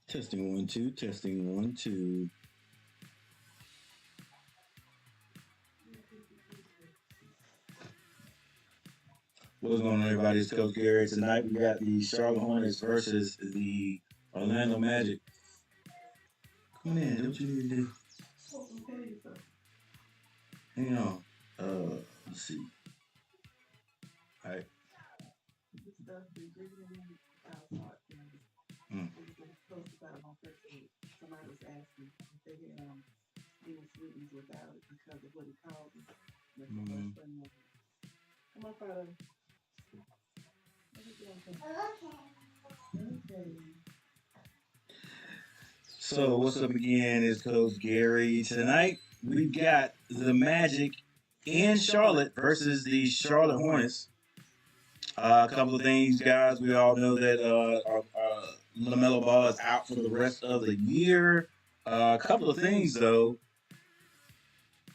Testing one, two, testing one, two. What's going on, everybody? It's Coach Gary. Tonight we got the Charlotte Hornets versus the Orlando Magic. Come on in, do what you need to do. Hang on. Let's see. All right. Mm. Mm. So what's up again? It's Coach Gary. Tonight we've got the Magic in Charlotte versus the Charlotte Hornets. A couple of things, guys. We all know that Lamelo Ball is out for the rest of the year. A couple of things, though,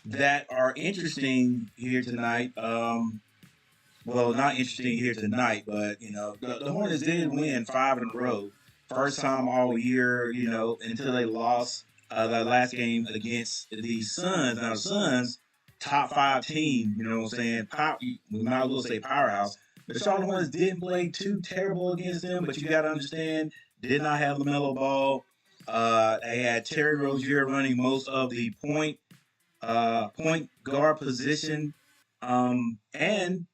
that are interesting here tonight. Well, not interesting here tonight, but the Hornets did win five in a row, first time all year. Until they lost that last game against the Suns. Now the Suns, top five team. You know what I'm saying? We might as well say powerhouse. The Charlotte Hornets didn't play too terrible against them, but you got to understand, did not have Lamelo Ball. They had Terry Rozier running most of the point guard position. And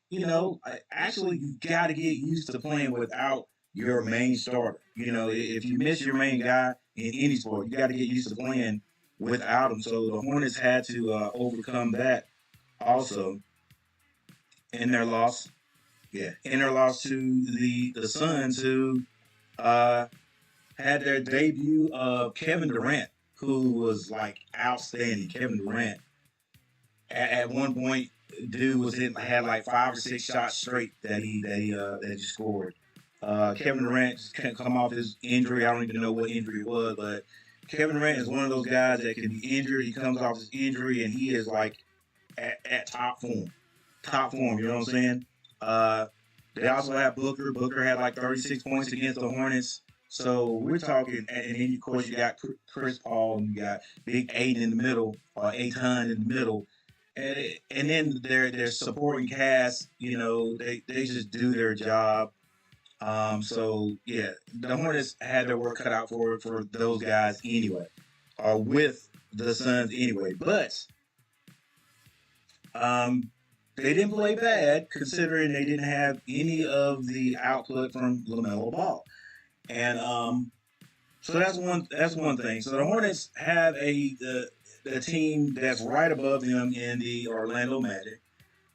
actually, you got to get used to playing without your main starter. If you miss your main guy in any sport, you got to get used to playing without him. So the Hornets had to overcome that also in their loss. Yeah, in their loss to the Suns, who uh, had their debut of Kevin Durant, who was like outstanding. Kevin Durant at one point, dude had like 5 or 6 shots straight that he scored. Kevin Durant just can't come off his injury. I don't even know what injury it was, but Kevin Durant is one of those guys that can be injured. He comes off his injury and he is like at top form. Top form, you know what I'm saying? They also have Booker. Booker had like 36 points against the Hornets. So we're talking, and then of course you got Chris Paul, and you got Big Eight in the middle, or Eitan in the middle, and then their supporting cast, they just do their job. So yeah, the Hornets had their work cut out for those guys anyway, or with the Suns anyway. But um, they didn't play bad considering they didn't have any of the output from Lamelo Ball, and so that's one thing. So the Hornets have a team that's right above them in the Orlando Magic.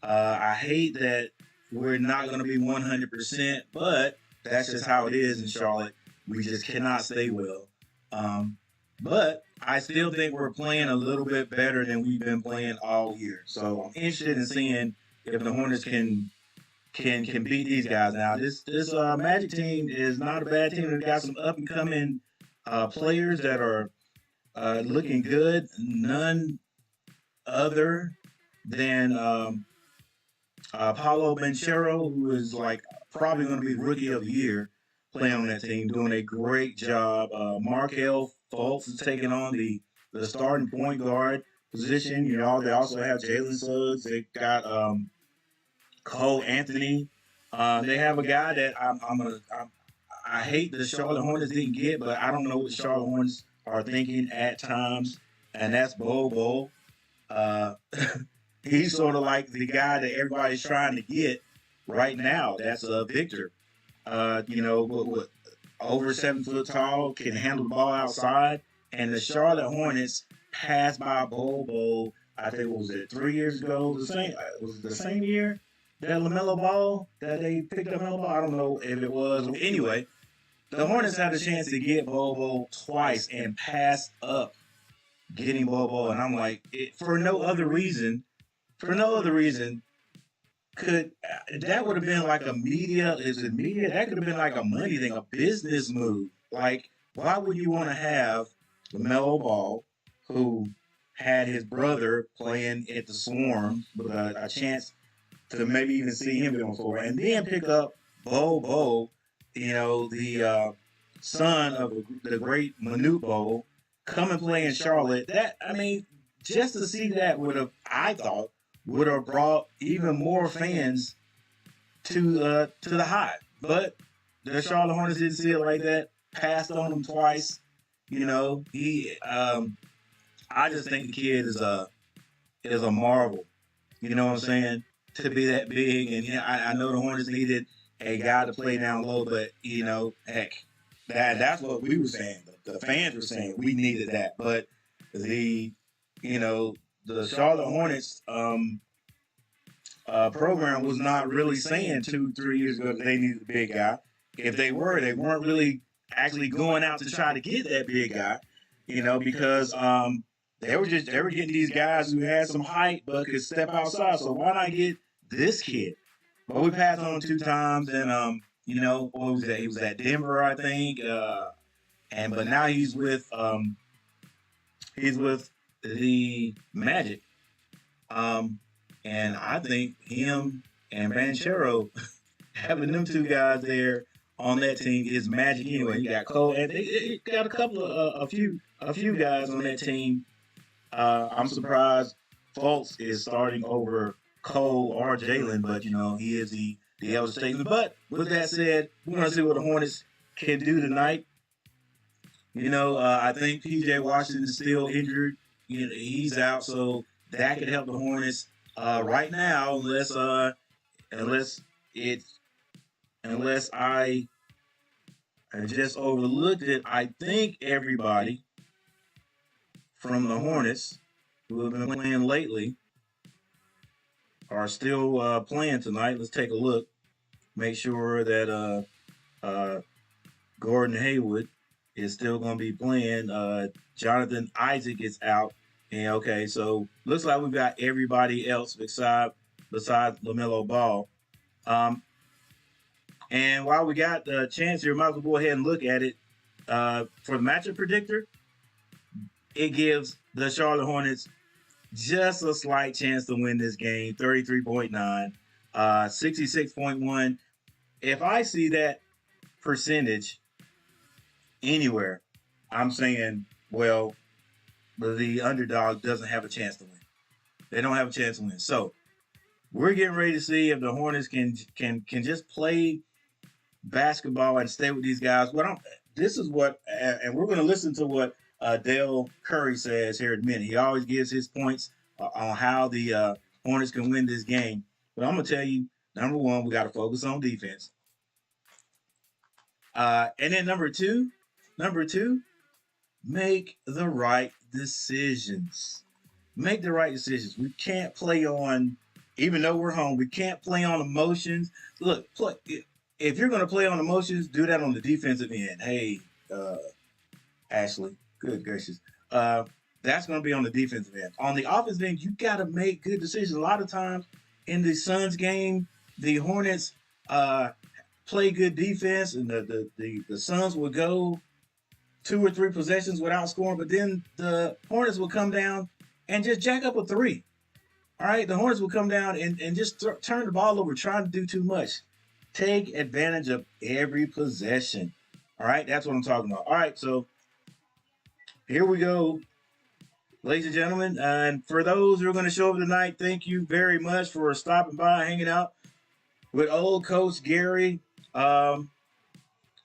I hate that we're not going to be 100%, but that's just how it is in Charlotte. We just cannot stay well. Um, but I still think we're playing a little bit better than we've been playing all year. So I'm interested in seeing if the Hornets can beat these guys. Now this Magic team is not a bad team. They've got some up and coming players that are looking good. None other than Paulo Banchero, who is like probably going to be rookie of the year, playing on that team, doing a great job. Markel Fultz is taking on the starting point guard position. They also have Jalen Suggs. They got Cole Anthony. They have a guy that I hate the Charlotte Hornets didn't get, but I don't know what the Charlotte Hornets are thinking at times, and that's Bobo. Uh, he's sort of like the guy that everybody's trying to get right now. That's Victor. What, over 7 foot tall, can handle the ball outside, and the Charlotte Hornets passed by Bobo. I think what was it 3 years ago? The same was it the same year that Lamelo Ball that they picked up Lamelo Ball. I don't know if it was. Anyway, the Hornets had a chance to get Bobo twice and pass up getting Bobo, and I'm like, for no other reason, could that would have been like a media? Is it media? That could have been like a money thing, a business move. Like, why would you want to have Lamelo Ball, who had his brother playing at the Swarm with a chance to maybe even see him going forward, and then pick up Bobo, the son of the great Manute Bowl, come and play in Charlotte. That I mean, just to see that would have, I thought, would have brought even more fans to the Hive. But the Charlotte Hornets didn't see it like that. Passed on him twice. You know, he. I just think the kid is a marvel. You know what I'm saying? To be that big, and yeah, I know the Hornets needed a guy to play down low, but you know, heck, that's what we were saying. The fans were saying we needed that, but the you know the Charlotte Hornets program was not really saying 2 3 years ago that they needed a big guy. If they were, they weren't really actually going out to try to get that big guy. You know, because they were getting these guys who had some height but could step outside. So why not get this kid? But we passed on him 2 times, and you know, what was that? He was at Denver, I think, and but now he's with the Magic, um, and I think him and Banchero having them two guys there on that team is magic anyway. You got Cole, and they got a couple of a few guys on that team. I'm surprised Fultz is starting over Cole or Jalen, but you know he is the elder statesman. But with that said, we're gonna see what the Hornets can do tonight. You know, I think PJ Washington is still injured. You know, he's out, so that could help the Hornets right now, unless it unless I just overlooked it. I think everybody from the Hornets who have been playing lately are still playing tonight. Let's take a look. Make sure that uh, Gordon Hayward is still going to be playing. Jonathan Isaac is out. And okay, so looks like we've got everybody else besides Lamelo Ball. Um, and while we got the chance here, might as well go ahead and look at it. For the matchup predictor, it gives the Charlotte Hornets just a slight chance to win this game, 33.9, 66.1. If I see that percentage anywhere, I'm saying, well, the underdog doesn't have a chance to win. They don't have a chance to win. So we're getting ready to see if the Hornets can just play basketball and stay with these guys. This is what, and we're going to listen to what Dale Curry says here in a minute. He always gives his points on how the Hornets can win this game. But I'm going to tell you, number one, we got to focus on defense. And then number two, make the right decisions. Make the right decisions. We can't play on, even though we're home, we can't play on emotions. Look, if you're going to play on emotions, do that on the defensive end. Hey, Ashley, good gracious. That's going to be on the defensive end. On the offensive end, you got to make good decisions. A lot of times in the Suns game, the Hornets play good defense, and the Suns would go 2 or 3 possessions without scoring, but then the Hornets will come down and just jack up a 3. All right, the Hornets will come down and just turn the ball over, trying to do too much. Take advantage of every possession. All right, that's what I'm talking about. All right, so here we go, ladies and gentlemen. And for those who are going to show up tonight, thank you very much for stopping by, hanging out with old Coach Gary.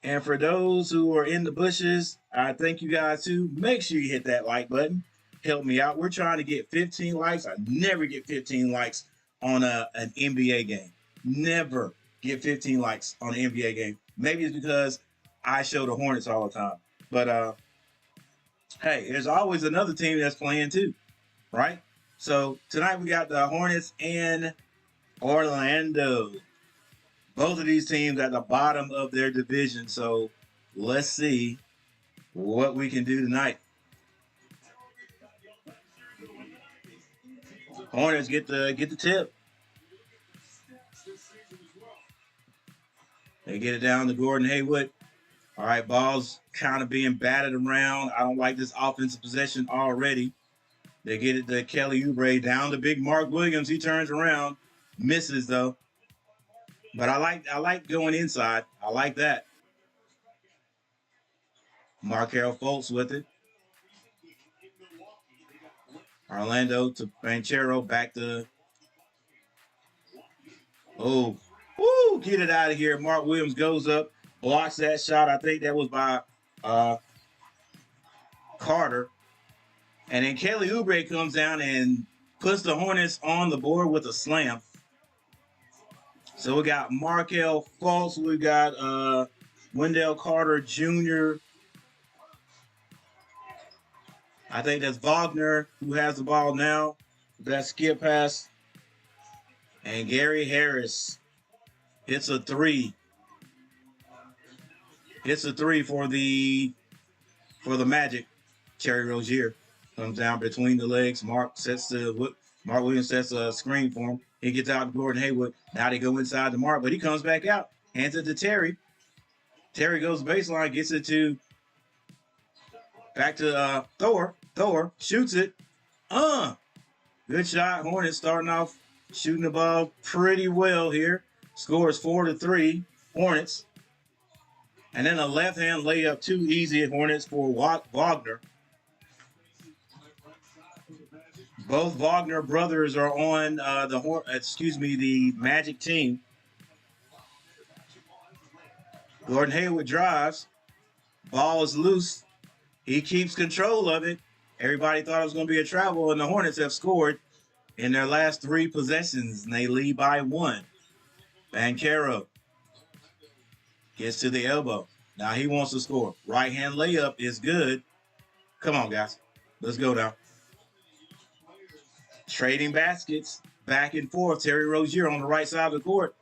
And for those who are in the bushes, I thank you guys too. Make sure you hit that like button. Help me out. We're trying to get 15 likes. I never get 15 likes on an NBA game. Never get 15 likes on an NBA game. Maybe it's because I show the Hornets all the time. But hey, there's always another team that's playing too, right? So tonight we got the Hornets and Orlando. Both of these teams at the bottom of their division. So let's see what we can do tonight. Hornets get the tip. They get it down to Gordon Hayward. All right, ball's kind of being batted around. I don't like this offensive possession already. They get it to Kelly Oubre, down to big Mark Williams. He turns around, misses though. But I like going inside. I like that. Markel Fultz with it. Orlando to Banchero, back to. Oh, woo! Get it out of here. Mark Williams goes up, blocks that shot. I think that was by Carter. And then Kelly Oubre comes down and puts the Hornets on the board with a slam. So we got Markel Fultz, we got Wendell Carter Jr. I think that's Wagner who has the ball now. That skip pass. And Gary Harris hits a three. Hits a three for the Magic. Terry Rozier comes down between the legs. Mark Williams sets a screen for him. He gets out to Gordon Hayward. Now they go inside to Mark, but he comes back out. Hands it to Terry. Terry goes baseline, gets it to back to Thor. Thor shoots it. Good shot. Hornets starting off shooting the ball pretty well here. Scores 4-3. Hornets. And then a left-hand layup, too easy at Hornets for Wagner. Both Wagner brothers are on the Magic team. Gordon Hayward drives. Ball is loose. He keeps control of it. Everybody thought it was going to be a travel, and the Hornets have scored in their last 3 possessions, and they lead by 1. Banchero gets to the elbow. Now he wants to score. Right-hand layup is good. Come on, guys. Let's go now. Trading baskets back and forth. Terry Rozier on the right side of the court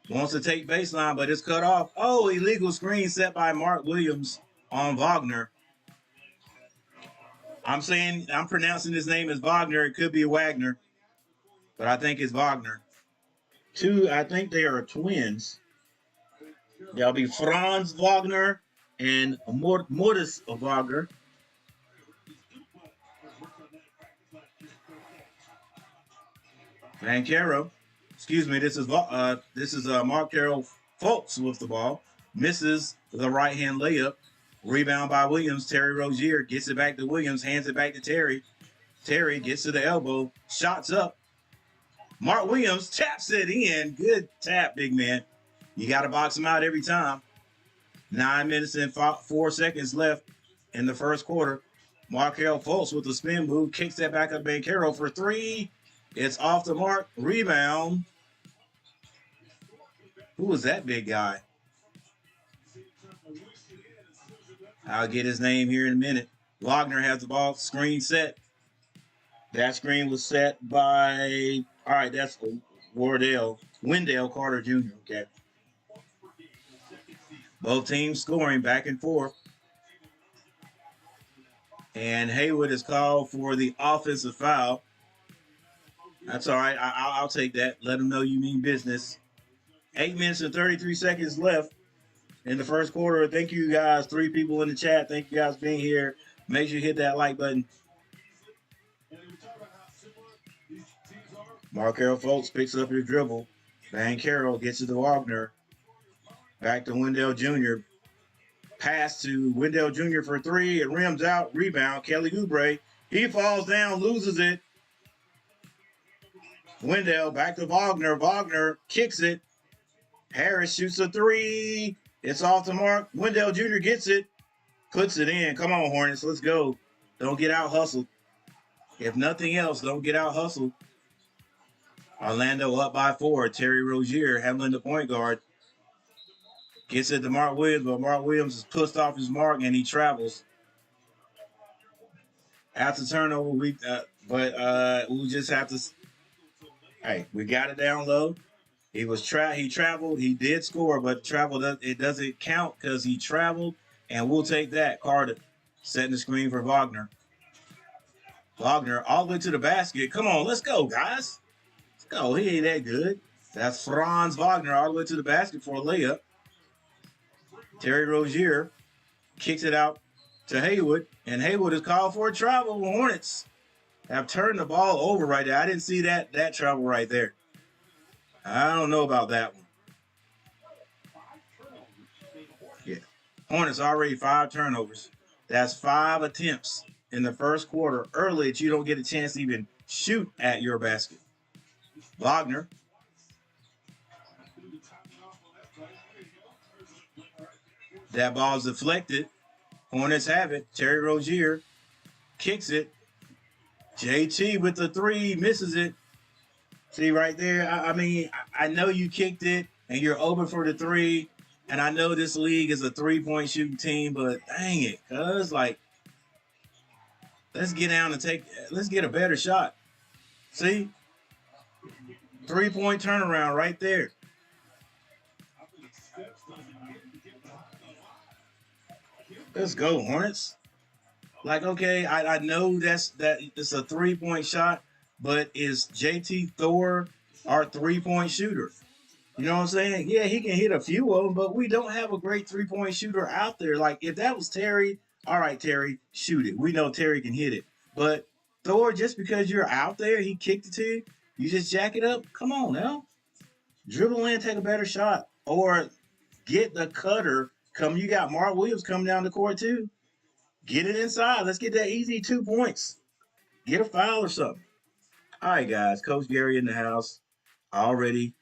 wants to take baseline, but it's cut off. Oh, illegal screen set by Mark Williams on Wagner. I'm pronouncing his name as Wagner. It could be Wagner, but I think it's Wagner. I think they are twins. There'll be Franz Wagner and Mortis Wagner. Banchero, this is Markel Fultz with the ball. Misses the right-hand layup. Rebound by Williams. Terry Rozier gets it back to Williams, hands it back to Terry. Terry gets to the elbow, shots up. Mark Williams taps it in. Good tap, big man. You got to box him out every time. 9 minutes and 4 seconds left in the first quarter. Markel Fultz with the spin move, kicks that back up Banchero for 3. It's off the mark. Rebound. Who was that big guy? I'll get his name here in a minute. Wagner has the ball. Screen set. That screen was set by... All right, that's Wendell Carter Jr. Okay. Both teams scoring back and forth. And Hayward is called for the offensive foul. That's all right. I'll take that. Let them know you mean business. 8 minutes and 33 seconds left in the first quarter. Thank you guys. 3 people in the chat. Thank you guys for being here. Make sure you hit that like button. Markel Fultz picks up his dribble. Banchero gets it to Wagner. Back to Wendell Jr. Pass to Wendell Jr. for 3. It rims out. Rebound. Kelly Oubre. He falls down, loses it. Wendell back to Wagner. Wagner kicks it. Harris shoots a 3. It's off the mark. Wendell Jr. gets it. Puts it in. Come on, Hornets. Let's go. Don't get out hustled. If nothing else, don't get out hustled. Orlando up by 4. Terry Rozier handling the point guard. Gets it to Mark Williams, but Mark Williams is pushed off his mark and he travels. After turnover, we just have to. Hey, we got it down low. He traveled. He did score, but it doesn't count because he traveled, and we'll take that. Carter setting the screen for Wagner. Wagner all the way to the basket. Come on, let's go, guys. Let's go. He ain't that good. That's Franz Wagner all the way to the basket for a layup. Terry Rozier kicks it out to Hayward, and Hayward is called for a travel. The Hornets have turned the ball over right there. I didn't see that travel right there. I don't know about that one. Yeah. Hornets already 5 turnovers. That's 5 attempts in the first quarter early that you don't get a chance to even shoot at your basket. Wagner. That ball's deflected. Hornets have it. Terry Rozier kicks it. JT with the 3 misses it. See right there. I mean, I know you kicked it and you're open for the 3. And I know this league is a 3-point shooting team, but dang it, cuz like, let's get down and let's get a better shot. See? 3-point turnaround right there. Let's go, Hornets. Like, okay, I know that it's a 3-point shot, but is JT Thor our 3-point shooter? You know what I'm saying? Yeah, he can hit a few of them, but we don't have a great 3-point shooter out there. Like, if that was Terry, all right, Terry, shoot it. We know Terry can hit it. But Thor, just because you're out there, he kicked it to you, you just jack it up? Come on now. Dribble in, take a better shot. Or get the cutter. You got Mark Williams coming down the court too. Get it inside. Let's get that easy 2 points. Get a foul or something. All right, guys. Coach Gary in the house. Already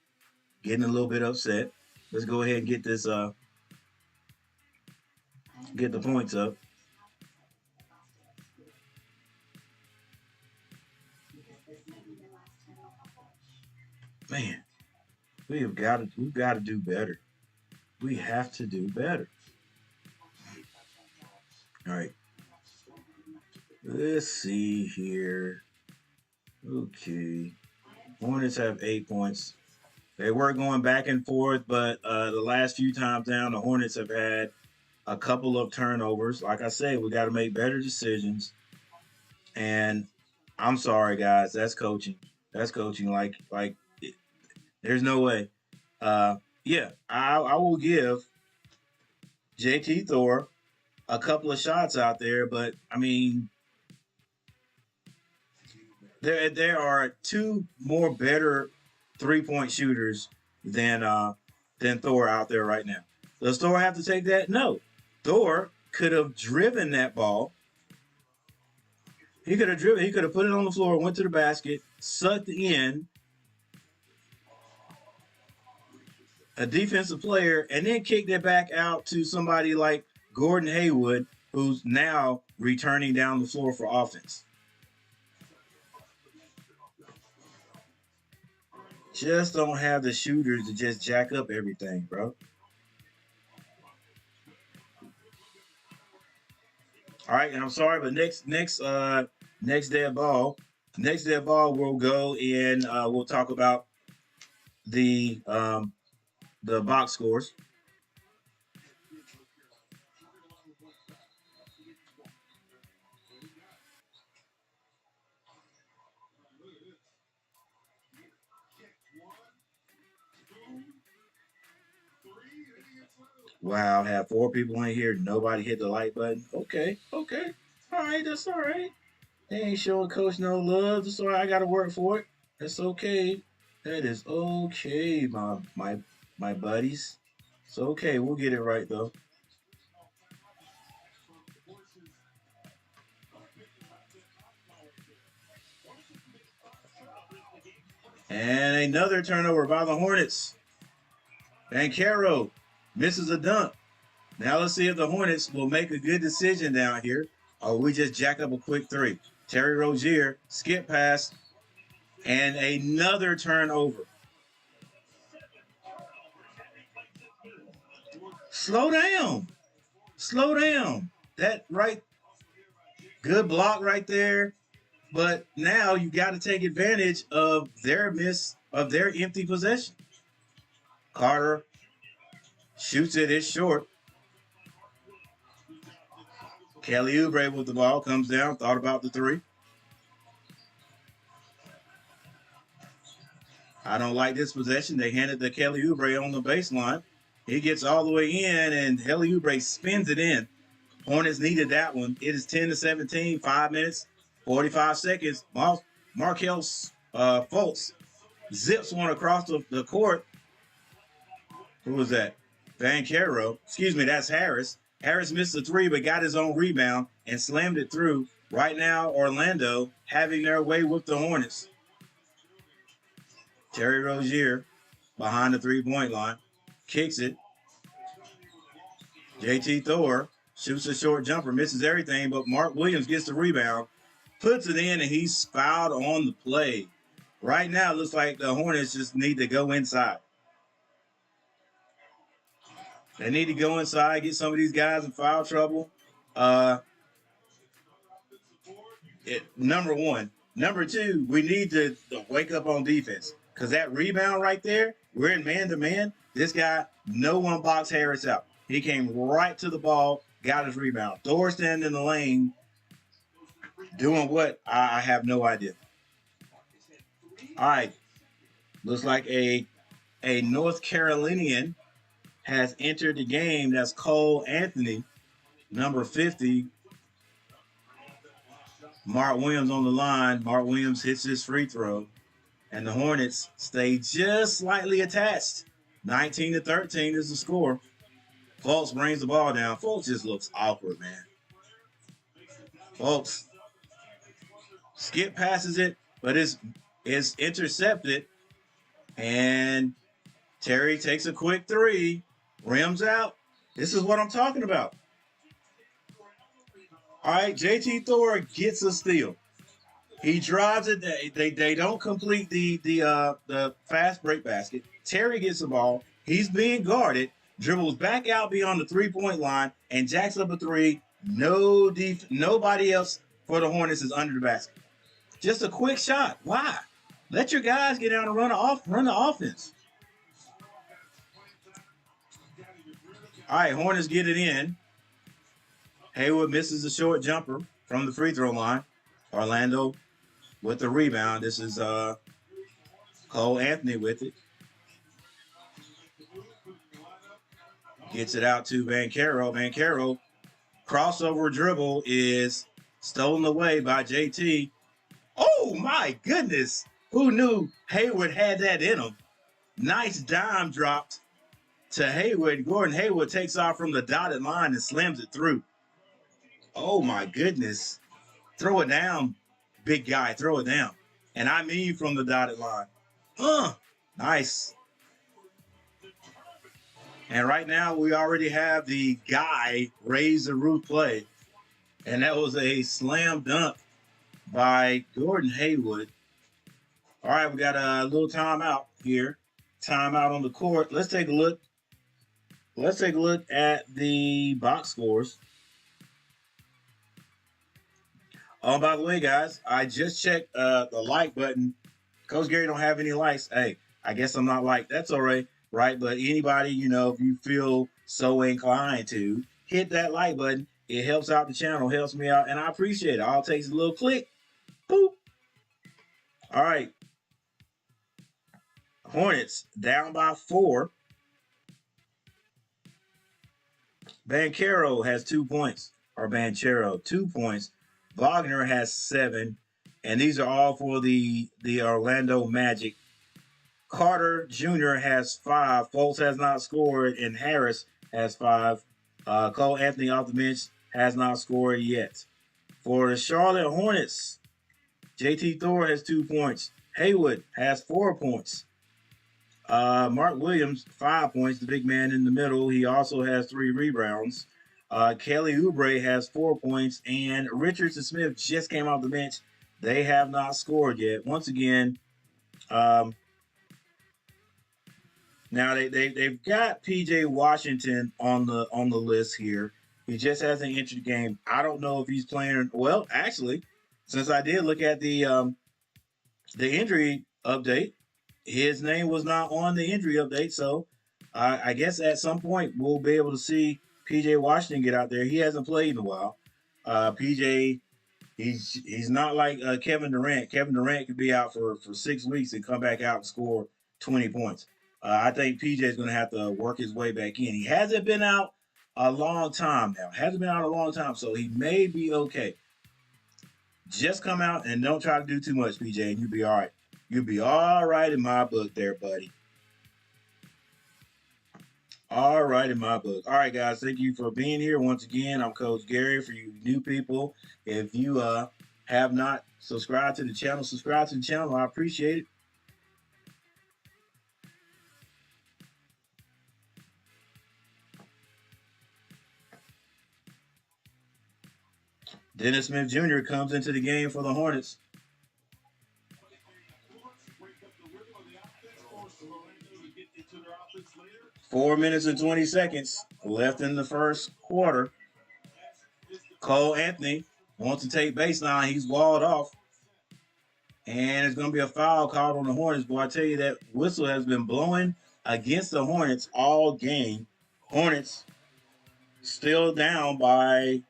getting a little bit upset. Let's go ahead and get this get the points up. Man, we've got to do better. We have to do better. All right. Let's see here. Okay. Hornets have 8 points. They were going back and forth, but the last few times down, the Hornets have had a couple of turnovers. Like I say, we got to make better decisions. And I'm sorry, guys. That's coaching. That's coaching. There's no way. Yeah, I will give JT Thor a couple of shots out there, but I mean, there are 2 more better 3-point shooters than Thor out there right now. Does Thor have to take that? No. Thor could have driven that ball. He could have driven. He could have put it on the floor, went to the basket, sucked in a defensive player, and then kicked it back out to somebody like Gordon Hayward, who's now returning down the floor for offense. Just don't have the shooters to just jack up everything, bro. All right, and I'm sorry, but next dead ball, we'll go and we'll talk about the box scores. Wow, have 4 people in here. Nobody hit the like button. Okay. All right, that's all right. They ain't showing Coach no love. That's all right. I got to work for it. That's okay. That is okay, my buddies. It's okay. We'll get it right though. And another turnover by the Hornets. And Caro misses a dunk. Now let's see if the Hornets will make a good decision down here, or we just jack up a quick 3. Terry Rozier, skip pass, and another turnover. Slow down. That right, good block right there. But now you got to take advantage of their empty possession. Carter shoots it. It's short. Kelly Oubre with the ball comes down. Thought about the 3. I don't like this possession. They handed to Kelly Oubre on the baseline. He gets all the way in, and Kelly Oubre spins it in. Hornets needed that one. It is 10-17, 5 minutes, 45 seconds. Markelle Fultz zips one across the court. Who was that? Van Caro. Excuse me, that's Harris. Harris missed a three, but got his own rebound and slammed it through. Right now, Orlando having their way with the Hornets. Terry Rozier behind the three-point line. Kicks it. JT Thor shoots a short jumper, misses everything, but Mark Williams gets the rebound, puts it in, and he's fouled on the play. Right now, it looks like the Hornets just need to go inside. They need to go inside, get some of these guys in foul trouble. Number one. Number two, we need to wake up on defense. Because that rebound right there, we're in man-to-man. This guy, no one boxed Harris out. He came right to the ball, got his rebound. Thor standing in the lane, doing what? I have no idea. All right. Looks like a North Carolinian has entered the game. That's Cole Anthony, number 50. Mark Williams on the line. Mark Williams hits his free throw. And the Hornets stay just slightly attached. 19-13 is the score. Fultz brings the ball down. Fultz just looks awkward, man. Fultz skip passes it, but it's intercepted. And Terry takes a quick three. Rims out. This is what I'm talking about. All right, JT Thor gets a steal. He drives it. They don't complete the fast break basket. Terry gets the ball. He's being guarded. Dribbles back out beyond the 3-point line and jacks up a three. Nobody else for the Hornets is under the basket. Just a quick shot. Why? Let your guys get down and run the offense. All right, Hornets get it in. Hayward misses a short jumper from the free throw line. Orlando with the rebound. This is Cole Anthony with it. Gets it out to Banchero. Banchero, crossover dribble is stolen away by JT. Oh, my goodness. Who knew Hayward had that in him? Nice dime dropped to Hayward. Gordon Hayward takes off from the dotted line and slams it through. Oh, my goodness. Throw it down, big guy. Throw it down. And I mean from the dotted line. Nice. And right now we already have the guy raise the roof play. And that was a slam dunk by Gordon Hayward. All right, we got a little timeout here. Timeout on the court. Let's take a look. Let's take a look at the box scores. Oh, by the way, guys, I just checked the like button. Coach Gary don't have any likes. Hey, I guess I'm not liked. That's all right, right? But anybody, if you feel so inclined to, hit that like button. It helps out the channel, helps me out, and I appreciate it. All it takes is a little click. Boop. All right. Hornets down by 4. Banchero has 2 points, or Banchero, 2 points. Wagner has 7, and these are all for the Orlando Magic. Carter Jr. has 5. Fultz has not scored, and Harris has 5. Cole Anthony off the bench has not scored yet. For the Charlotte Hornets, JT Thor has 2 points. Haywood has 4 points. Mark Williams, 5 points, the big man in the middle. He also has 3 rebounds. Kelly Oubre has 4 points, and Richards and Smith just came off the bench. They have not scored yet. Once again, now they've got PJ Washington on the list here. He just hasn't entered the game. I don't know if he's playing. Well, actually, since I did look at the injury update, his name was not on the injury update. So I guess at some point we'll be able to see PJ Washington get out there. He hasn't played in a while. PJ, he's not like Kevin Durant. Kevin Durant could be out for 6 weeks and come back out and score 20 points. I think PJ is going to have to work his way back in. He hasn't been out a long time now. So he may be okay. Just come out and don't try to do too much, PJ, and you'll be all right. You'll be all right in my book there, buddy. All right, in my book. All right, guys, thank you for being here once again. I'm Coach Gary. For you new people, if you have not subscribed to the channel, subscribe to the channel. I appreciate it. Dennis Smith Jr. comes into the game for the Hornets. 4 minutes and 20 seconds left in the first quarter. Cole Anthony wants to take baseline. He's walled off. And it's going to be a foul called on the Hornets. Boy, I tell you, that whistle has been blowing against the Hornets all game. Hornets still down by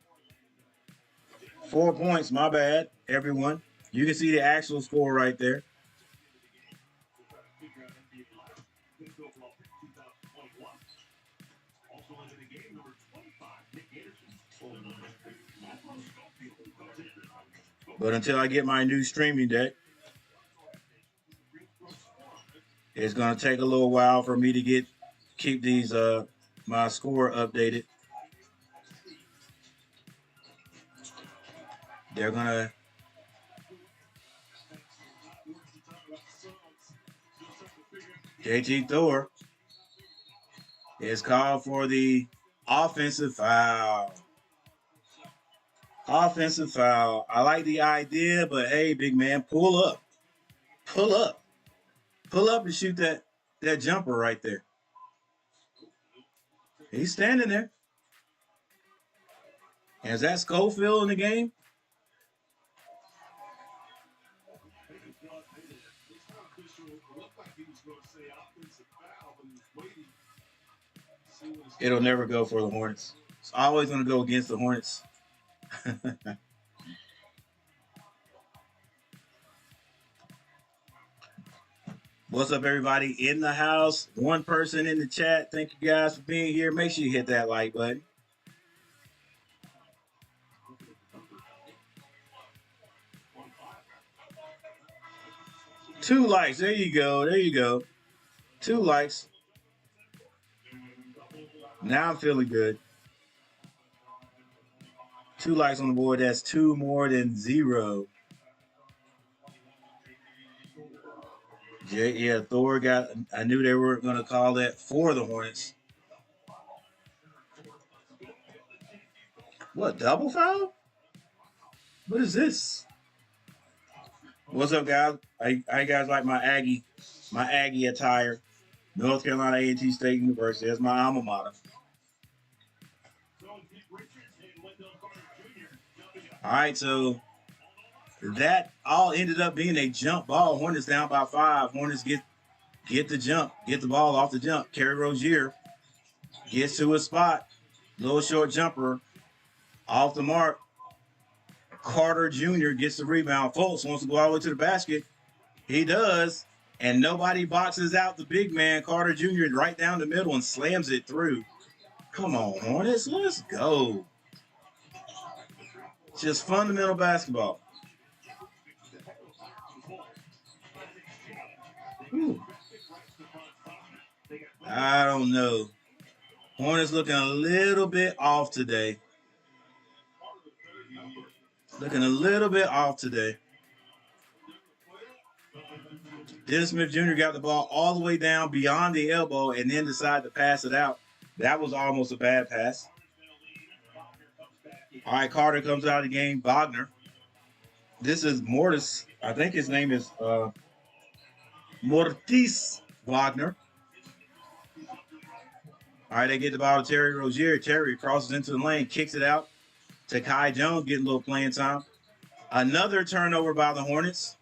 4 points. My bad, everyone. You can see the actual score right there. But until I get my new streaming deck, it's going to take a little while for me to keep these my score updated. They're going to JT Thor is called for the offensive foul. Offensive foul. I like the idea, but hey, big man, pull up. Pull up. Pull up and shoot that jumper right there. He's standing there. And is that Schofield in the game? It'll never go for the Hornets. It's always going to go against the Hornets. What's up, everybody in the house? One person in the chat. Thank you guys for being here. Make sure you hit that like button. Two likes. There you go. There you go. 2 likes. Now I'm feeling good. 2 likes on the board. That's 2 more than 0. Yeah, Thor got. I knew they were going to call that for the Hornets. What, double foul? What is this? What's up, guys? I guys like my Aggie attire. North Carolina A&T State University. That's my alma mater. All right, so that all ended up being a jump ball. Hornets down by 5. Hornets get the jump, get the ball off the jump. Kerry Rozier gets to his spot. Little short jumper off the mark. Carter Jr. gets the rebound. Fultz wants to go all the way to the basket. He does. And nobody boxes out the big man. Carter Jr. right down the middle and slams it through. Come on, Hornets. Let's go. Just fundamental basketball. Whew. I don't know. Hornets looking a little bit off today. Looking a little bit off today. Dennis Smith Jr. got the ball all the way down beyond the elbow and then decided to pass it out. That was almost a bad pass. All right, Carter comes out of the game. Wagner. This is Mortis. I think his name is Mortis Wagner. All right, they get the ball to Terry Rozier. Terry crosses into the lane, kicks it out to Kai Jones, getting a little playing time. Another turnover by the Hornets.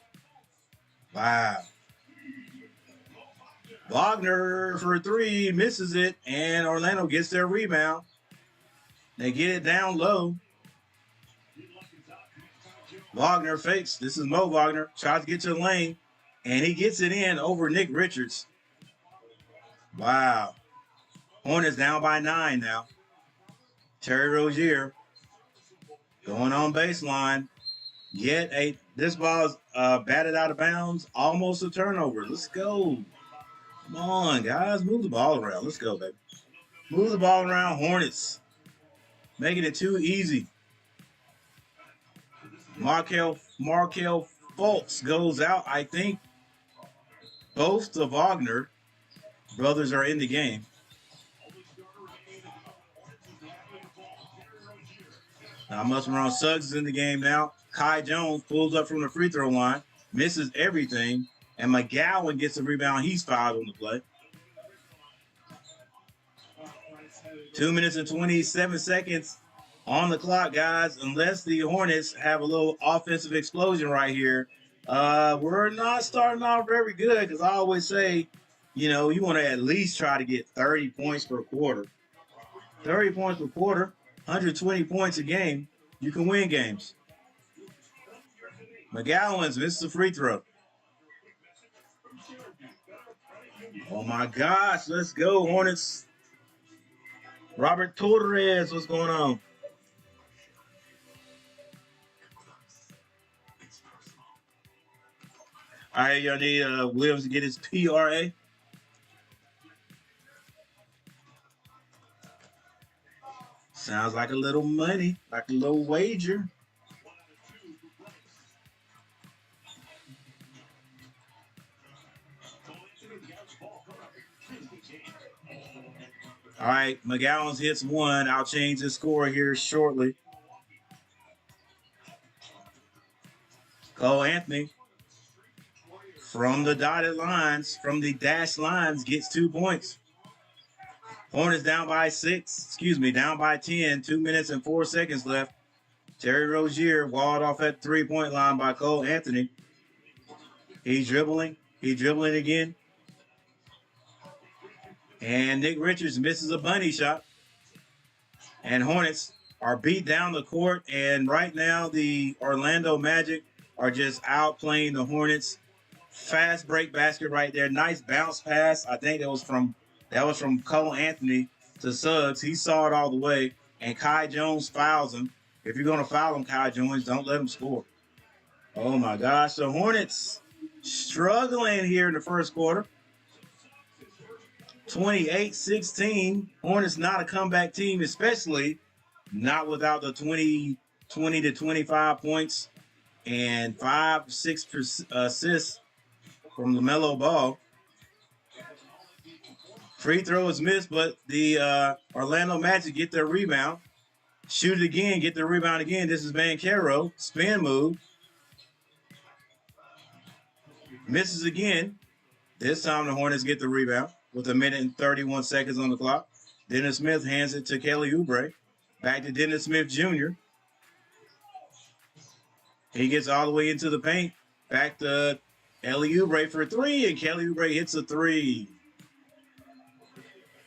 Wow. Wagner for 3, misses it, and Orlando gets their rebound. They get it down low. Wagner fakes. This is Mo Wagner. Tries to get to the lane, and he gets it in over Nick Richards. Wow. Hornets down by 9 now. Terry Rozier going on baseline. This ball's batted out of bounds. Almost a turnover. Let's go. Come on, guys. Move the ball around. Let's go, baby. Move the ball around, Hornets. Making it too easy. Markel Fultz goes out. I think both the Wagner brothers are in the game. Not much wrong. Suggs is in the game now. Kai Jones pulls up from the free throw line, misses everything, and McGowan gets the rebound. He's fouled on the play. 2 minutes and 27 seconds on the clock, guys. Unless the Hornets have a little offensive explosion right here, we're not starting off very good because I always say, you want to at least try to get 30 points per quarter. 30 points per quarter, 120 points a game. You can win games. McGowan's misses a free throw. Oh my gosh, let's go, Hornets. Robert Torres, what's going on? All right, y'all need Williams to get his PRA. Sounds like a little money, like a little wager. All right, McGowan's hits one. I'll change the score here shortly. Cole Anthony from the dotted lines, from the dashed lines, gets 2 points. Hornets down by 10. 2 minutes and 4 seconds left. Terry Rozier walled off at 3-point line by Cole Anthony. He's dribbling. He's dribbling again. And Nick Richards misses a bunny shot. And Hornets are beat down the court. And right now, the Orlando Magic are just outplaying the Hornets. Fast break basket right there. Nice bounce pass. I think that was from Cole Anthony to Suggs. He saw it all the way. And Kai Jones fouls him. If you're going to foul him, Kai Jones, don't let him score. Oh, my gosh. The Hornets struggling here in the first quarter. 28-16. Hornets not a comeback team, especially not without the 20 to 25 points and 5-6 assists from Lamelo Ball. Free throw is missed, but the Orlando Magic get their rebound. Shoot it again, get the rebound again. This is Banchero. Spin move. Misses again. This time the Hornets get the rebound with 1 minute and 31 seconds on the clock. Dennis Smith hands it to Kelly Oubre. Back to Dennis Smith Jr. He gets all the way into the paint. Back to Kelly Oubre for 3, and Kelly Oubre hits a 3.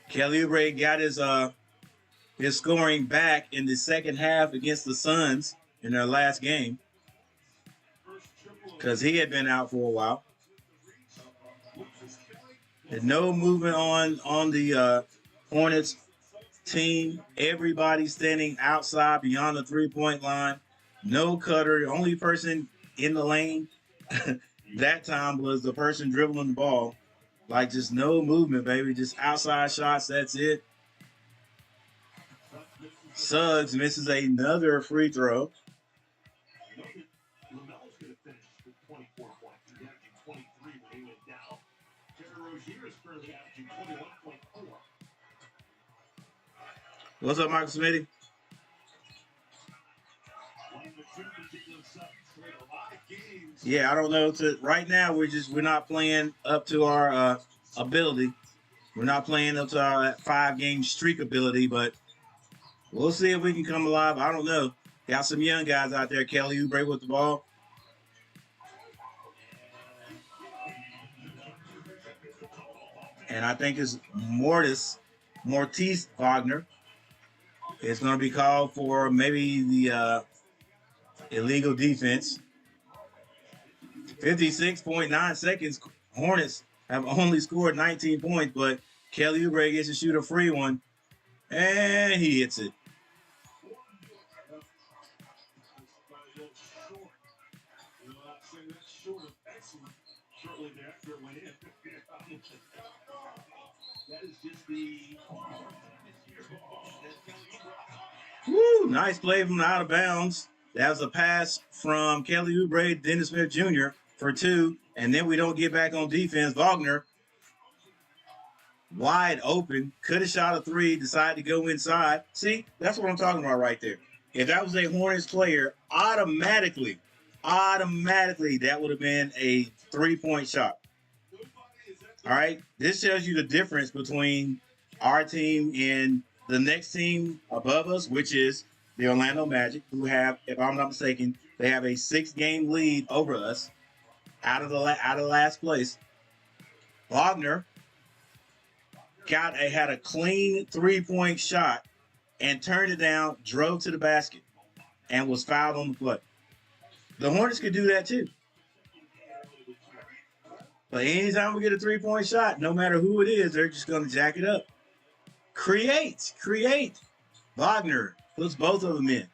Kelly Oubre got his scoring back in the second half against the Suns in their last game because he had been out for a while. And no movement on the Hornets team. Everybody standing outside beyond the 3-point line. No cutter. The only person in the lane that time was the person dribbling the ball. Like, just no movement, baby. Just outside shots. That's it. Suggs misses another free throw. What's up, Michael Smitty? Yeah, I don't know. Right now, we're not playing up to our ability. We're not playing up to our 5-game streak ability, but we'll see if we can come alive. I don't know. Got some young guys out there. Kelly Oubre with the ball. And I think it's Mortis Wagner. It's going to be called for maybe the illegal defense. 56.9 seconds. Hornets have only scored 19 points, but Kelly Oubre gets to shoot a free one, and he hits it. Woo! Nice play from out of bounds. That was a pass from Kelly Oubre, Dennis Smith Jr. for 2. And then we don't get back on defense. Wagner wide open. Could have shot a 3. Decided to go inside. See, that's what I'm talking about right there. If that was a Hornets player, automatically, that would have been a 3-point shot. All right. This shows you the difference between our team and the next team above us, which is the Orlando Magic, who have, if I'm not mistaken, they have a 6-game lead over us out of last place. Wagner had a clean 3-point shot and turned it down, drove to the basket, and was fouled on the play. The Hornets could do that too. But anytime we get a 3-point shot, no matter who it is, they're just going to jack it up. Create. Wagner puts both of them in.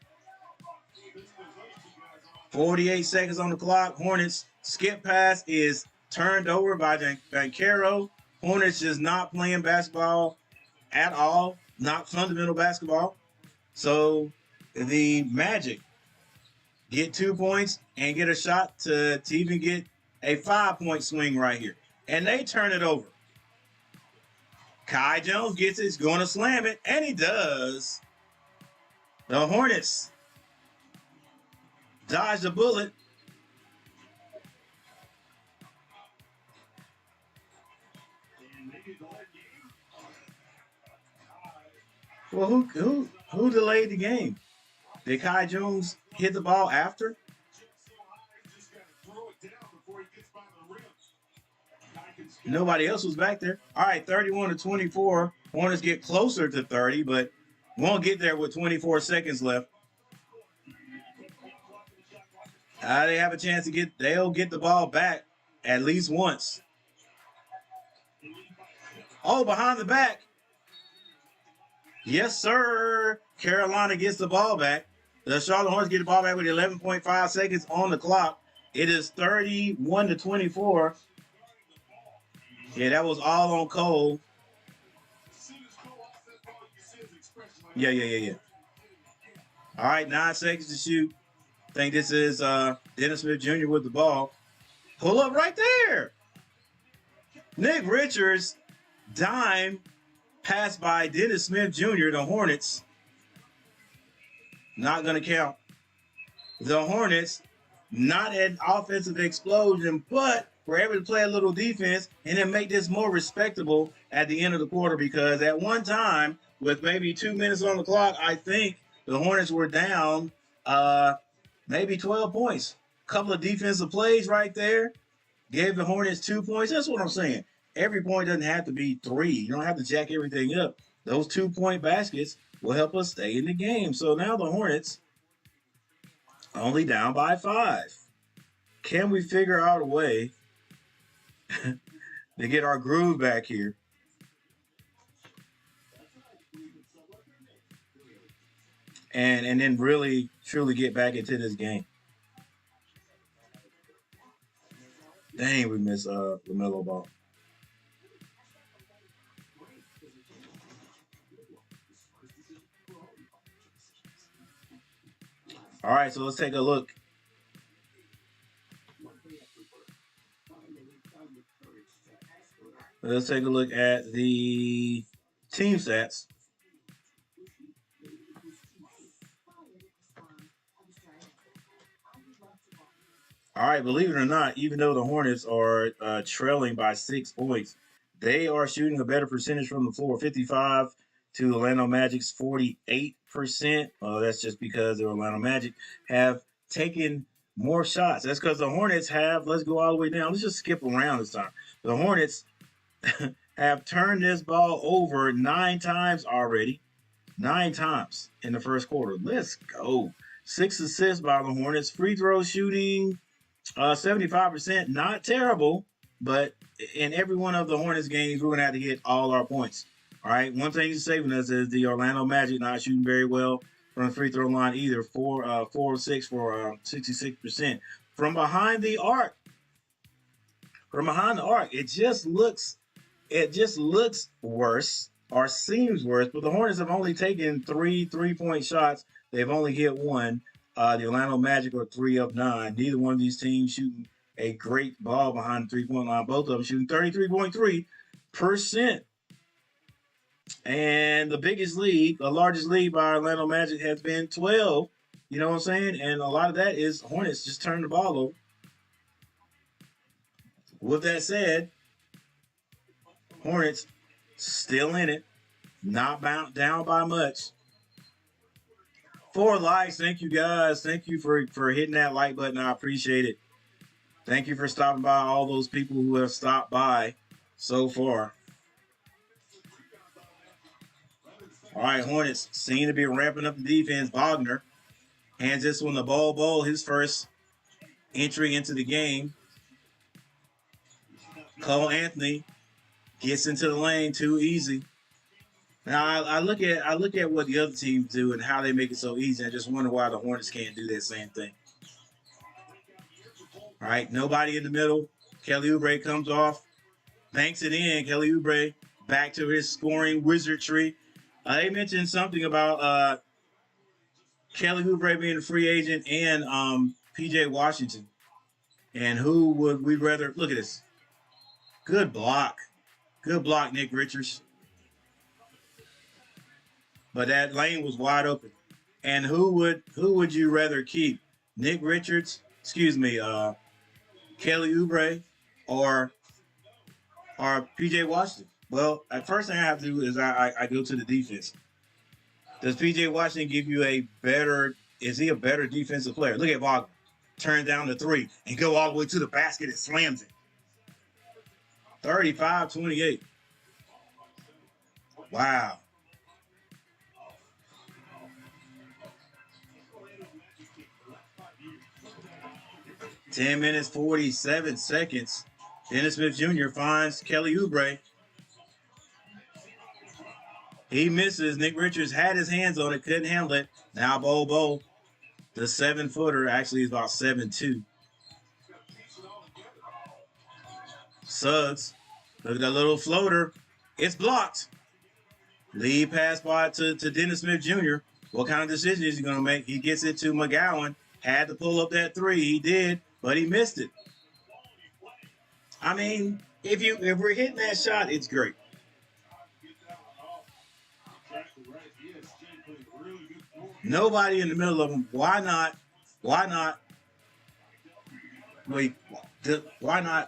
48 seconds on the clock. Hornets skip pass is turned over by Banchero. Hornets is not playing basketball at all, not fundamental basketball. So the Magic get 2 points and get a shot to even get a 5-point swing right here. And they turn it over. Kai Jones gets it. He's going to slam it. And he does. The Hornets dodge the bullet. Well, who delayed the game? Did Kai Jones hit the ball after? Nobody else was back there. All right, 31-24. Hornets get closer to 30, but won't get there with 24 seconds left. They have a chance to they'll get the ball back at least once. Oh, behind the back. Yes, sir. Carolina gets the ball back. The Charlotte Hornets get the ball back with 11.5 seconds on the clock. It is 31-24. Yeah, that was all on Cole. Yeah. All right, 9 seconds to shoot. I think this is Dennis Smith Jr. with the ball. Pull up right there. Nick Richards, dime, passed by Dennis Smith Jr., the Hornets. Not going to count. The Hornets, not an offensive explosion, but we're able to play a little defense and then make this more respectable at the end of the quarter, because at one time, with maybe 2 minutes on the clock, I think the Hornets were down maybe 12 points. A couple of defensive plays right there gave the Hornets 2 points. That's what I'm saying. Every point doesn't have to be 3. You don't have to jack everything up. Those 2-point baskets will help us stay in the game. So now the Hornets only down by 5. Can we figure out a way to get our groove back here? And then really, truly get back into this game. Dang, we miss Lamelo Ball. All right, so let's take a look. Let's take a look at the team stats. All right, believe it or not, even though the Hornets are trailing by 6 points, they are shooting a better percentage from the floor, 55 to Orlando Magic's 48%. That's just because the Orlando Magic have taken more shots. That's because the Hornets have, let's go all the way down. Let's just skip around this time. The Hornets have turned this ball over 9 times already. 9 times in the first quarter. Let's go. 6 assists by the Hornets. Free throw shooting, 75%. Not terrible, but in every one of the Hornets games, we're going to have to hit all our points. All right. One thing that's saving us is the Orlando Magic not shooting very well from the free throw line either. 4 of 6 for 66%. From behind the arc, it just looks worse or seems worse. But the Hornets have only taken 3 3-point shots They've only hit one. The Orlando Magic are 3 of 9. Neither one of these teams shooting a great ball behind the 3-point line. Both of them shooting 33.3%. And the biggest lead, the largest lead by Orlando Magic has been 12. You know what I'm saying? And a lot of that is Hornets just turning the ball over. With that said, Hornets still in it, not down by much. 4 likes. Thank you guys. Thank you for hitting that like button. I appreciate it. Thank you for stopping by, all those people who have stopped by so far. All right, Hornets seem to be ramping up the defense. Wagner hands this one to Ball, his first entry into the game. Cole Anthony gets into the lane too easy. Now I look at what the other teams do and how they make it so easy. I just wonder why the Hornets can't do that same thing. All right, nobody in the middle. Kelly Oubre comes off, banks it in. Kelly Oubre back to his scoring wizardry. They mentioned something about Kelly Oubre being a free agent and PJ Washington. And who would we rather? Look at this. Good block, Nick Richards. But that lane was wide open. And who would you rather keep? Nick Richards, Kelly Oubre, or PJ Washington? Well, the first thing I have to do is I go to the defense. Does PJ Washington give you is he a better defensive player? Look at Wagner. Turn down the 3 and go all the way to the basket and slams it. 35-28. Wow. 10 minutes, 47 seconds. Dennis Smith Jr. finds Kelly Oubre. He misses. Nick Richards had his hands on it, couldn't handle it. Now Bol, the 7-footer, actually is about 7'2". Suggs, look at that little floater. It's blocked. Lead pass by to Dennis Smith Jr. What kind of decision is he going to make? He gets it to McGowan. Had to pull up that 3. He did, but he missed it. I mean, if we're hitting that shot, it's great. Nobody in the middle of them. Why not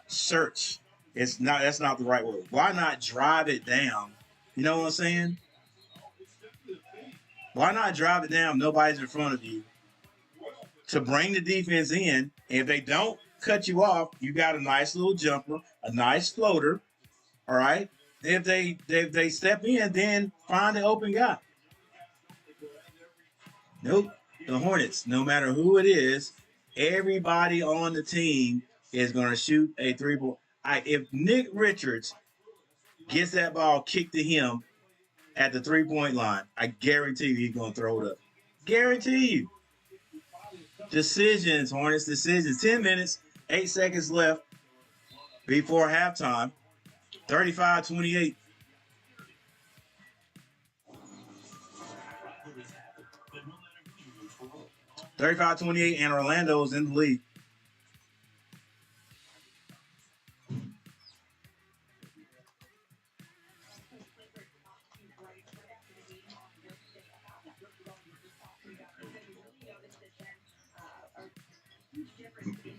search? That's not the right word. Why not drive it down? You know what I'm saying? Why not drive it down? Nobody's in front of you. To bring the defense in, and if they don't cut you off, you got a nice little jumper, a nice floater. All right. If they step in, then find the open guy. Nope. The Hornets, no matter who it is, everybody on the team is going to shoot a 3-point. If Nick Richards gets that ball kicked to him at the 3-point line, I guarantee you he's going to throw it up. Guarantee you. Decisions, Hornets, decisions. 10 minutes, 8 seconds left before halftime. 35-28. And Orlando's in the lead.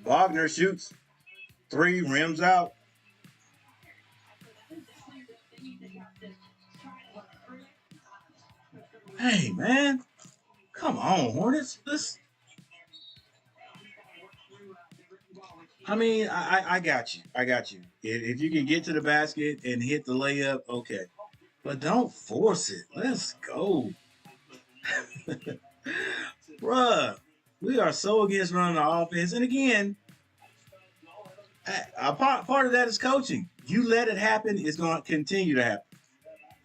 Wagner shoots 3, rims out. Hey, man. Come on, Hornets. I got you. If you can get to the basket and hit the layup, okay. But don't force it. Let's go. Bruh, we are so against running the offense. And again, a part of that is coaching. You let it happen, it's going to continue to happen.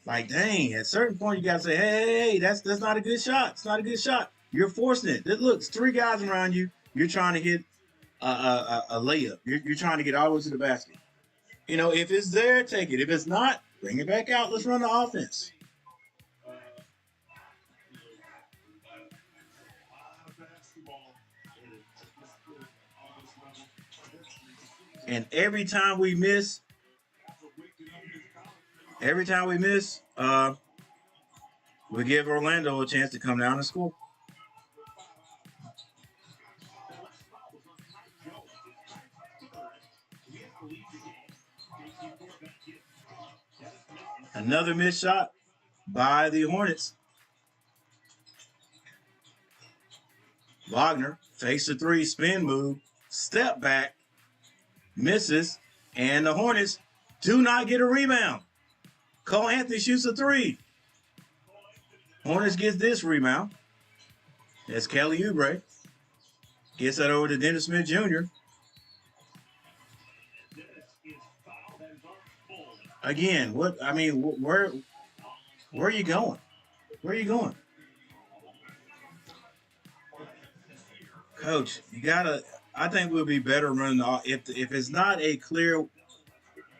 Like, dang, at a certain point, you got to say, hey, that's not a good shot. It's not a good shot. You're forcing it. Look, it's 3 guys around you. You're trying to hit a layup. You're trying to get all the way to the basket. You know, if it's there, take it. If it's not, bring it back out. Let's run the offense. And every time we miss, we give Orlando a chance to come down and score. Another missed shot by the Hornets. Wagner fakes a three, spin move, step back, misses, and the Hornets do not get a rebound. Cole Anthony shoots a three. Hornets gets this rebound. That's Kelly Oubre. Gets that over to Dennis Smith Jr. Again, what I mean, where are you going? Where are you going, Coach? You gotta. I think we'll be better running if it's not a clear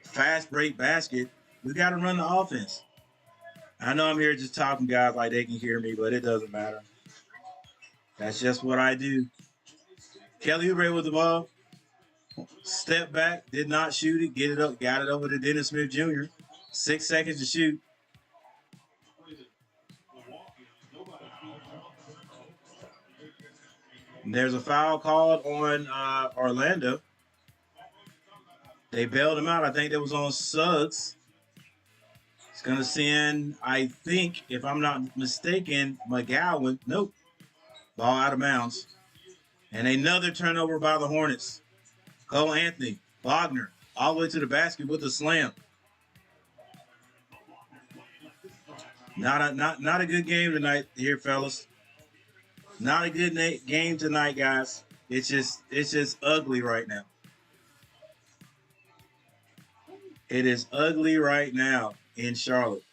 fast break basket. We got to run the offense. I know I'm here just talking guys like they can hear me, but it doesn't matter. That's just what I do. Kelly Oubre with the ball. Step back, did not shoot it, get it up, got it over to Dennis Smith Jr. 6 seconds to shoot. And there's a foul called on Orlando. They bailed him out. I think that was on Suggs. It's going to send, I think, if I'm not mistaken, McGowan. Nope. Ball out of bounds. And another turnover by the Hornets. Cole Anthony, Wagner, all the way to the basket with a slam. Not a good game tonight here, fellas. Not a good game tonight, guys. It's just ugly right now. It is ugly right now in Charlotte.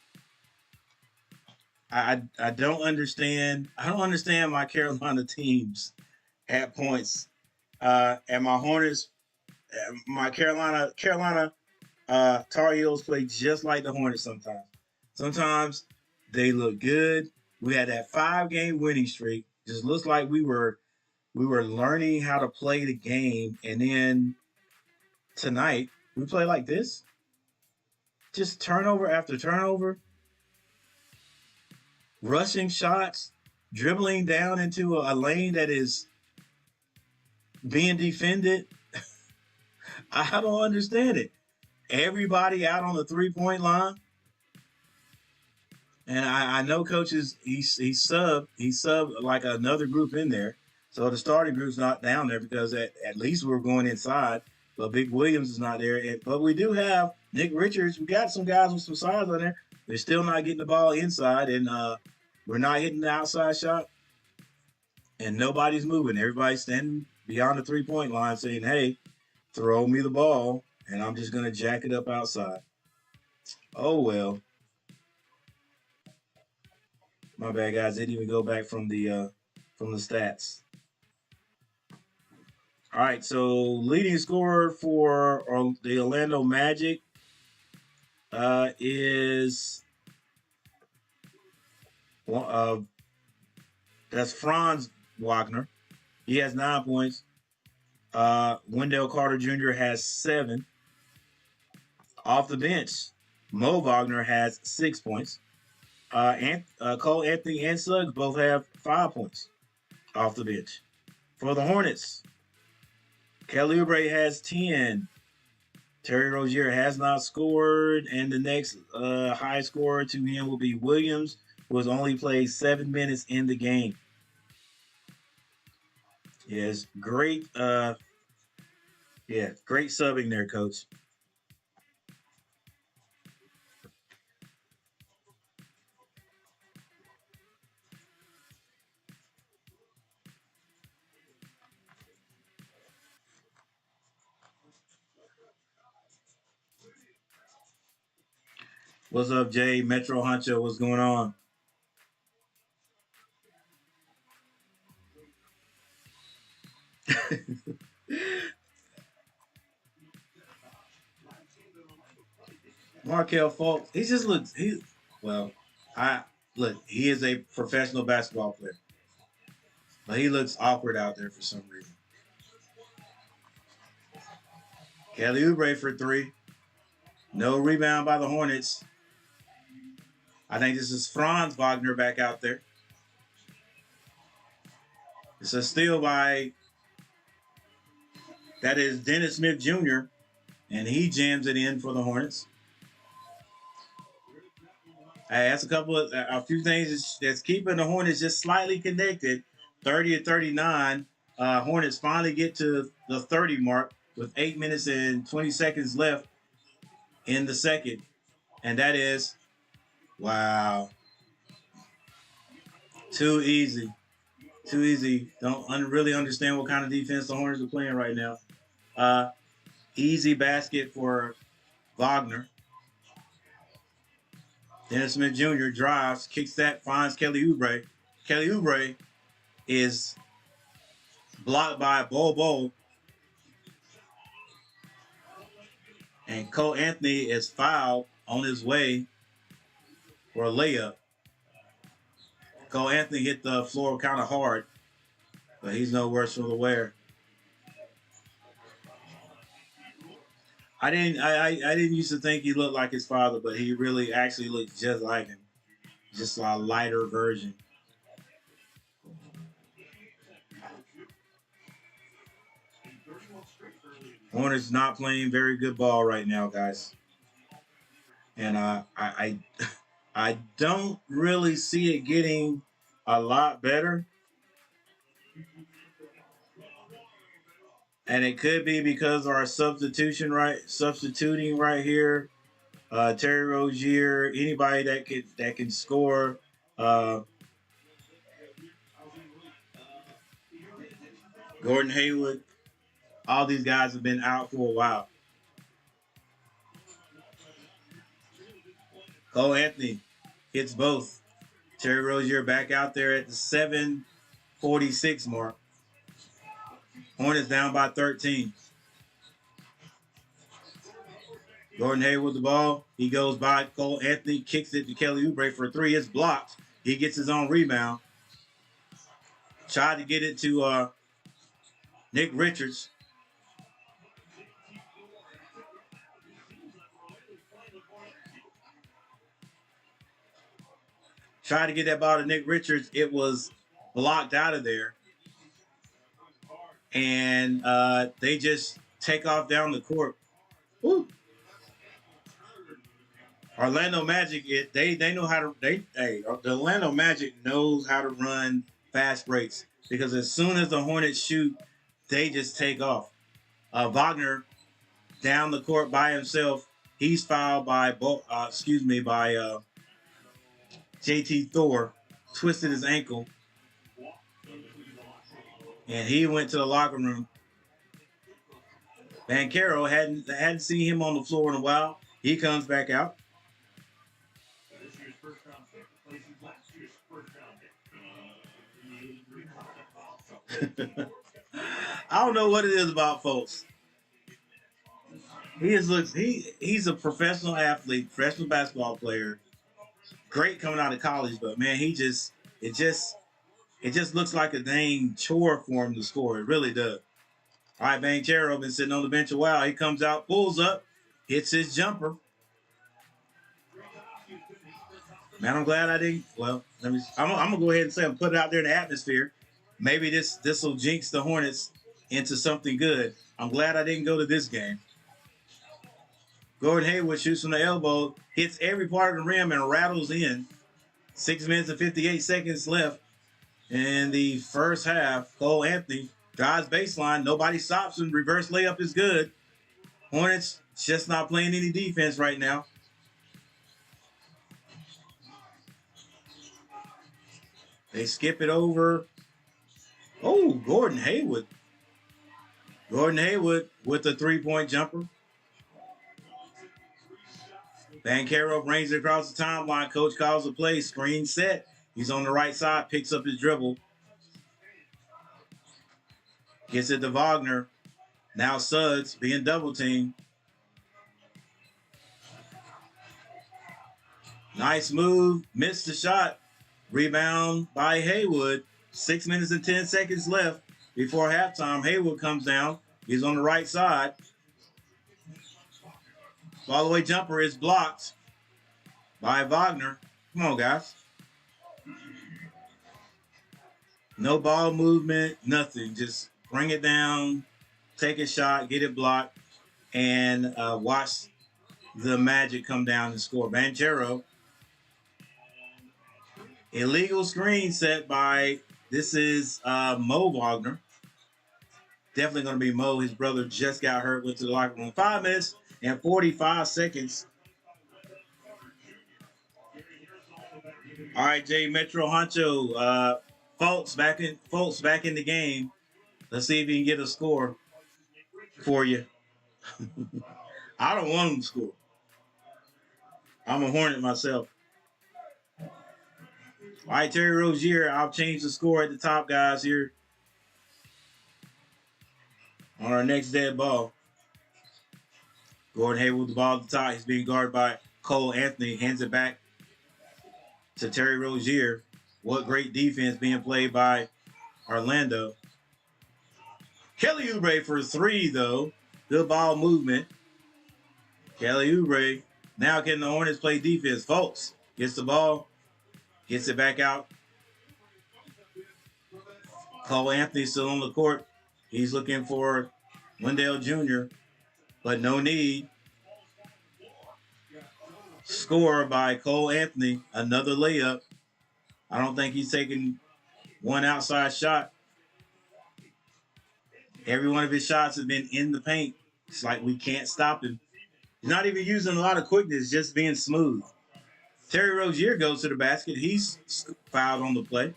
I don't understand. I don't understand my Carolina teams at points. And my Hornets, my Carolina Tar Heels play just like the Hornets sometimes. Sometimes they look good. We had that 5-game winning streak. Just looks like we were learning how to play the game, and then tonight we play like this. Just turnover after turnover, rushing shots, dribbling down into a lane that is being defended. I don't understand it. Everybody out on the 3-point line. And I know coaches, he subbed like another group in there. So the starting group's not down there because at least we're going inside. But Big Williams is not there. But we do have Nick Richards. We got some guys with some size on there. They're still not getting the ball inside. And we're not hitting the outside shot. And nobody's moving. Everybody's standing beyond the 3-point line saying, hey, throw me the ball. And I'm just going to jack it up outside. Oh, well. My bad, guys. Didn't even go back from the stats. All right, so leading scorer for the Orlando Magic is that's Franz Wagner. He has 9 points. Wendell Carter Jr. has 7. Off the bench, Mo Wagner has 6 points. Cole Anthony and Suggs both have 5 points off the bench. For the Hornets, Kelly Oubre has 10. Terry Rozier has not scored, and the next high scorer to him will be Williams, who has only played 7 minutes in the game. Yes, great. Great subbing there, Coach. What's up, Jay? Metro Honcho, what's going on? Markel Fultz, he just looks. I look. He is a professional basketball player. But he looks awkward out there for some reason. Kelly Oubre for three. No rebound by the Hornets. I think this is Franz Wagner back out there. It's a steal by, that is Dennis Smith Jr., and he jams it in for the Hornets. That's a few things that's keeping the Hornets just slightly connected. 30-39. Hornets finally get to the 30 mark with 8 minutes and 20 seconds left in the second. And that is, wow, too easy. Too easy. Don't really understand what kind of defense the Hornets are playing right now. Easy basket for Wagner. Dennis Smith Jr. drives, kicks that, finds Kelly Oubre. Kelly Oubre is blocked by Bol. And Cole Anthony is fouled on his way for a layup. Cole Anthony hit the floor kind of hard, but he's no worse for the wear. I didn't used to think he looked like his father, but he really actually looks just like him. Just a lighter version. Hornets not playing very good ball right now, guys. And I don't really see it getting a lot better. And it could be because our substituting right here. Terry Rozier, anybody that can score. Gordon Hayward. All these guys have been out for a while. Cole Anthony hits both. Terry Rozier back out there at the 7:46 mark. Hornets down by 13. Gordon Hayward with the ball. He goes by Cole Anthony, kicks it to Kelly Oubre for a three. It's blocked. He gets his own rebound. Tried to get it to Nick Richards. Tried to get that ball to Nick Richards. It was blocked out of there. And they just take off down the court. Woo. Orlando Magic, they know how to. The Orlando Magic knows how to run fast breaks because as soon as the Hornets shoot, they just take off. Wagner down the court by himself. He's fouled by JT Thor, twisted his ankle, and he went to the locker room. Banchero hadn't seen him on the floor in a while. He comes back out. I don't know what it is about folks. He's a professional athlete, professional basketball player. Great coming out of college, but man, it just looks like a dang chore for him to score. It really does. All right, Banchero been sitting on the bench a while. He comes out, pulls up, hits his jumper. Man, I'm glad I didn't. Well, I'm gonna go ahead and say I'm put it out there in the atmosphere. Maybe this will jinx the Hornets into something good. I'm glad I didn't go to this game. Gordon Hayward shoots from the elbow, hits every part of the rim and rattles in. 6 minutes and 58 seconds left in the first half. Cole Anthony drives baseline. Nobody stops him. Reverse layup is good. Hornets just not playing any defense right now. They skip it over. Oh, Gordon Hayward. Gordon Hayward with a three-point jumper. Banchero brings it across the timeline. Coach calls the play. Screen set. He's on the right side. Picks up his dribble. Gets it to Wagner. Now Suggs being double teamed. Nice move. Missed the shot. Rebound by Hayward. 6 minutes and 10 seconds left before halftime. Haywood comes down. He's on the right side. Fall-away jumper is blocked by Wagner. Come on, guys. No ball movement, nothing. Just bring it down, take a shot, get it blocked, and watch the Magic come down and score. Banchero, illegal screen set by, this is Mo Wagner. Definitely going to be Mo. His brother just got hurt, went to the locker room. 5 minutes and 45 seconds. All right, Jay Metro Honcho, Folks back in the game. Let's see if he can get a score for you. I don't want him to score. I'm a Hornet myself. All right, Terry Rozier. I'll change the score at the top, guys, here on our next dead ball. Gordon Hayward with the ball at the top. He's being guarded by Cole Anthony. Hands it back to Terry Rozier. What great defense being played by Orlando. Kelly Oubre for 3, though. Good ball movement. Kelly Oubre. Now can the Hornets play defense? Folks gets the ball. Gets it back out. Cole Anthony still on the court. He's looking for Wendell Jr., but no need. Score by Cole Anthony. Another layup. I don't think he's taking one outside shot. Every one of his shots has been in the paint. It's like we can't stop him. He's not even using a lot of quickness, just being smooth. Terry Rozier goes to the basket. He's fouled on the play.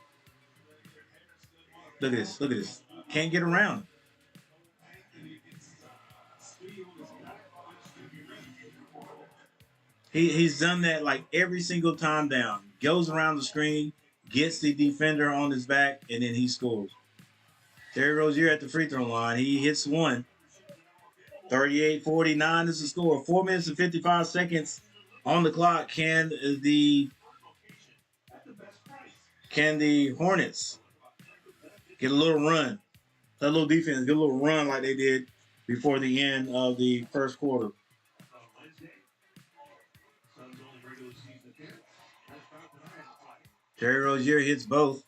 Look at this. Look at this. Can't get around him. He's done that like every single time down. Goes around the screen, gets the defender on his back, and then he scores. Terry Rozier at the free throw line. He hits one. 38-49 is the score. 4 minutes and 55 seconds on the clock. Can the Hornets get a little run? That little defense get a little run like they did before the end of the first quarter. Terry Rozier hits both.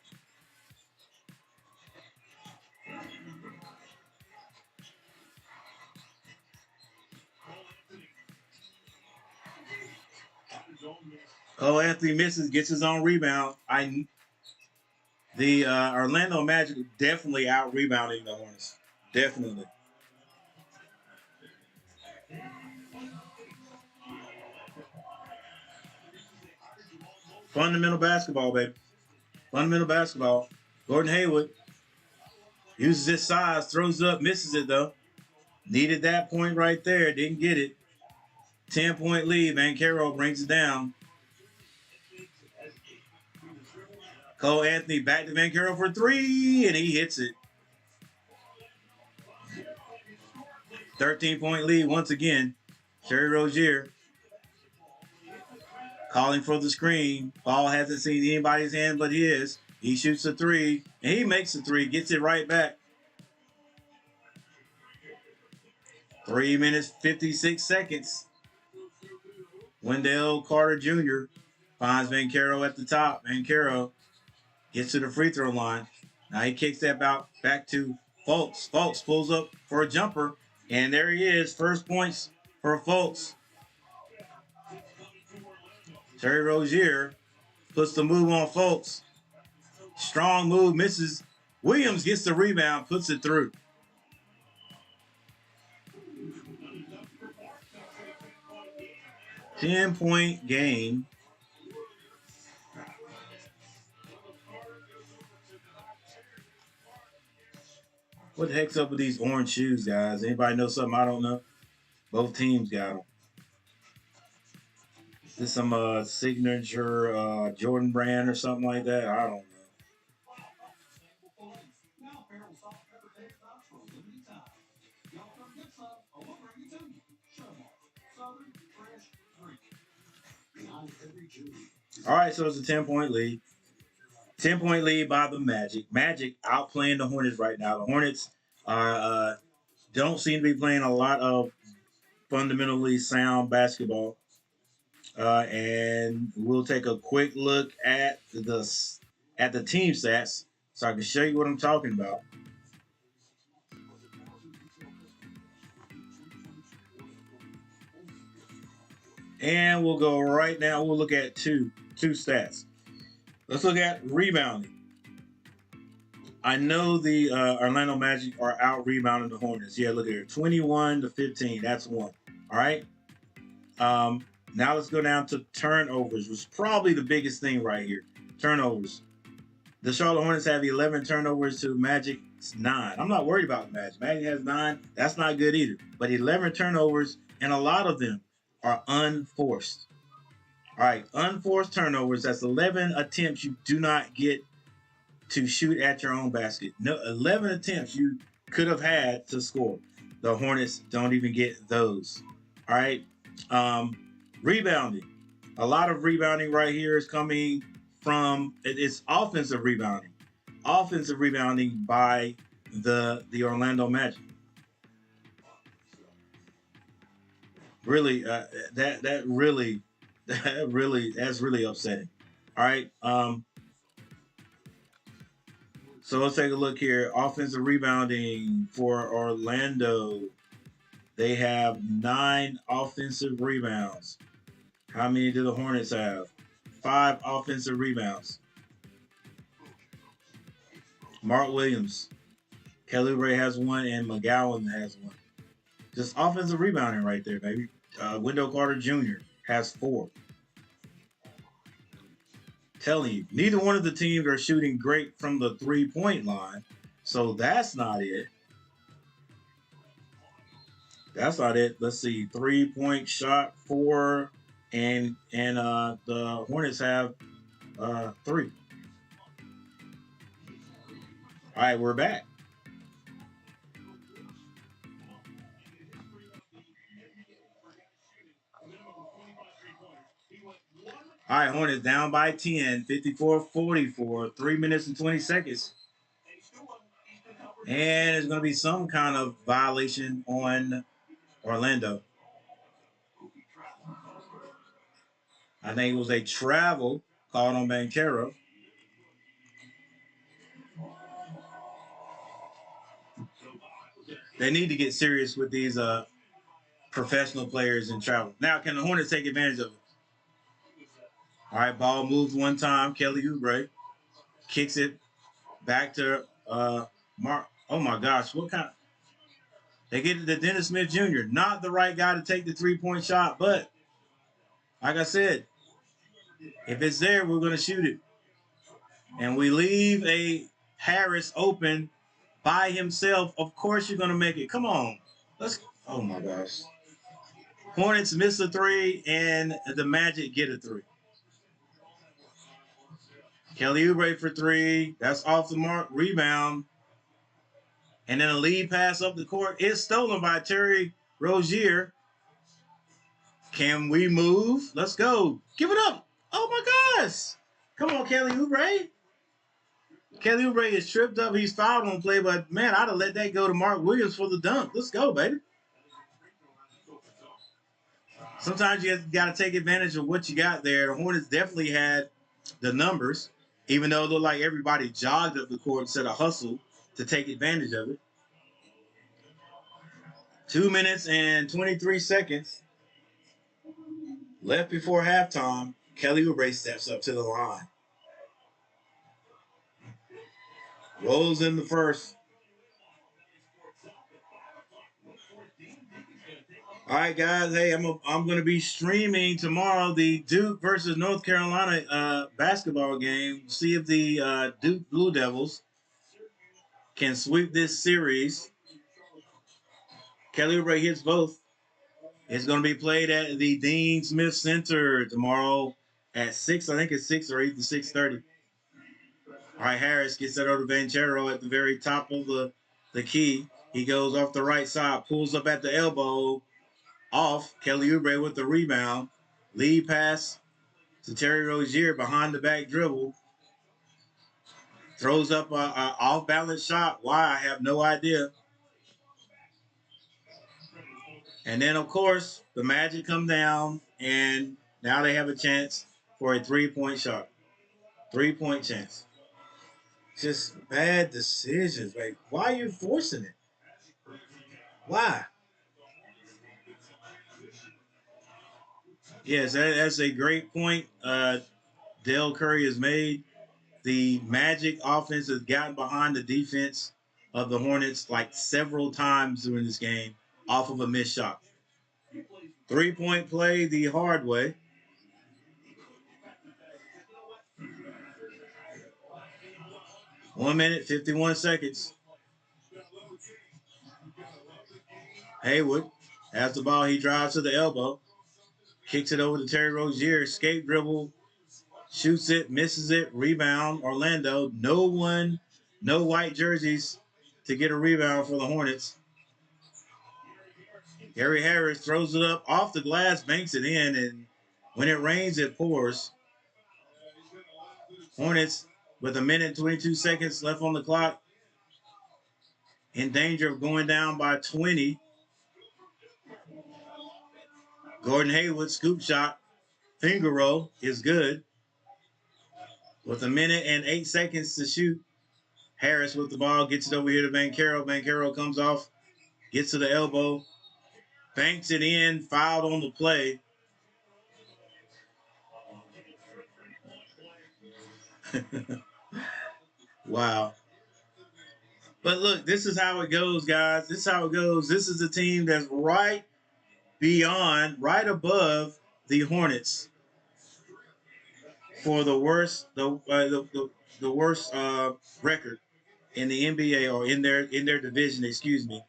Cole Anthony misses, gets his own rebound. The Orlando Magic definitely out rebounding the Hornets. Definitely. Fundamental basketball, baby. Fundamental basketball. Gordon Hayward uses his size, throws up, misses it though. Needed that point right there, didn't get it. 10-point lead. Banchero brings it down. Cole Anthony back to Banchero for 3, and he hits it. 13-point lead once again. Terry Rozier calling for the screen. Ball hasn't seen anybody's hand but his. He shoots a 3, and he makes a 3, gets it right back. 3 minutes, 56 seconds. Wendell Carter Jr. finds Banchero at the top. Banchero gets to the free throw line. Now he kicks that back to Fultz. Fultz pulls up for a jumper, and there he is. First points for Fultz. Terry Rozier puts the move on Fultz. Strong move, misses. Williams gets the rebound, puts it through. Ten-point game. What the heck's up with these orange shoes, guys? Anybody know something I don't know? Both teams got them. Is this some signature Jordan brand or something like that? I don't know. All right, so it's a 10-point lead. 10-point lead by the Magic. Magic outplaying the Hornets right now. The Hornets are don't seem to be playing a lot of fundamentally sound basketball. And we'll take a quick look at the team stats so I can show you what I'm talking about. And we'll go right now. We'll look at two stats. Let's look at rebounding. I know the Orlando Magic are out rebounding the Hornets. Yeah, look here, 21-15. That's one. All right. Now let's go down to turnovers, which is probably the biggest thing right here. Turnovers. The Charlotte Hornets have 11 turnovers to Magic's 9. I'm not worried about the Magic. Magic has 9. That's not good either. But 11 turnovers, and a lot of them are unforced. All right, unforced turnovers. That's 11 attempts you do not get to shoot at your own basket. No, 11 attempts you could have had to score. The Hornets don't even get those. All right. Rebounding. A lot of rebounding right here is coming from it's offensive rebounding. Offensive rebounding by the Orlando Magic. Really, that's really upsetting. All right. So let's take a look here. Offensive rebounding for Orlando. They have 9 offensive rebounds. How many do the Hornets have? 5 offensive rebounds. Mark Williams, Kelly Oubre has 1, and McGowan has 1. Just offensive rebounding right there, baby. Wendell Carter Jr. has 4. Telling you, neither one of the teams are shooting great from the 3-point line, so that's not it. That's not it. Let's see, 3-point shot 4, and the Hornets have 3. All right, we're back. All right, Hornets down by 10, 54-44, 3 minutes and 20 seconds. And there's going to be some kind of violation on Orlando. I think it was a travel called on Banchero. They need to get serious with these professional players in travel. Now, can the Hornets take advantage of it? All right, ball moves one time. Kelly Oubre kicks it back to Mark. Oh my gosh, what kind? They get it to Dennis Smith Jr. Not the right guy to take the 3-point shot, but like I said, if it's there, we're going to shoot it. And we leave a Harris open by himself. Of course, you're going to make it. Come on. Oh my gosh. Hornets miss a 3, and the Magic get a 3. Kelly Oubre for 3. That's off the mark. Rebound. And then a lead pass up the court is stolen by Terry Rozier. Can we move? Let's go. Give it up. Oh my gosh. Come on, Kelly Oubre. Kelly Oubre is tripped up. He's fouled on play, but man, I'd have let that go to Mark Williams for the dunk. Let's go, baby. Sometimes you got to take advantage of what you got there. The Hornets definitely had the numbers, even though it looked like everybody jogged up the court instead of hustle to take advantage of it. 2 minutes and 23 seconds left before halftime. Kelly Oubre steps up to the line. Rolls in the first. All right, guys. Hey, I'm going to be streaming tomorrow the Duke versus North Carolina basketball game. See if the Duke Blue Devils can sweep this series. Kelly Oubre hits both. It's going to be played at the Dean Smith Center tomorrow at 6. I think it's 6 or 8 to 6:30. All right, Harris gets that over to Banchero at the very top of the key. He goes off the right side, pulls up at the elbow. Off. Kelly Oubre with the rebound. Lead pass to Terry Rozier behind the back dribble. Throws up a off-balance shot. Why? I have no idea. And then, of course, the Magic come down, and now they have a chance for a three-point shot. Three-point chance. Just bad decisions. Like, why are you forcing it? Why? Yes, that's a great point. Dale Curry has made. The Magic offense has gotten behind the defense of the Hornets like several times during this game off of a missed shot. 3-point play the hard way. One minute, 51 seconds. Haywood has the ball. He drives to the elbow. Kicks it over to Terry Rozier. Escape dribble. Shoots it. Misses it. Rebound. Orlando. No one. No white jerseys to get a rebound for the Hornets. Gary Harris throws it up off the glass. Banks it in. And when it rains, it pours. Hornets with a minute and 22 seconds left on the clock. In danger of going down by 20. Gordon Hayward scoop shot. Finger roll is good. With a minute and 8 seconds to shoot, Harris with the ball gets it over here to Banchero. Banchero comes off, gets to the elbow, banks it in, fouled on the play. Wow. But look, this is how it goes, guys. This is how it goes. This is a team that's right beyond, right above the Hornets for the worst record in the NBA or in their division, excuse me.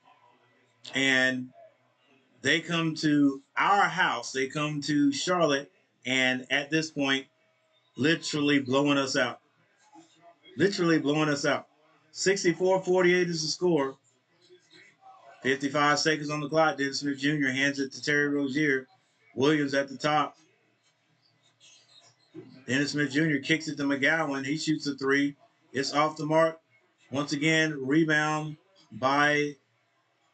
And they come to our house. They come to Charlotte, and at this point, literally blowing us out. Literally blowing us out. 64-48 is the score. 55 seconds on the clock. Dennis Smith Jr. hands it to Terry Rozier. Williams at the top. Dennis Smith Jr. kicks it to McGowan. He shoots a three. It's off the mark. Once again, rebound by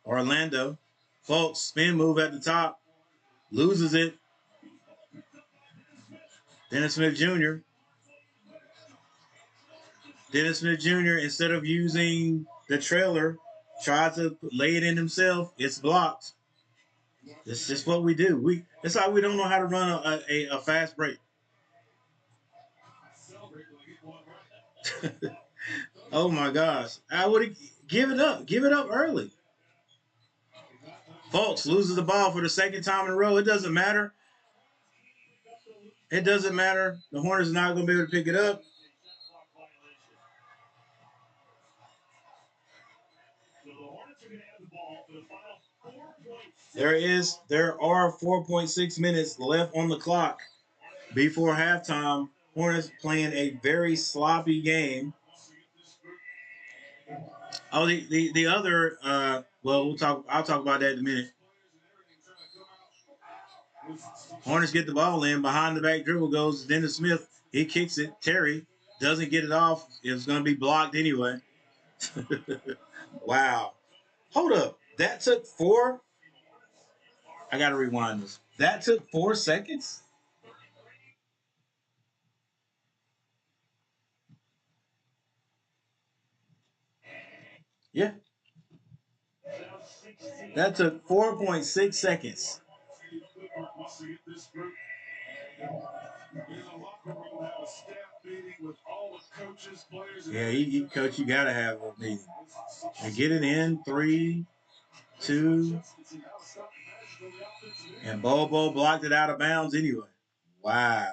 Orlando. Fultz, spin move at the top. Loses it. Dennis Smith Jr. Dennis Smith Jr., instead of using the trailer, tries to lay it in himself. It's blocked. It's just what we do. It's like we don't know how to run a fast break. Oh my gosh. I would give it up. Give it up early. Fultz loses the ball for the second time in a row. It doesn't matter. It doesn't matter. The Hornets are not going to be able to pick it up. There are 4.6 minutes left on the clock before halftime. Hornets playing a very sloppy game. Oh, the other well, I'll talk about that in a minute. Hornets get the ball in. Behind the back dribble goes Dennis Smith. He kicks it. Terry doesn't get it off. It's going to be blocked anyway. Wow. Hold up. That took four. I got to rewind this. That took 4 seconds? Yeah. That took 4.6 seconds. Yeah, coach, you got to have a meeting. And get it in 3, 2, and Bobo blocked it out of bounds anyway. Wow.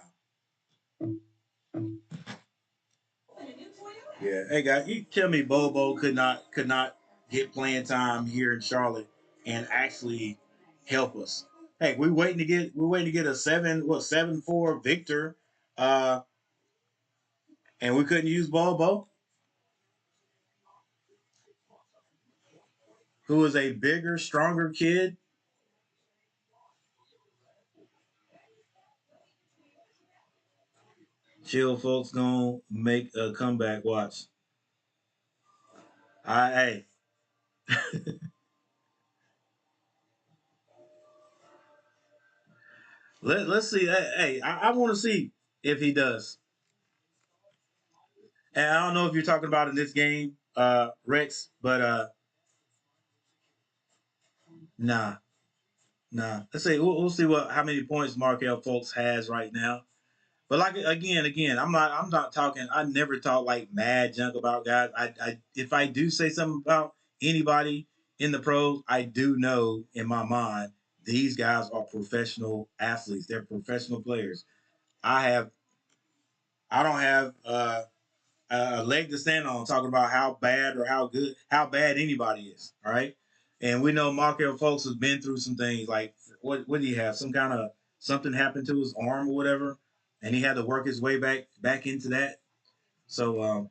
Yeah. Hey guys, you tell me Bobo could not get playing time here in Charlotte and actually help us. Hey, we're waiting to get a 7-4 victor, uh, and we couldn't use Bobo, who is a bigger, stronger kid. Chill folks gonna make a comeback. Watch. Hey, let's see. Hey, I want to see if he does. And I don't know if you're talking about in this game, Rex, but nah, nah. Let's see. We'll see what how many points Markel Fultz has right now. But like again, I'm not talking. I never talk like mad junk about guys. If I do say something about anybody in the pros, I do know in my mind these guys are professional athletes. They're professional players. I have I don't have a leg to stand on talking about how bad or how bad anybody is. All right, and we know Markel Fultz has been through some things. Like what do you have? Some kind of something happened to his arm or whatever, and he had to work his way back into that. So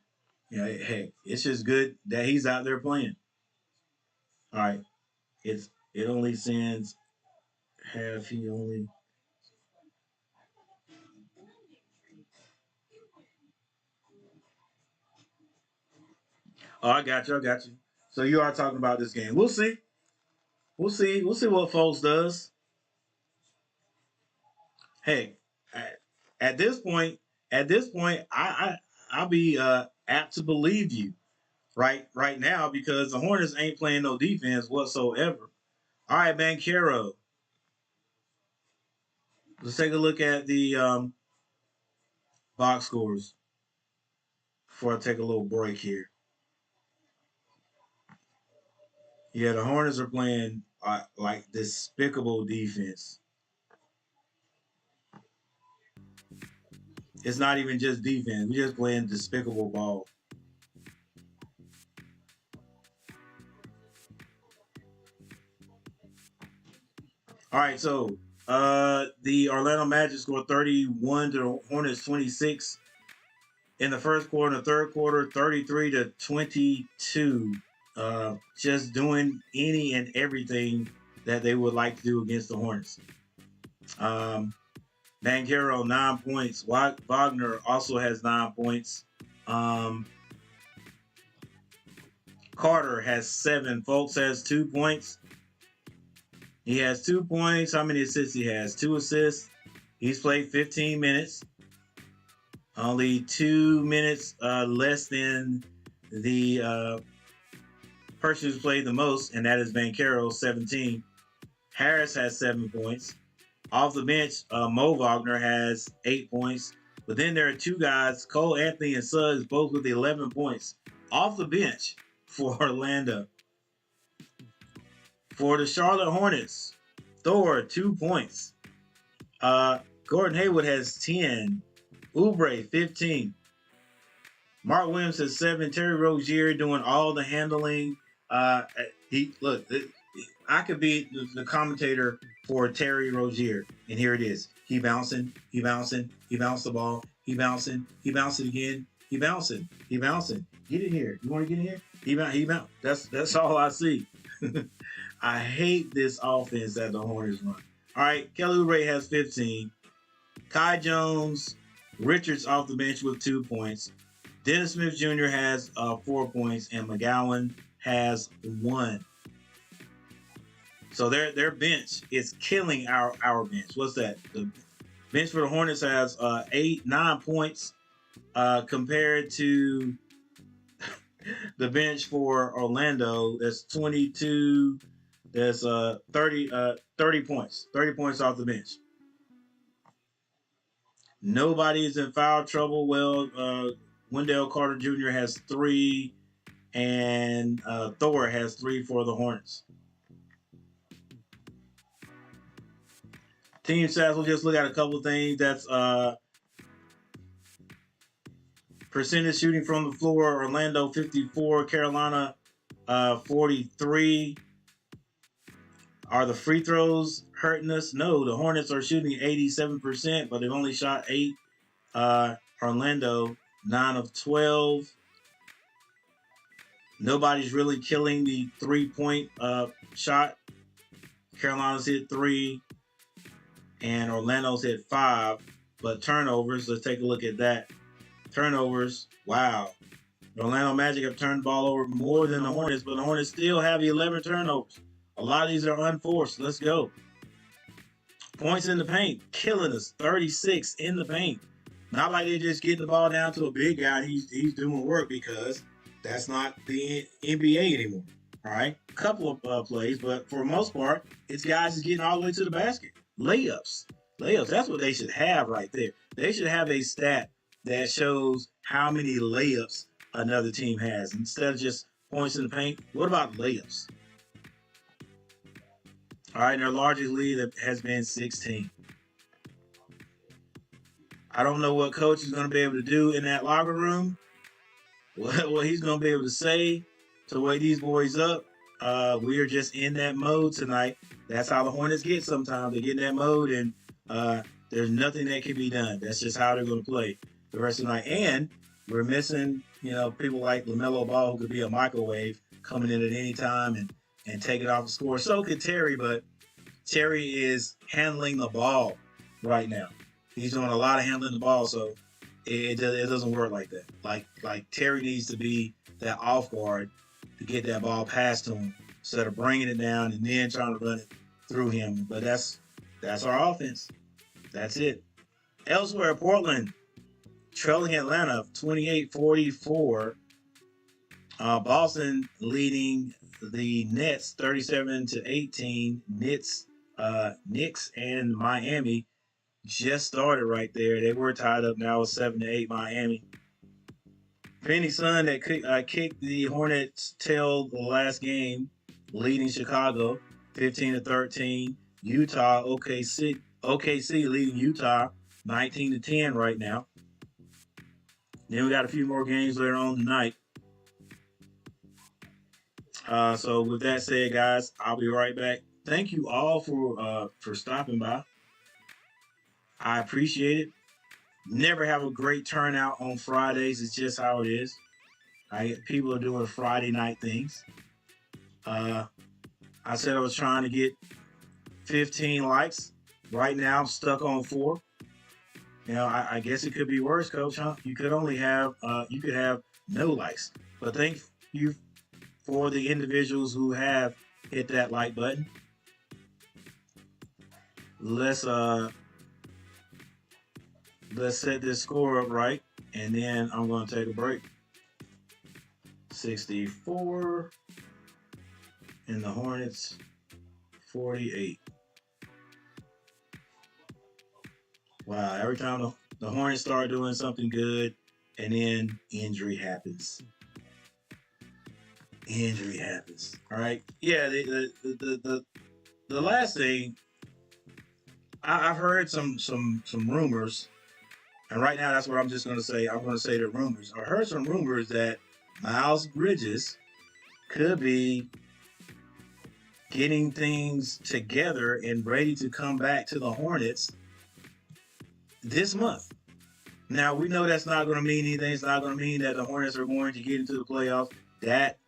hey, it's just good that he's out there playing. All right, it only sends half. He only. Oh, I got you. I got you. So you are talking about this game. We'll see. We'll see. We'll see what Fultz does. Hey, at, at this point, at this point, I'll be apt to believe you right now because the Hornets ain't playing no defense whatsoever. All right, man, Caro. Let's take a look at the box scores before I take a little break here. Yeah, the Hornets are playing like despicable defense. It's not even just defense. We're just playing despicable ball. All right, so the Orlando Magic scored 31 to the Hornets 26 in the first quarter. In the third quarter, 33 to 22. Just doing any and everything that they would like to do against the Hornets. Um, Bankero, 9 points. Wagner also has 9 points. Um, Carter has 7. Folks has 2 points. He has 2 points. How many assists he has? 2 assists. He's played 15 minutes. Only 2 minutes less than the person who's played the most, and that is Bankero, 17. Harris has 7 points. Off the bench, Mo Wagner has 8 points. But then there are two guys, Cole Anthony and Suggs, both with 11 points off the bench for Orlando. For the Charlotte Hornets, Thor, 2 points. Gordon Hayward has 10. Oubre, 15. Mark Williams has 7. Terry Rozier doing all the handling. He look. I could be the commentator for Terry Rozier, and here it is. He bouncing. He bouncing. He bounced the ball. He bouncing. He bounced it again. He bouncing. He bouncing. Get in here. You want to get in here? He bounce. He bounce. That's all I see. I hate this offense that the Hornets run. All right, Kelly Oubre has 15. Kai Jones, Richards off the bench with 2 points. Dennis Smith Jr. has 4 points, and McGowan has 1. So their bench is killing our bench. What's that? The bench for the Hornets has 9 points compared to the bench for Orlando. That's 22. That's 30 points. 30 points off the bench. Nobody is in foul trouble. Well, Wendell Carter Jr. has 3, and Thor has 3 for the Hornets. Team stats, we'll just look at a couple of things. That's percentage shooting from the floor. Orlando 54, Carolina 43. Are the free throws hurting us? No, the Hornets are shooting 87%, but they've only shot 8. Orlando 9 of 12. Nobody's really killing the 3-point shot. Carolina's hit 3, and Orlando's hit 5. But turnovers, let's take a look at that. Turnovers, wow. The Orlando Magic have turned the ball over more than the Hornets, but the Hornets still have 11 turnovers. A lot of these are unforced. Let's go. Points in the paint, killing us. 36 in the paint. Not like they're just getting the ball down to a big guy. He's doing work, because that's not the NBA anymore. All right, a couple of plays, but for the most part, it's guys just getting all the way to the basket. Layups. That's what they should have right there. They should have a stat that shows how many layups another team has, instead of just points in the paint. What about layups? All right, their largest lead has been 16. I don't know what coach is going to be able to do in that locker room, what he's going to be able to say to wake these boys up. We are just in that mode tonight. That's how the Hornets get sometimes. They get in that mode, and there's nothing that can be done. That's just how they're going to play the rest of the night. And we're missing, people like Lamelo Ball, who could be a microwave, coming in at any time and take it off the score. So could Terry, but Terry is handling the ball right now. He's doing a lot of handling the ball, so it doesn't work like that. Like Terry needs to be that off guard to get that ball passed to him, instead of bringing it down and then trying to run it through him. But that's our offense. That's it. Elsewhere, Portland trailing Atlanta 28-44. Boston leading the Nets 37-18. Knicks and Miami just started right there. They were tied up. Now it's 7-8 Miami. Phoenix Sun that kicked the Hornets' tail the last game, leading Chicago 15-13. Utah, OKC leading Utah 19-10 right now. Then we got a few more games later on tonight. So with that said, guys, I'll be right back. Thank you all for stopping by. I appreciate it. Never have a great turnout on Fridays. It's just how it is. People are doing Friday night things. I said I was trying to get 15 likes. Right now, I'm stuck on 4. I guess it could be worse, Coach. Huh? You could only have you could have no likes. But thank you for the individuals who have hit that like button. Let's set this score up right, and then I'm going to take a break. 64 and the Hornets 48. Wow, every time the Hornets start doing something good, and then injury happens. All right. Yeah, the last thing, I've heard some rumors. And right now, that's what I'm just going to say. I'm going to say the rumors. I heard some rumors that Miles Bridges could be getting things together and ready to come back to the Hornets this month. Now, we know that's not going to mean anything. It's not going to mean that the Hornets are going to get into the playoffs. That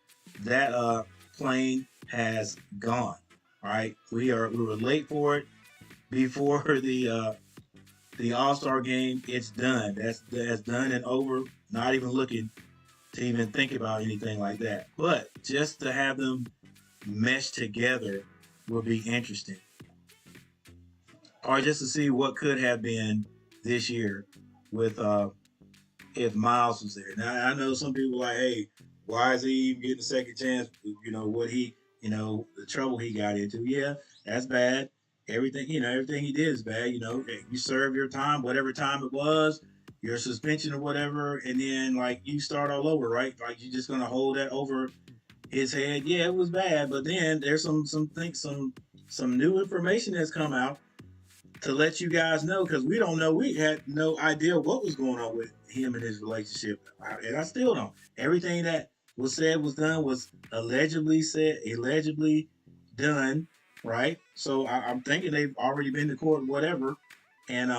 plane has gone. All right, we were late for it before the All-Star game. It's done. That's done and over. Not even looking to even think about anything like that. But just to have them mesh together will be interesting. Or just to see what could have been this year with if Miles was there. Now, I know some people are like, hey, why is he even getting a second chance? The trouble he got into. Yeah, that's bad. Everything he did is bad. You serve your time, whatever time it was, your suspension or whatever, and then you start all over, right? Like you're just gonna hold that over his head. Yeah, it was bad, but then there's some new information that's come out to let you guys know, because we don't know. We had no idea what was going on with him and his relationship, and I still don't. Everything that was said was done was allegedly done. Right, so I'm thinking they've already been to court, whatever, and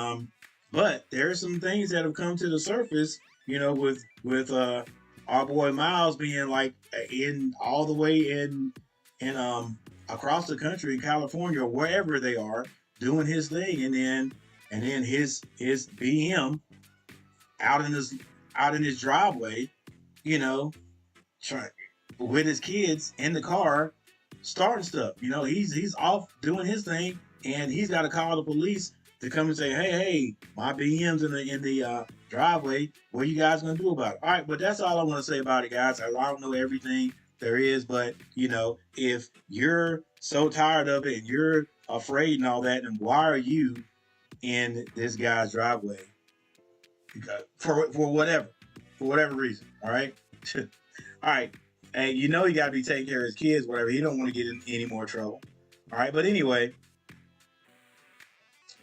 but there are some things that have come to the surface, with our boy Miles being in all the way in across the country in California or wherever they are doing his thing, and then his BM out in his driveway you know, try with his kids in the car, starting stuff. He's off doing his thing, and he's got to call the police to come and say, "Hey, my BM's in the driveway. What are you guys gonna do about it?" All right, but that's all I want to say about it, guys. I don't know everything there is, but if you're so tired of it and you're afraid and all that, then why are you in this guy's driveway? Because for whatever reason. All right. All right. And you got to be taking care of his kids, whatever. He don't want to get in any more trouble. All right. But anyway,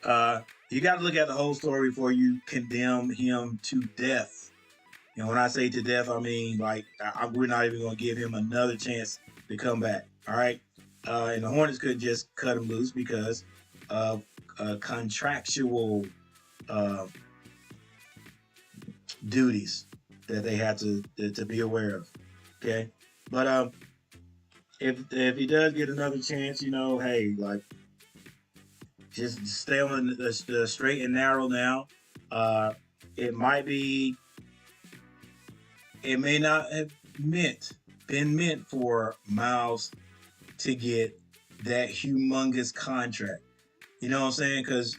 uh, you got to look at the whole story before you condemn him to death. When I say to death, I mean like we're not even going to give him another chance to come back. All right. And the Hornets could just cut him loose because of contractual uh, duties that they had to be aware of. Okay. But if he does get another chance, hey, like just stay on the straight and narrow now. Uh, it might be, it may not have been meant for Miles to get that humongous contract. You know what I'm saying? Because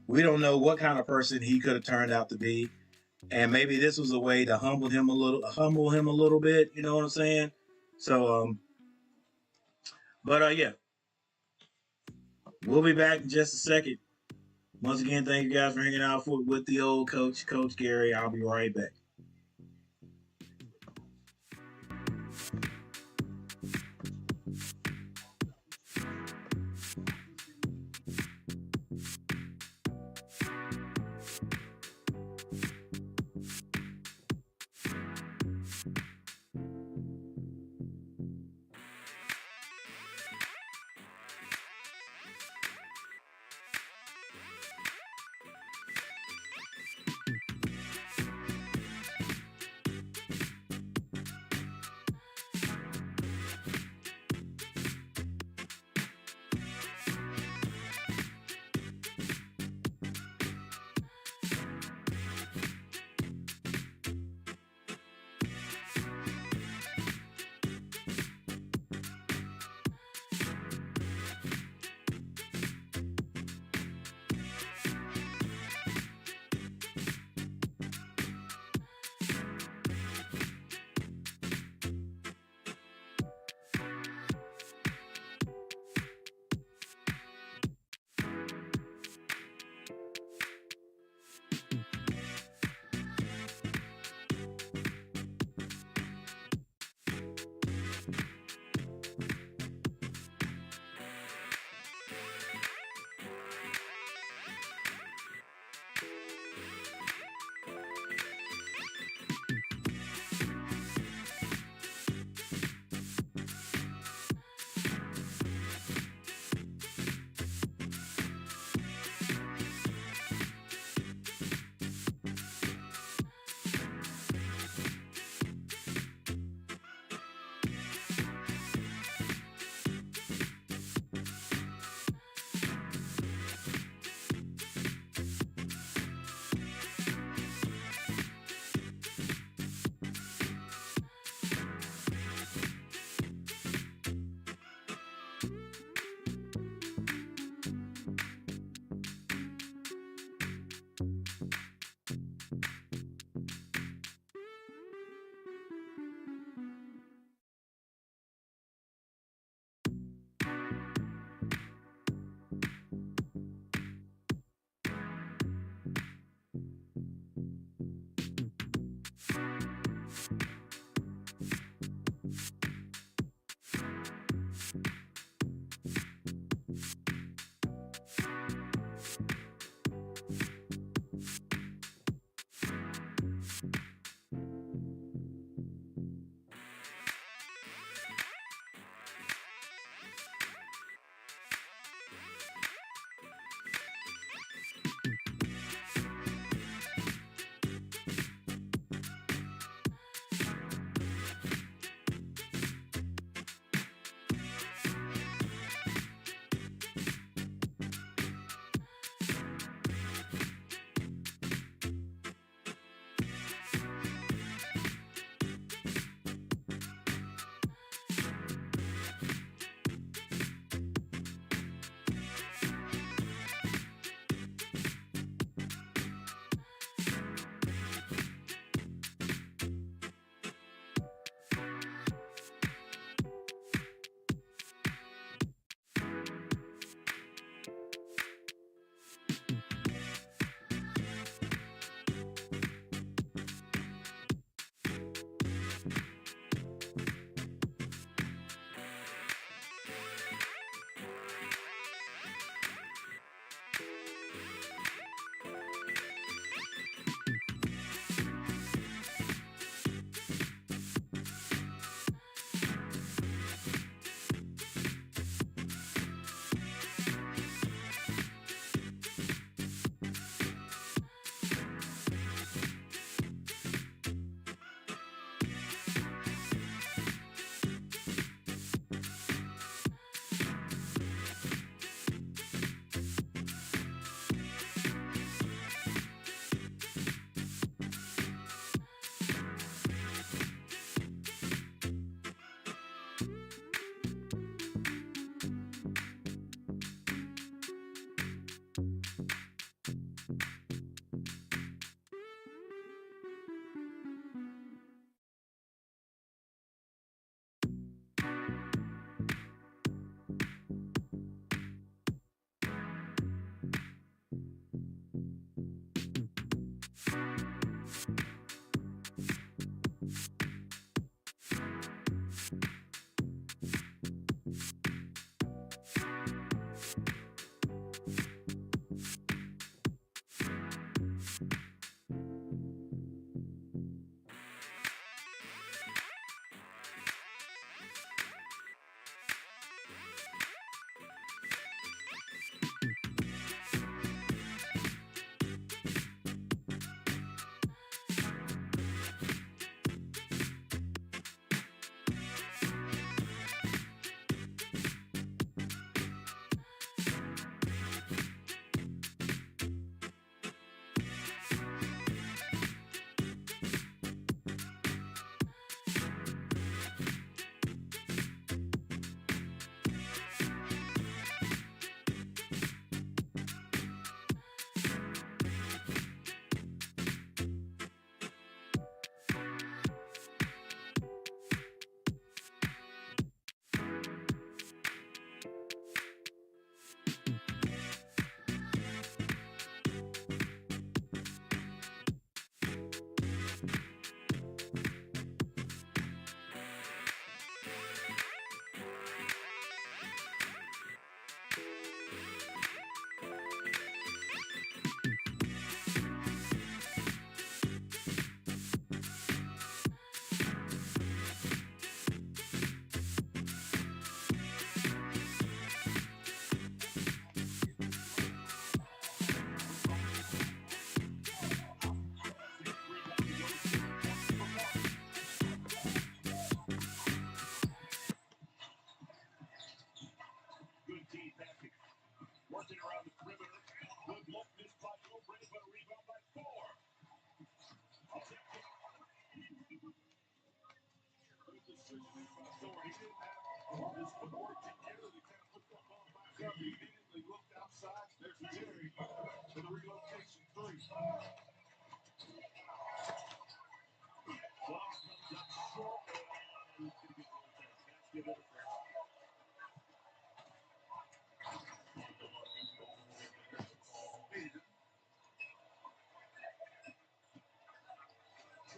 we don't know what kind of person he could have turned out to be, and maybe this was a way to humble him a little bit. You know what I'm saying? So, but yeah, we'll be back in just a second. Once again, thank you guys for hanging out with the old coach, Coach Gary. I'll be right back.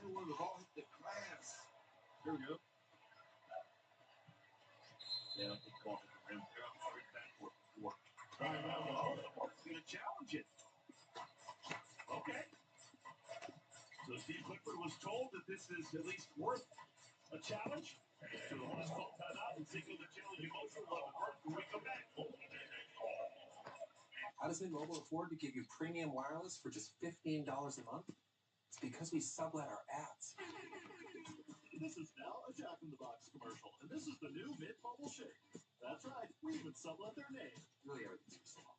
Where the ball hit the glass. Here we go. Yeah, the ball hit the rim. Right backcourt before. Hornets going to challenge it. Okay. So Steve Clifford was told that this is at least worth a challenge. So the Hornets call timeout and signal the challenge emotional level when we come back. How does Mint Mobile afford to give you premium wireless for just $15 a month? It's because we sublet our ads. This is now a Jack in the Box commercial, and this is the new Mint Mobile Shake. That's right, we even sublet their name. Really, everything's too small.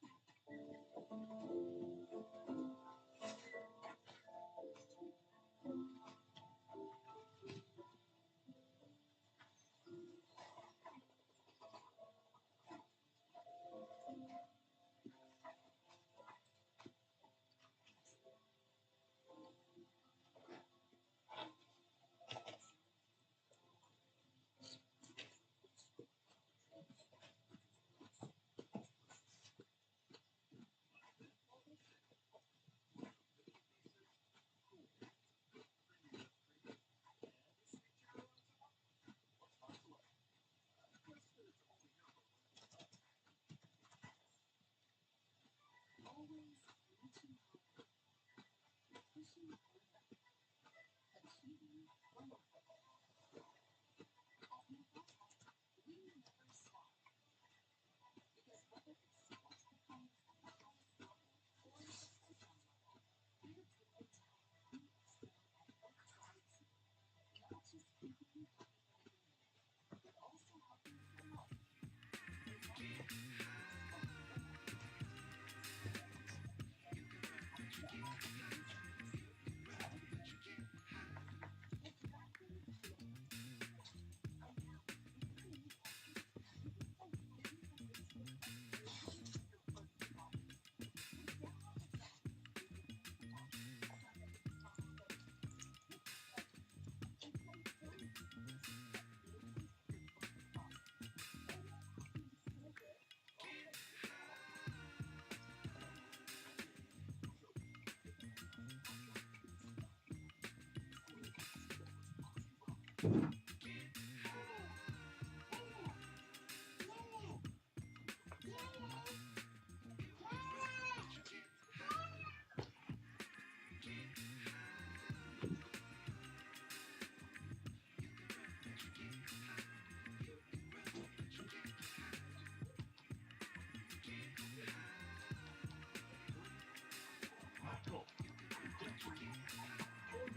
Michael,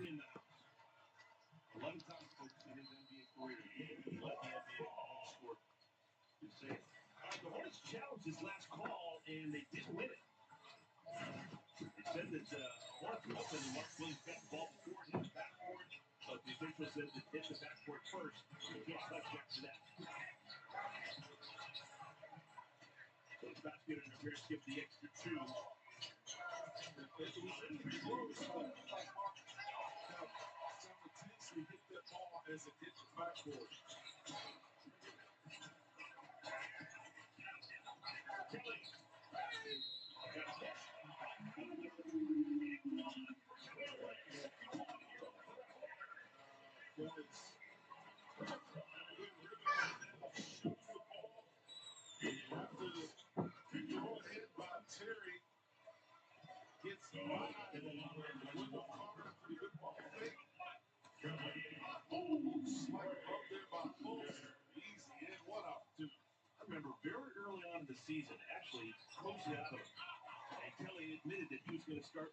in the house. 11 times focused in his NBA career. He led the NBA in score. You say it. All right, the Hornets challenged his last call, and they didn't win it. They said that Hornets was open and Mark Williams got the ball before it hit the backboard, but the official said it hit the backboard first. You can't touch after that. So the basket interference gives the extra two. It was pretty close, but like Mark simultaneously hit that ball as it hit the backboard. Kelly. After the throw hit by Terry gets wide and Wendell Carter, pretty good ball fake. Slight up there by Fultz. Easy and one opportunity. I remember very early on in the season, actually closing out of it. And Kelly admitted that he was going to start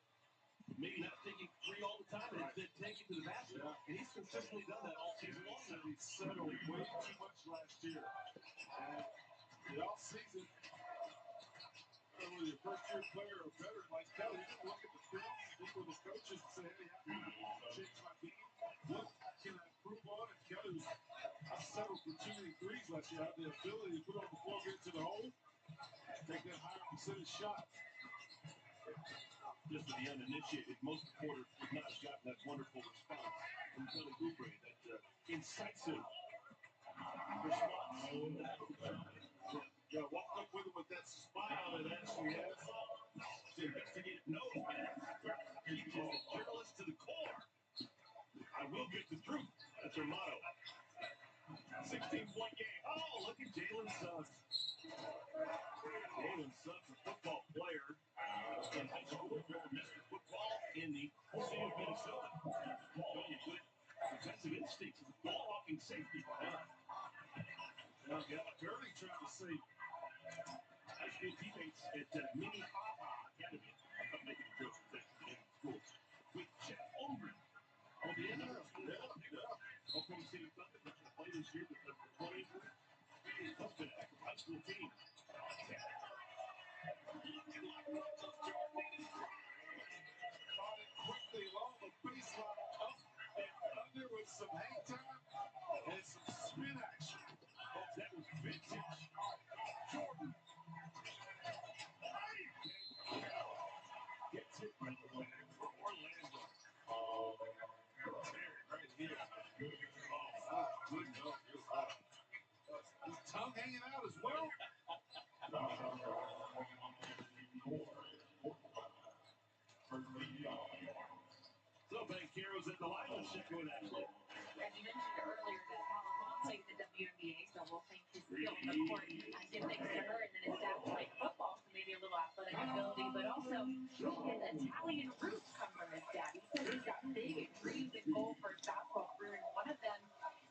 maybe not taking three all the time, and instead taking to the basket. Yeah. And he's consistently done that all season long. He settled way too much last year. And the offseason, with your first-year player or veteran like Kelly, you look at the film, speak with the coaches and say, hey, how can I change my game? What can I improve on? And Kelly was settled for too many threes last year. Had the ability to put on the floor, get to the hole, take that higher percentage shot. Just for the uninitiated, most reporters would not have gotten that wonderful response from Kelly Oubre, that incisive response. Yeah, walk up with him with that smile that actually has. The investigative nose, man. He's just a journalist to the core. I will get the truth. That's her motto. 16-point game. Oh, look at Jalen Suggs. Jalen Suggs, a football player in high school, Mr. Football in the city of Minnesota. Good defensive instincts as a ball-hawking safety. Now, Gurley trying to say, High school teammates at Mini Haha Academy. I'm making a joke with that in school. With Jeff Holmgren. On the end of it. Oklahoma City Thunder not going to play this year with the 20 injury. That's been a heck of a high school team. caught it quickly along the baseline, up and under with some hang time and some spin action. That was vintage. Jordan. Gets it right away for Orlando. Terry right here. Good no, you're right. His tongue hanging out as well. So Banchero's at the line. Let's check with that. And you mentioned earlier that Helen Mom played in the WNBA, so we'll think his skill on the court give thanks to her, and then his dad played football, so maybe a little athletic ability, but also his Italian roots come from his dad. He says he's got big dreams and goals for his basketball career, and one of them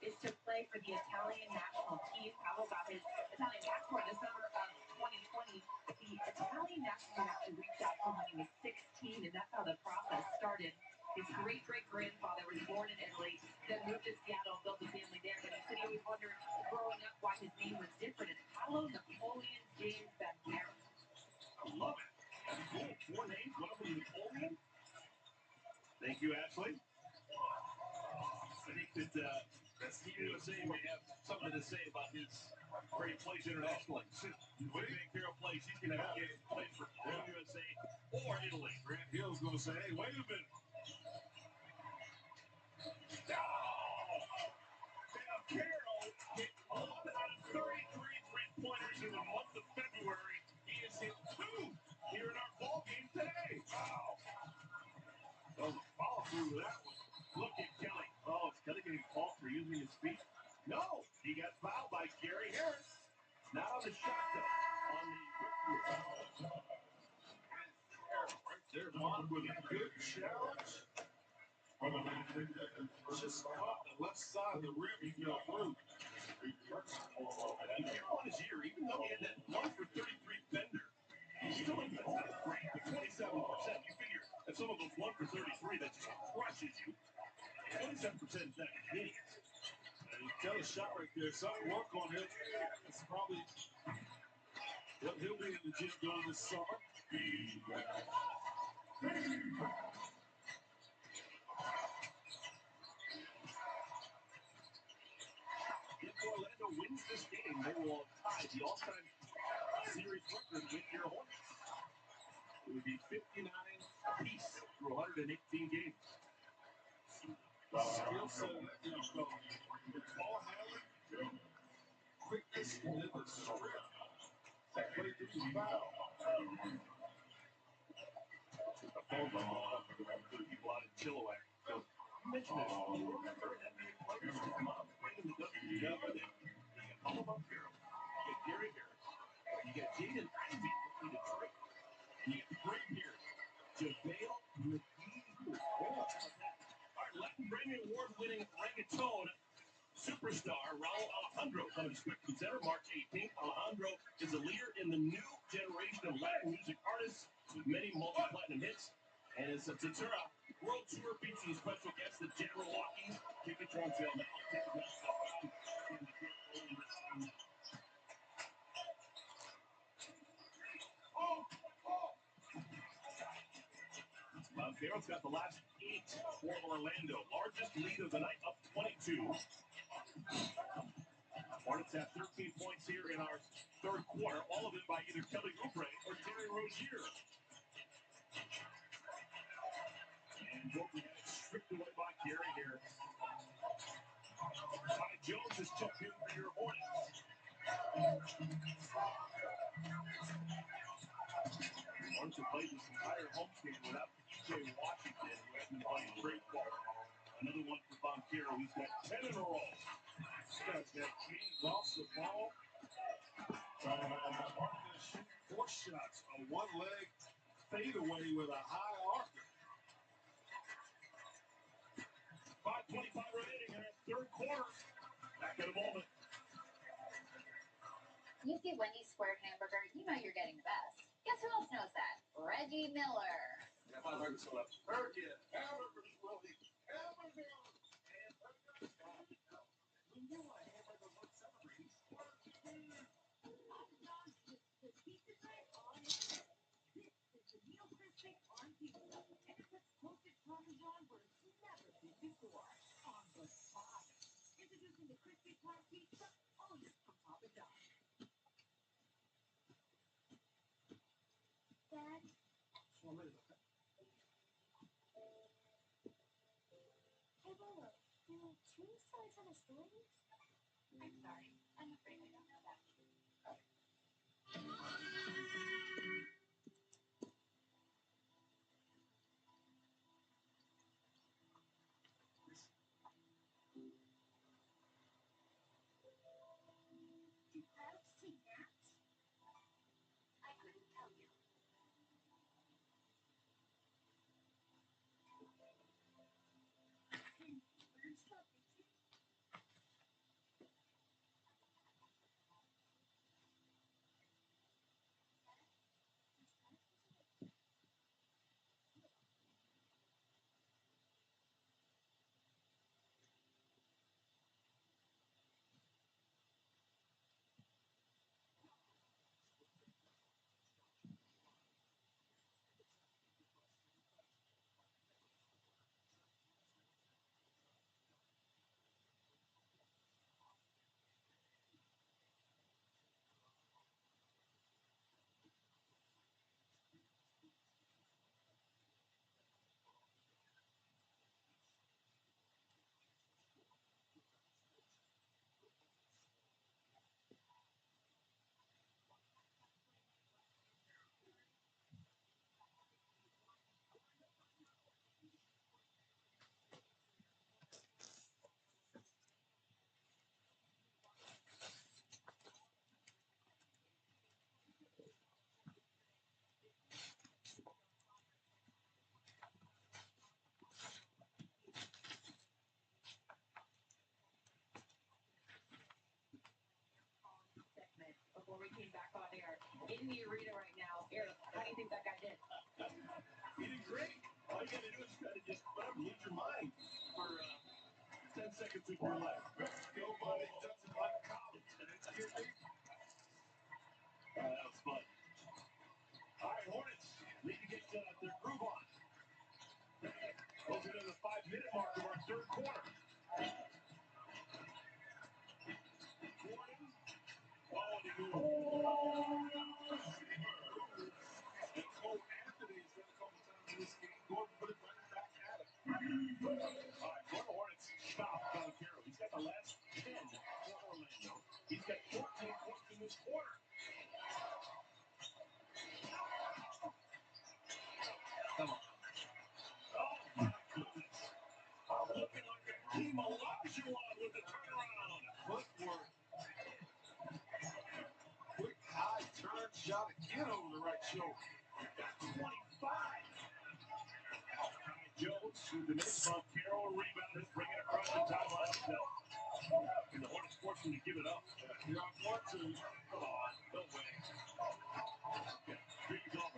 is to play for the Italian national team. How about his Italian passport in the summer of 2020? The Italian national team actually reached out to him when he was 16, and that's how the process started. His great-great-grandfather was born in Italy, then moved to Seattle, built a family there. But he said he always wondered, growing up, why his name was different. It's Paolo Napoleon James Banchero. I love it. That's cool. 4 names, one of them Napoleon. Thank you, Ashley. I think that Team USA may have something to say about his where he plays internationally. When Banchero plays, he's going to have to play for Team USA or Italy. Grant Hill's going to say, hey, wait a minute. Banchero hit 11 out of 33 three-pointers in the month of February. He has hit 2 here in our ball game today. Wow. Oh, follow through with that one. Look at Kelly. Oh, is Kelly getting called for using his feet? No, he got fouled by Gary Harris. Not on the shot, though. On the whip through. Right there, Mark, with a good challenge. Just caught the left side of the rim. He got through. And here on his year, even though he had that 1 for 33 bender, he's still in that's not great, but 27%. You figure if some of those 1 for 33 that just crushes you, 27% is not hideous. And you tell a shot right there. Something work on him. It's probably what he'll be in the gym doing this summer. If Orlando wins this game, they will tie the all-time series record with your Hornets. It would be 59 apiece through 118 games. The skill set of that young fella. The ball handling, quickness, and the strength. Play through the foul. A phone call for the people out in Chilliwack. So, you mentioned this. You remember NBA players to come up, bring in the WNBA. You got Paolo Banchero. You got Gary Harris. You got Jaden Ivey from Detroit. And you got the great here, JaVale McGee. All right, Latin Grammy Award-winning reggaeton superstar Raul Alejandro coming to Spectrum Center March 18th. Alejandro is a leader in the new generation of Latin music artists with many multi-platinum hits. And it's a Tatura World Tour featuring special guests, the General Walkies. Tickets are on sale now. Oh, Carroll's got the last 8 for Orlando. Largest lead of the night, up 22. Hornets have 13 points here in our third quarter, all of it by either Kelly Oubre or Terry Rozier. And both will get it stripped away by Gary here. Ty Jones is checked in for your Hornets. Hornets have played this entire homestand without PJ Washington, who has been playing great ball. Another one for Boncaro. He's got 10 in a row. This guy's got James off the ball. Harden going to shoot 4 shots. A one-leg fadeaway with a high arc. 5:25 remaining in our third quarter. Back in a moment. You see Wendy's squared hamburger, you know you're getting the best. Guess who else knows that? Reggie Miller. Yeah, 5 burgers sold up. Burger. Hamburgers will be. Hamburger. You know what hamburger worth celebrating? Introducing the crispy pie pizza, only from Papa John's. Dad? Hey, Bolo, do trees tell each other stories? I'm sorry, I'm afraid I don't know that. Do clouds take naps? I couldn't tell you. Can birds draw pictures? Before we came back on air, in the arena right now, Eric, how do you think that guy did? He did great. All you got to do is try to just lose your mind for 10 seconds of your life. Nobody does it like college. And it's here. That was fun. All right, Hornets need to get their groove on. Closing in the 5-minute mark of our third quarter. Gordon. Quality move. And Cole Anthony has done a couple times in this game. Gordon put it right back at him. All right, Gordon Hornets stop Boncaro. He's got the last 10 for Orlando. He's got 14 points in this quarter. Come on. Oh, my goodness. Looking like a team Olajuwon with the turnaround. Footwork. Quick high turn shot again over the right shoulder. Got 25. Jones with the miss. Boncaro rebound is bringing it across the timeline himself. And the Hornets force him to give it up. You don't want to. Come on, no way. Okay, here you go.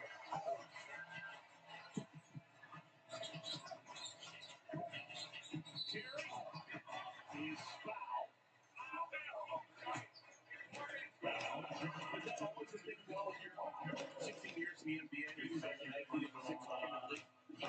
Terry is fouled. Is that always a big ball here? 16 years in the NBA, he's actually 16 in the league. He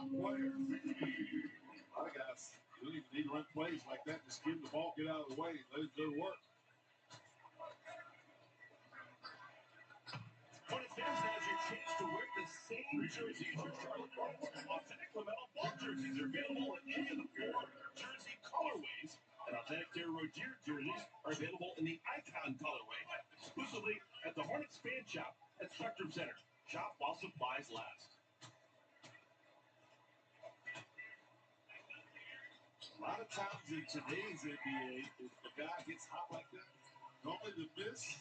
player. A lot of guys, you don't even need to run plays like that. Just give him the ball, get out of the way, let it go to work. Hornets fans, now's your chance to wear the same jersey as your Charlotte Hornets. Authentic Lamelo Ball jerseys are available in any of the 4 jersey colorways, and authentic Terry Rozier jerseys are available in the Icon colorway, exclusively at the Hornets fan shop at Spectrum Center. Shop while supplies last. A lot of times in today's NBA, if a guy gets hot like that, normally the miss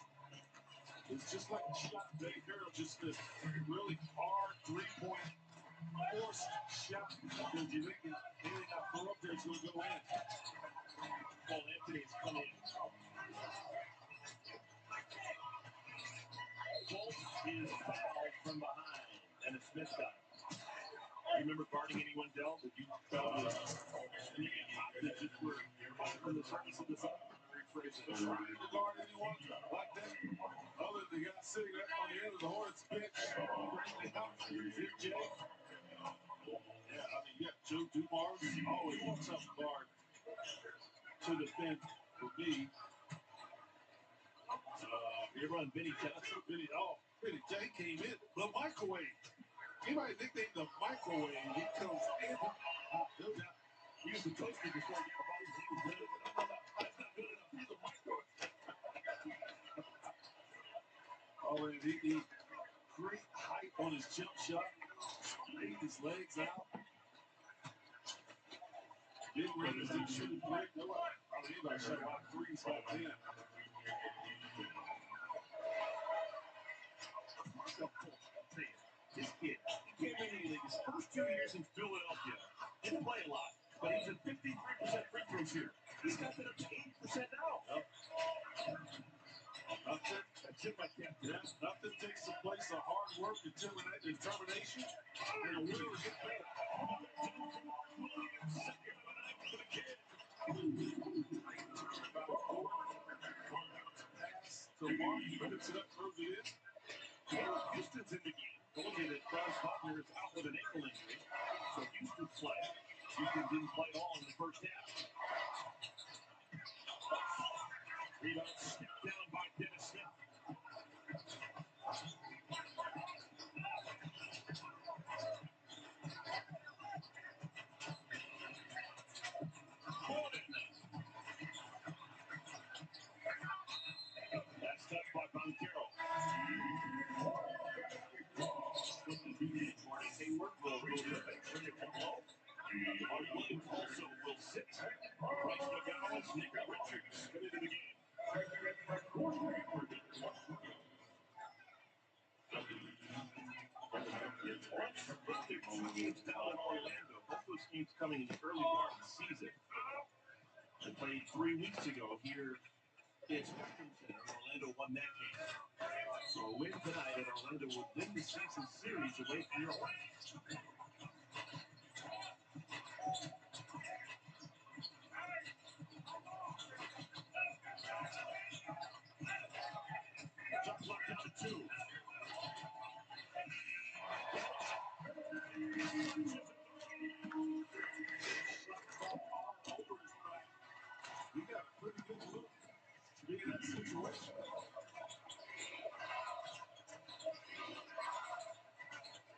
is just like a shot. Dave Carroll just a really hard three-point forced shot. Because you think anything I throw up there is going to go in. Paul Anthony has come in. Bolt is fouled from behind, and it's Smith time. Remember guarding anyone, Dell, that you felt was that just were on the surface of the sun? Rephrase it. Trying to guard anyone like that, other than the guy sitting there on the end of the Hornets bench, greatly helped. Is it Jay? Yeah, I mean, yeah, Joe Dumars always a tough guard to defend for me. You run Vinny Johnson. Vinny J came in. The microwave. Anybody nicknamed the microwave? He comes in. He used to toast it before he got a ball. He was good. That's not good enough. He's a microwave. Oh, and he great height on his jump shot. Laid his legs out. Didn't really he shouldn't break. Anybody shot a lot of threes back then. This kid, he came into the league his first 2 years in Philadelphia. Didn't play a lot, but he's at 53% free throws here. He's got that up to 80% now. I tip my cap. Yeah, nothing takes the place of hard work, determination, and a will to get better. Pass to Mark, puts it up, throws it in. Houston's in the game. Told you that Krause Buckner is out with an ankle injury. So Houston's playing. Houston didn't play at all in the first half. Rebound stepped down by Dennis Smith. That's touched by Boncaro. Marty Hayward will go to the bench for Nick Lowe. Mark Williams also will sit. Bryce McGowan, Nick Richards come into the game. They're 2 games down in Orlando. Both those games coming in the early part of the season. They played 3 weeks ago here in Spectrum Center. Orlando won that game. So a win tonight, and Orlando will win the season series away from your Hornets. Shot clock down to 2. He got a pretty good look to be in that situation.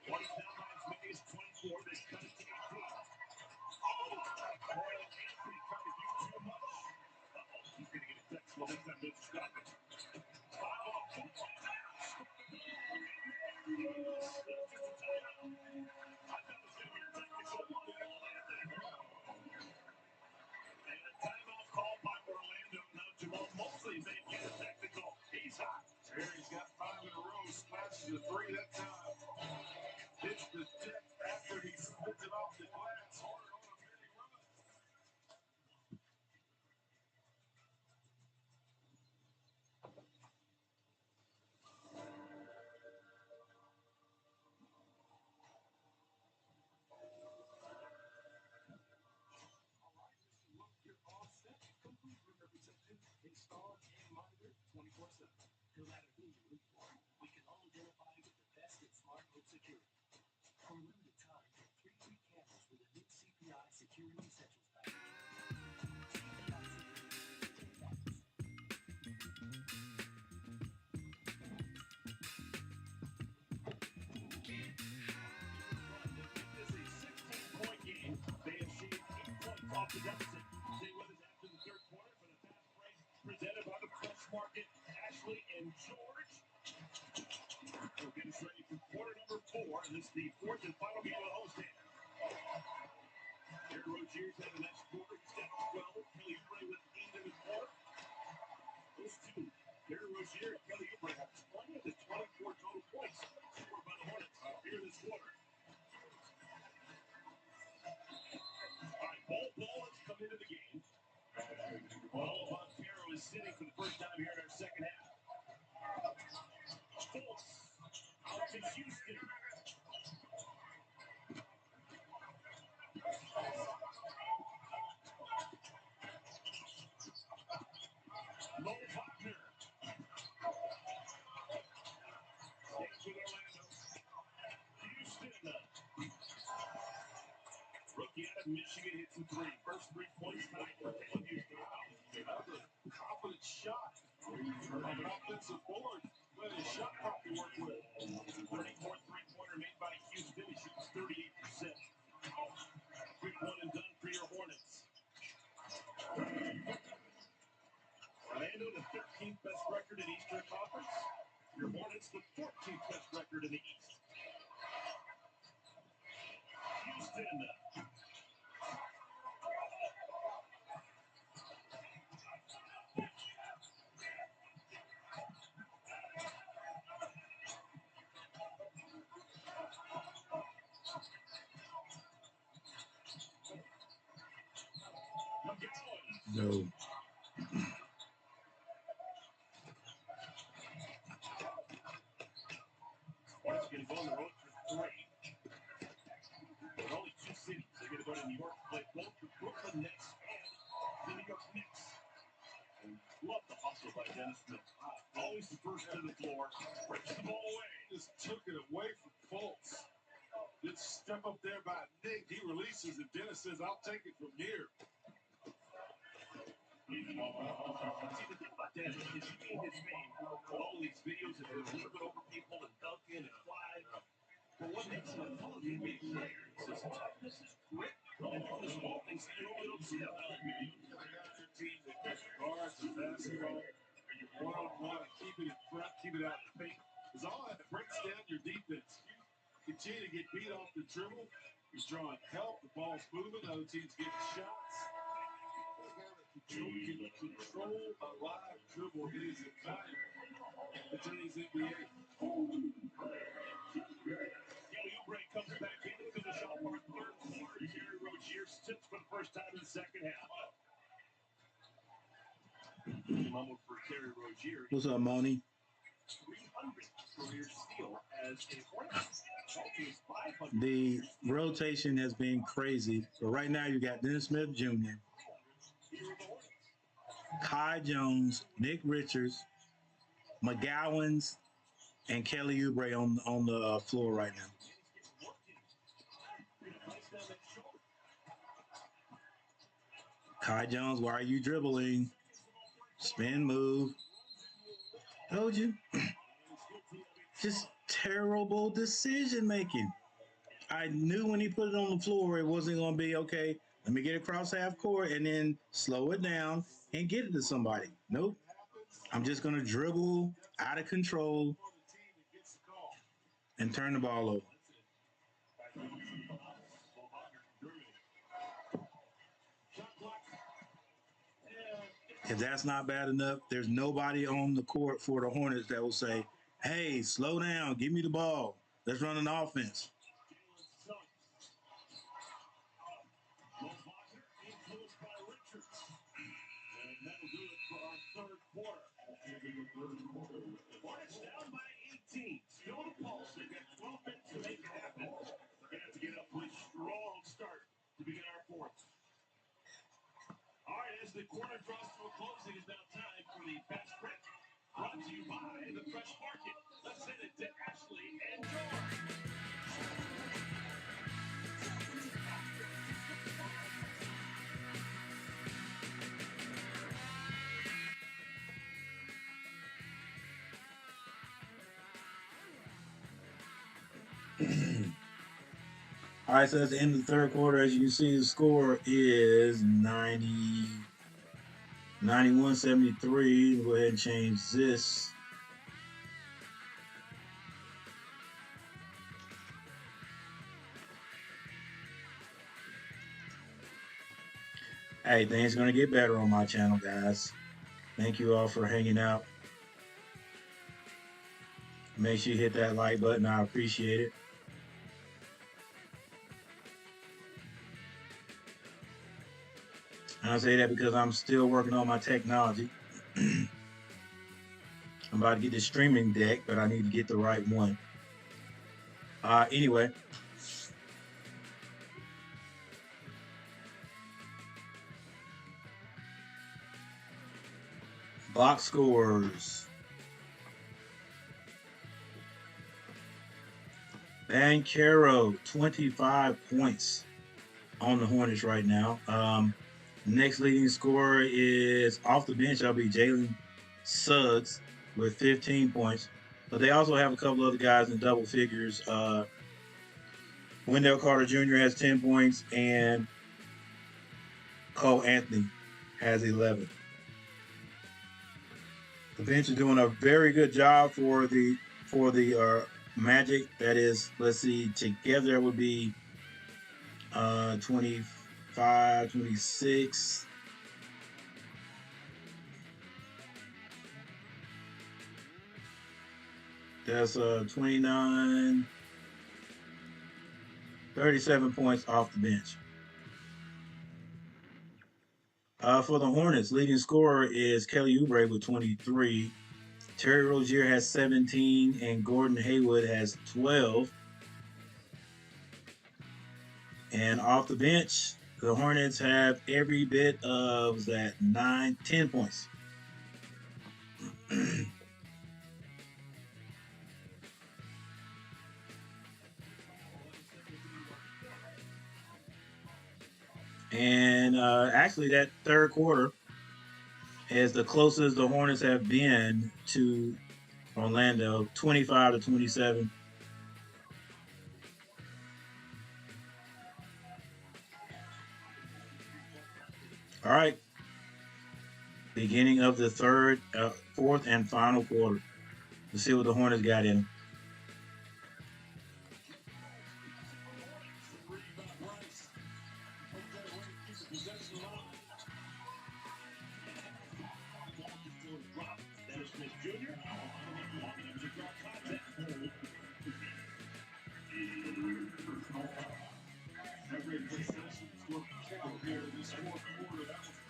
Hornets down by as many as 24. They cut it to 18. Royal Anthony trying to do too much. He's going to get a text. Well, this time doesn't stop it. 5 on 4. Just a timeout. I thought it was going to be a technical one. And a timeout called by Orlando. Now Jamal Mosley may get a technical. He's hot. Terry's got 5 in a row, splashes a 3 that time. Hits the deck after he spits it off the glass. Hornet on a mini run. off the deficit. Stay with us after the third quarter for the fast break presented by the Fresh Market. Ashley and George will get us ready for quarter number 4. This is the fourth and final game of the homestand. Aaron Rozier's had a nice quarter. He's got 12. Kelly Oubre with 8 in the quarter. Those two, Aaron Rozier and Kelly Oubre, have 20 of the 24 total points scored by the Hornets here this quarter. All right, Ball has come into the game. Ball Montero is sitting for the first time here in our second half. Fultz out to Houston. Mo Wagner. Stays with Orlando. Houston. Rookie out of Michigan hits a 3. First 3 points tonight for Houston. That was a confident shot from an offensive board. Let his shot clock to work with. 34 3-pointer made by Houston. He shoots 38%. Quick one and done for your Hornets. Orlando, the 13th best record in Eastern Conference. Your Hornets, the 14th best record in the East. Houston. No. Hornets going to go on the road for 3. There are only 2 cities. They're going to go to New York to play both the Brooklyn Nets and the New York Knicks. Love the hustle by Dennis Smith. Always the first to the floor. Rips the ball away. Just took it away from Fultz. Good step up there by Nick. He releases and Dennis says, I'll take it from here. See, the thing about Dennis is he made his name. All these videos of him leaping over people and dunking and flying. But what makes him a full NBA player is his toughness, his grit, and all the small things that you really don't see on other videos. You got your team that guards the basketball, and you one-on-one and keep it in front, keep it out in the paint. Because all that breaks down your defense. You continue to get beat off the dribble. He's drawing help. The ball's moving. Other teams getting shots. You can control a live dribble. It is invaluable in today's NBA. Kelly Oubre comes back in to finish off our third quarter. Gary Rozier sits for the first time in the second half. Moment for Gary Rozier. What's up, Moni? 300 career steal as a Hornet. The rotation has been crazy. So right now you got Dennis Smith Jr., Kai Jones, Nick Richards, McGowan's, and Kelly Oubre on the floor right now. Kai Jones, why are you dribbling? Spin move. Told you. Just terrible decision making. I knew when he put it on the floor, it wasn't going to be okay. Let me get across half court and then slow it down and get it to somebody. Nope. I'm just going to dribble out of control and turn the ball over. If that's not bad enough, there's nobody on the court for the Hornets that will say, hey, slow down, give me the ball. Let's run an offense. Hornets down by 18. Still the pulse. They've got 12 minutes to make it happen. They're going to have to get up with a strong start to begin our fourth. All right, as the quarter draws to a close, it is now time for the fast break. Brought to you by the Fresh Market. Let's send it to Ashley and George. All right, so at the end of the third quarter, as you can see, the score is 91-73. Go ahead and change this. Hey, things going to get better on my channel, guys. Thank you all for hanging out. Make sure you hit that like button. I appreciate it. I say that because I'm still working on my technology. I'm about to get the streaming deck, but I need to get the right one. Anyway. Box scores. Banchero, 25 points on the Hornets right now. Next leading scorer is off the bench. That'll be Jalen Suggs with 15 points. But they also have a couple other guys in double figures. Wendell Carter Jr. has 10 points, and Cole Anthony has 11. The bench is doing a very good job for the Magic. That is, let's see, together it would be 25, 26. That's 29, 37 points off the bench. For the Hornets, leading scorer is Kelly Oubre with 23. Terry Rozier has 17, and Gordon Hayward has 12. And off the bench, the Hornets have every bit of that 10 points. And actually, that third quarter is the closest the Hornets have been to Orlando, 25-27. All right. Beginning of the fourth and final quarter. Let's see what the Hornets got in.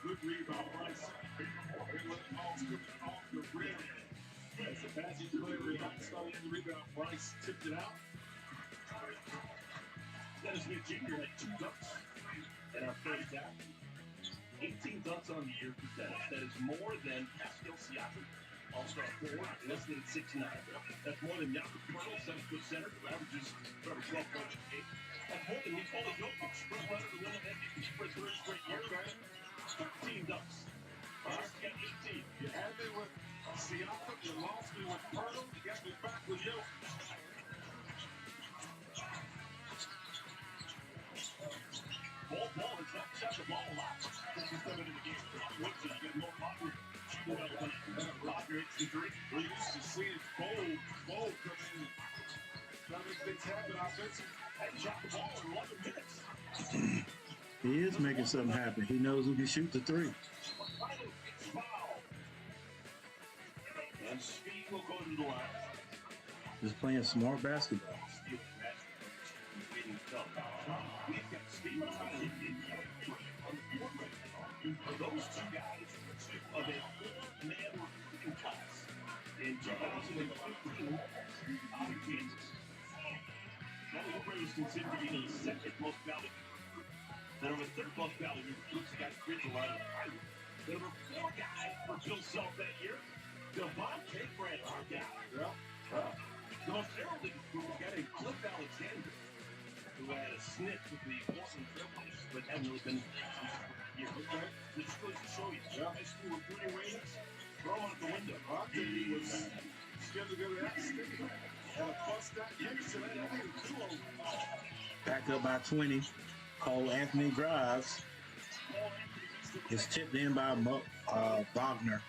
Good rebound, Bryce. Off the rim. As the passing player relaxed on the rebound, Bryce tipped it out. Dennis Smith Jr. had 2 dunks in our first half. 18 dunks on the year for Dennis. That is more than Pascal Siakam, all-star forward, listed at 6'9". That's more than Jakob Poeltl, 7-foot center, who averages 12 points a game. That's more than Nikola Jokic, first runner to win the MVP for his first straight year. 13 dunks. Bryce got 18. You had me with Siakam, you lost me with Poeltl, you got me back with Jokic. Ball has not shot the ball a lot. 57 in the game. Woodson, you get more Locker shooting well than Locker hits the 3. We're used to seeing Ball come in. Trying to make things happen offensively. And shot the ball in 11 minutes. He is making something happen. He knows who can shoot the 3. And speed will go to the line. Just playing smart basketball. We've got speed. Those 2 guys of a 4-man recruiting class in 2015 out of Kansas. Now, Oubre is considered to be the 2nd most valuable recruit. The number 3rd most valuable recruits got Chris around the pilot. The number 4 guy for Bill Self that year, Devontae Grant, our guy. The most heralded recruit got a Cliff Alexander, who had a sniff with the Portland Trailblazers, but hadn't really been here. Okay. This goes to show you, high school recruiting ratings, throw them out the window. I think he was scheduled to go to that state. And a bust that next to that, I think it was 2 over. Back up by 20. Cole Anthony drives. It's tipped in by Wagner.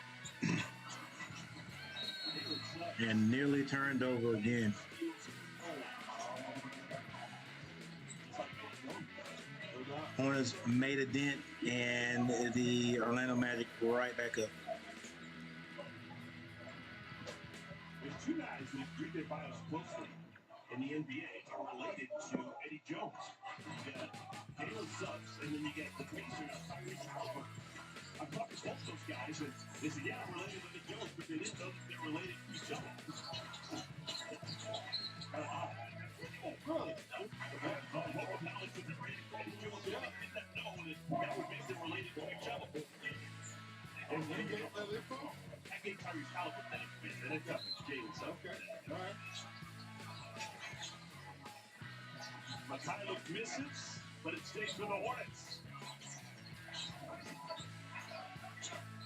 And nearly turned over again. Hornets made a dent, and the Orlando Magic right back up. There's two guys that treat their bios closely in the NBA are related to Eddie Jones. You got Jalen Suggs, and then you get the Pacers, Tyrese Halliburton. I've talked to both those guys, and they said, yeah, I'm related to Eddie Jones, but they didn't know that they're related to each other. Oh, really? Local knowledge that they're related to Eddie Jones, yeah. They did not know that would make them related to each other. And when you get that info? I gave Tyrese Halliburton that information, and I got Jalen Suggs. Okay, all right. Mikhailo misses, but it stays for the Hornets.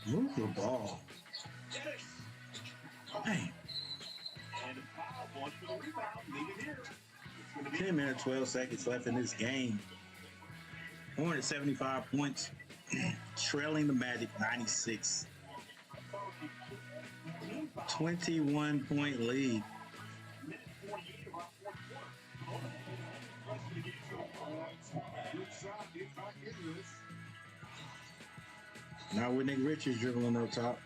Move the ball. Dennis. Hey. And a foul, one for the rebound. Leave it here. 10 minutes, 12 seconds left in this game. Hornets 75 points, trailing the Magic 96. 21-point lead. Now with Nick Richards dribbling up top.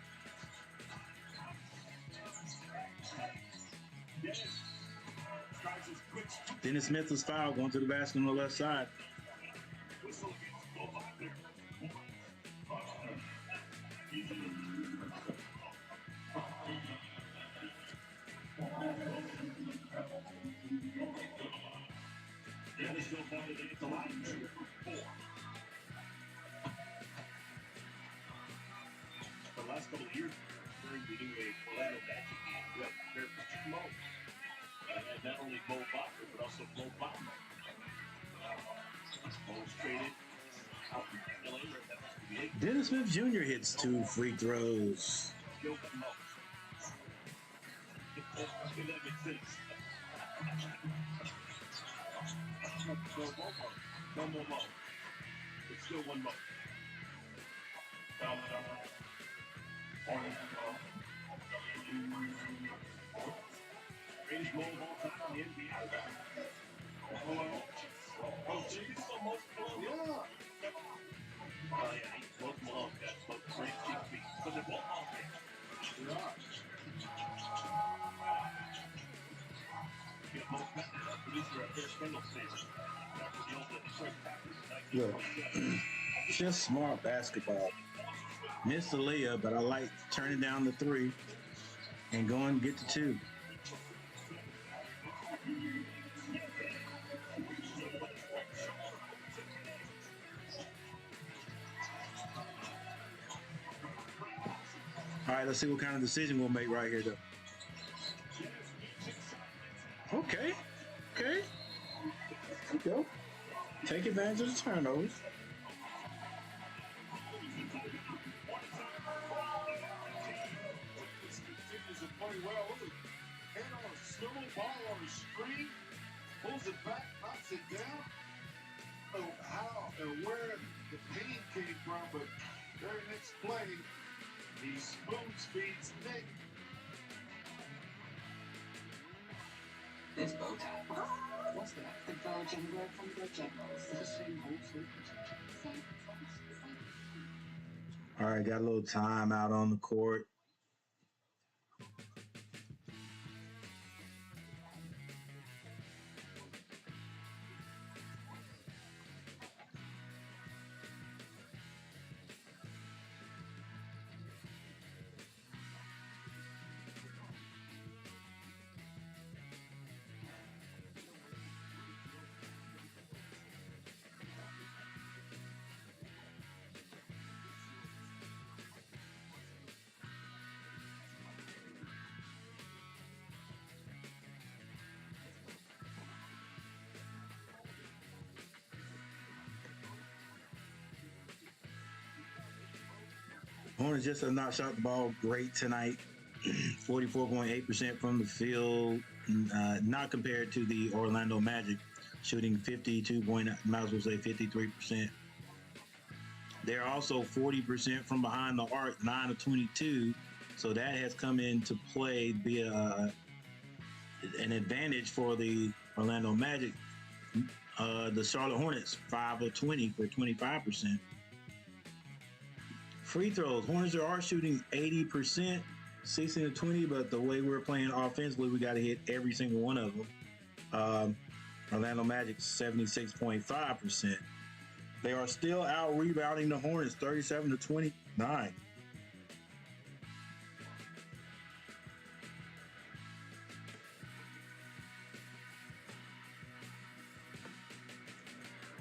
Dennis Smith was fouled going to the basket on the left side. Dennis still pointed at the line. 4. The last couple of years, during the new Orlando Magic game, we have prepared for 2 Mo. And not only Mo Wagner, but also Mo Wagner. Mo was traded out from LA. Dennis Smith Jr. hits 2 free throws. Go for Mo. If that makes sense. No more Mo. It's still 1 Mo. Greatest goal of all time in the NBA. Oh, geez, almost Malone. Yeah. Oh, yeah, he's both Malone guys, both great cheap feet. But they're both all great. Yeah. You know, most producer at Fair Spindle Station. Look, just smart basketball. Missed the layup, but I like turning down the 3 and going and get the 2. All right, let's see what kind of decision we'll make right here, though. Okay. There you go. Take advantage of the turnovers. Play well. Hand on a swivel, ball on a screen, pulls it back, knocks it down. Oh, how and where the pain came from, but very next play, he spoon speeds Nick. This bow tie. What's that? The Belgian word from the generals. The same old All right, got a little time out on the court. Hornets just have not shot the ball great tonight. 44.8% from the field, not compared to the Orlando Magic. shooting 53%. They're also 40% from behind the arc, 9 of 22. So that has come into play, be an advantage for the Orlando Magic. The Charlotte Hornets, 5 of 20 for 25%. Free throws, Hornets are shooting 80%, 16 of 20, but the way we're playing offensively, we got to hit every single one of them. Orlando Magic, 76.5%. They are still out rebounding the Hornets, 37 to 29.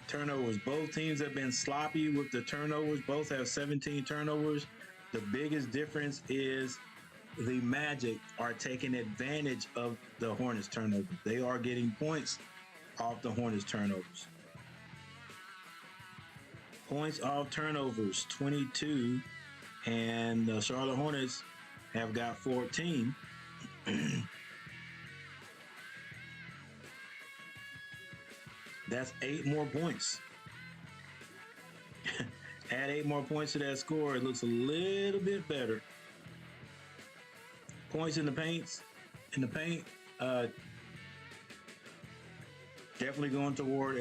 Turnovers. Both teams have been sloppy with the turnovers. Both have 17 turnovers. The biggest difference is the Magic are taking advantage of the Hornets turnovers. They are getting points off the Hornets turnovers. Points off turnovers, 22. And the Charlotte Hornets have got 14. That's 8 more points. Add 8 more points to that score, it looks a little bit better. Points in the paint, definitely going toward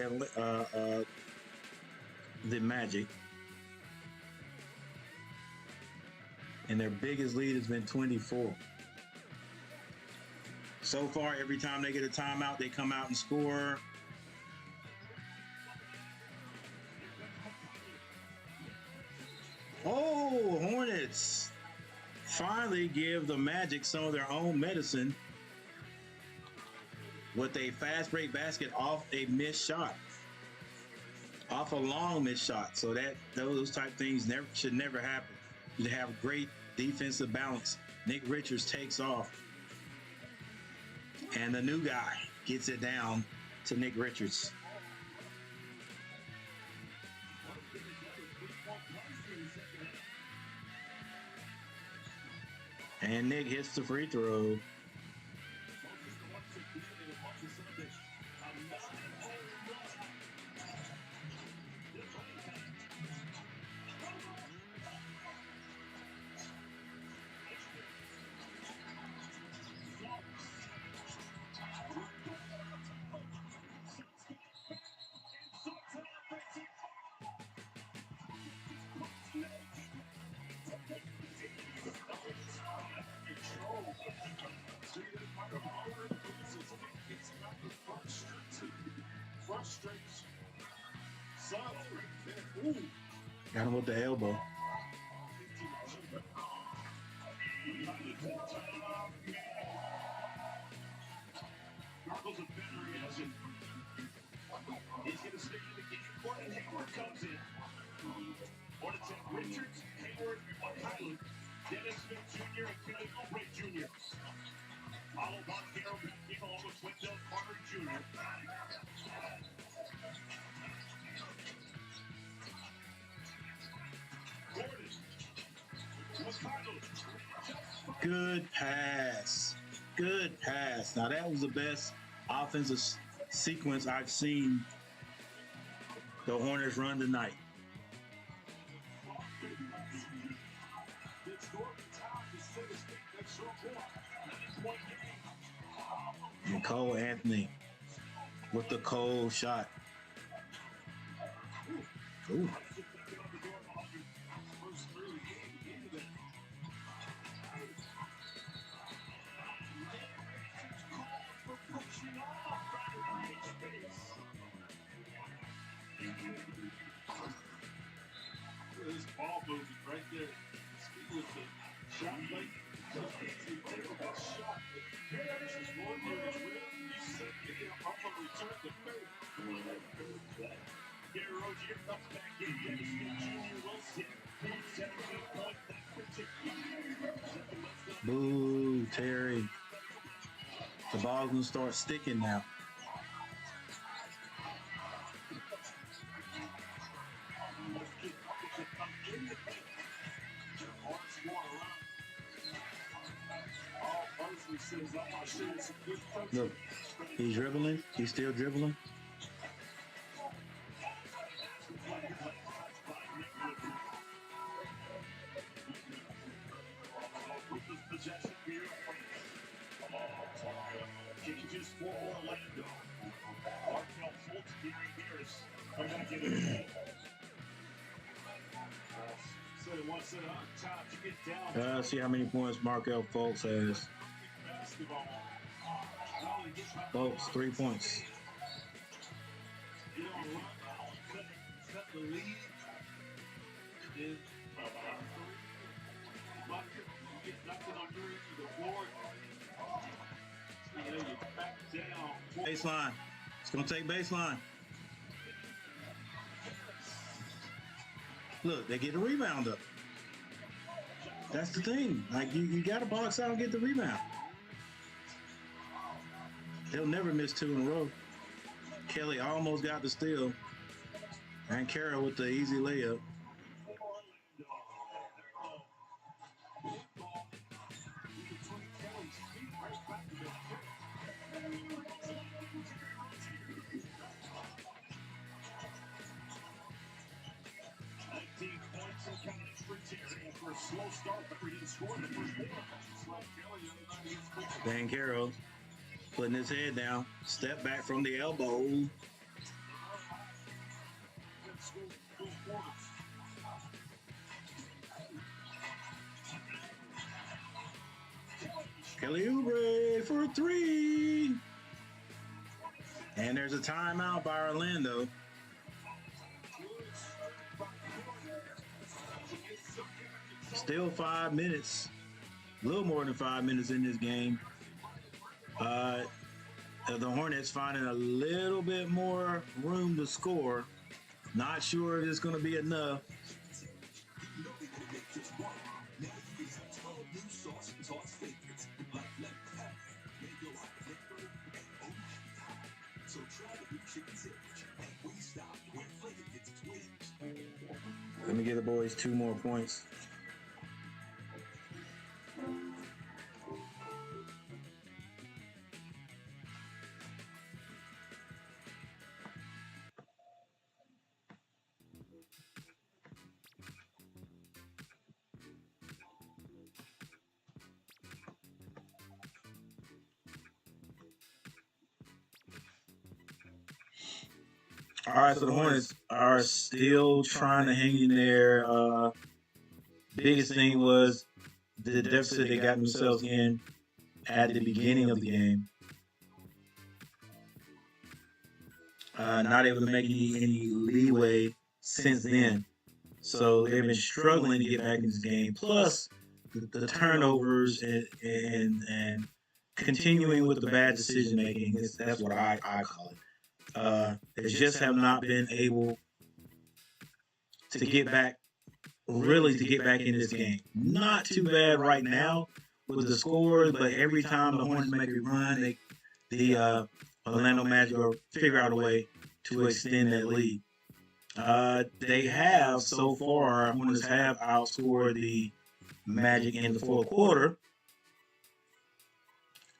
the Magic. And their biggest lead has been 24. So far, every time they get a timeout, they come out and score. Oh, Hornets finally give the Magic some of their own medicine with a fast break basket off a missed shot, off a long missed shot. So that those type of things should never happen. You have great defensive balance. Nick Richards takes off, and the new guy gets it down to Nick Richards. And Nick hits the free throw. Got him with the elbow. Marco's a better reaction. He's going to stay in the game. Gordon Hayward comes in. Hornets have Richards, Hayward, Hive, Dennis Smith Jr., and Kelly Oubre Jr. Followed by Carroll Beckett along with Wendell Carter Jr. Good pass. Good pass. Now that was the best offensive sequence I've seen the Hornets run tonight. Nicole Anthony with the cold shot. Ooh. This ball movement right there. Speaking of the shot like that shot. This is one where it's real. You said, I'm going to return the favor. Gary Rozier comes back in. Dennis Smith Jr. will sit. 17 point that particular. Boo, Terry. The ball's going to start sticking now. Look, he's dribbling. He's still dribbling. See how many points Markel Fultz has. Fultz, 3 points. Cut the lead. Is get nothing on your end of the floor. You back down. Baseline. It's going to take baseline. Look, they get a rebound up. That's the thing. Like, you got to box out and get the rebound. They'll never miss 2 in a row. Kelly almost got the steal. And Carroll with the easy layup. Dan Carroll putting his head down, step back from the elbow. Kelly Oubre for 3. And there's a timeout by Orlando. Still 5 minutes, a little more than 5 minutes in this game. The Hornets finding a little bit more room to score. Not sure if it's going to be enough. Let me give the boys 2 more points. All right, so the Hornets are still trying to hang in there. Biggest thing was the deficit they got themselves in at the beginning of the game. Not able to make any leeway since then. So they've been struggling to get back in this game. Plus the turnovers and continuing with the bad decision making. That's what I call it. They just have not been able to get back in this game. Not too bad right now with the scores, but every time the Hornets make a run, the Orlando Magic will figure out a way to extend that lead. They have so far, Hornets have outscored the Magic in the fourth quarter,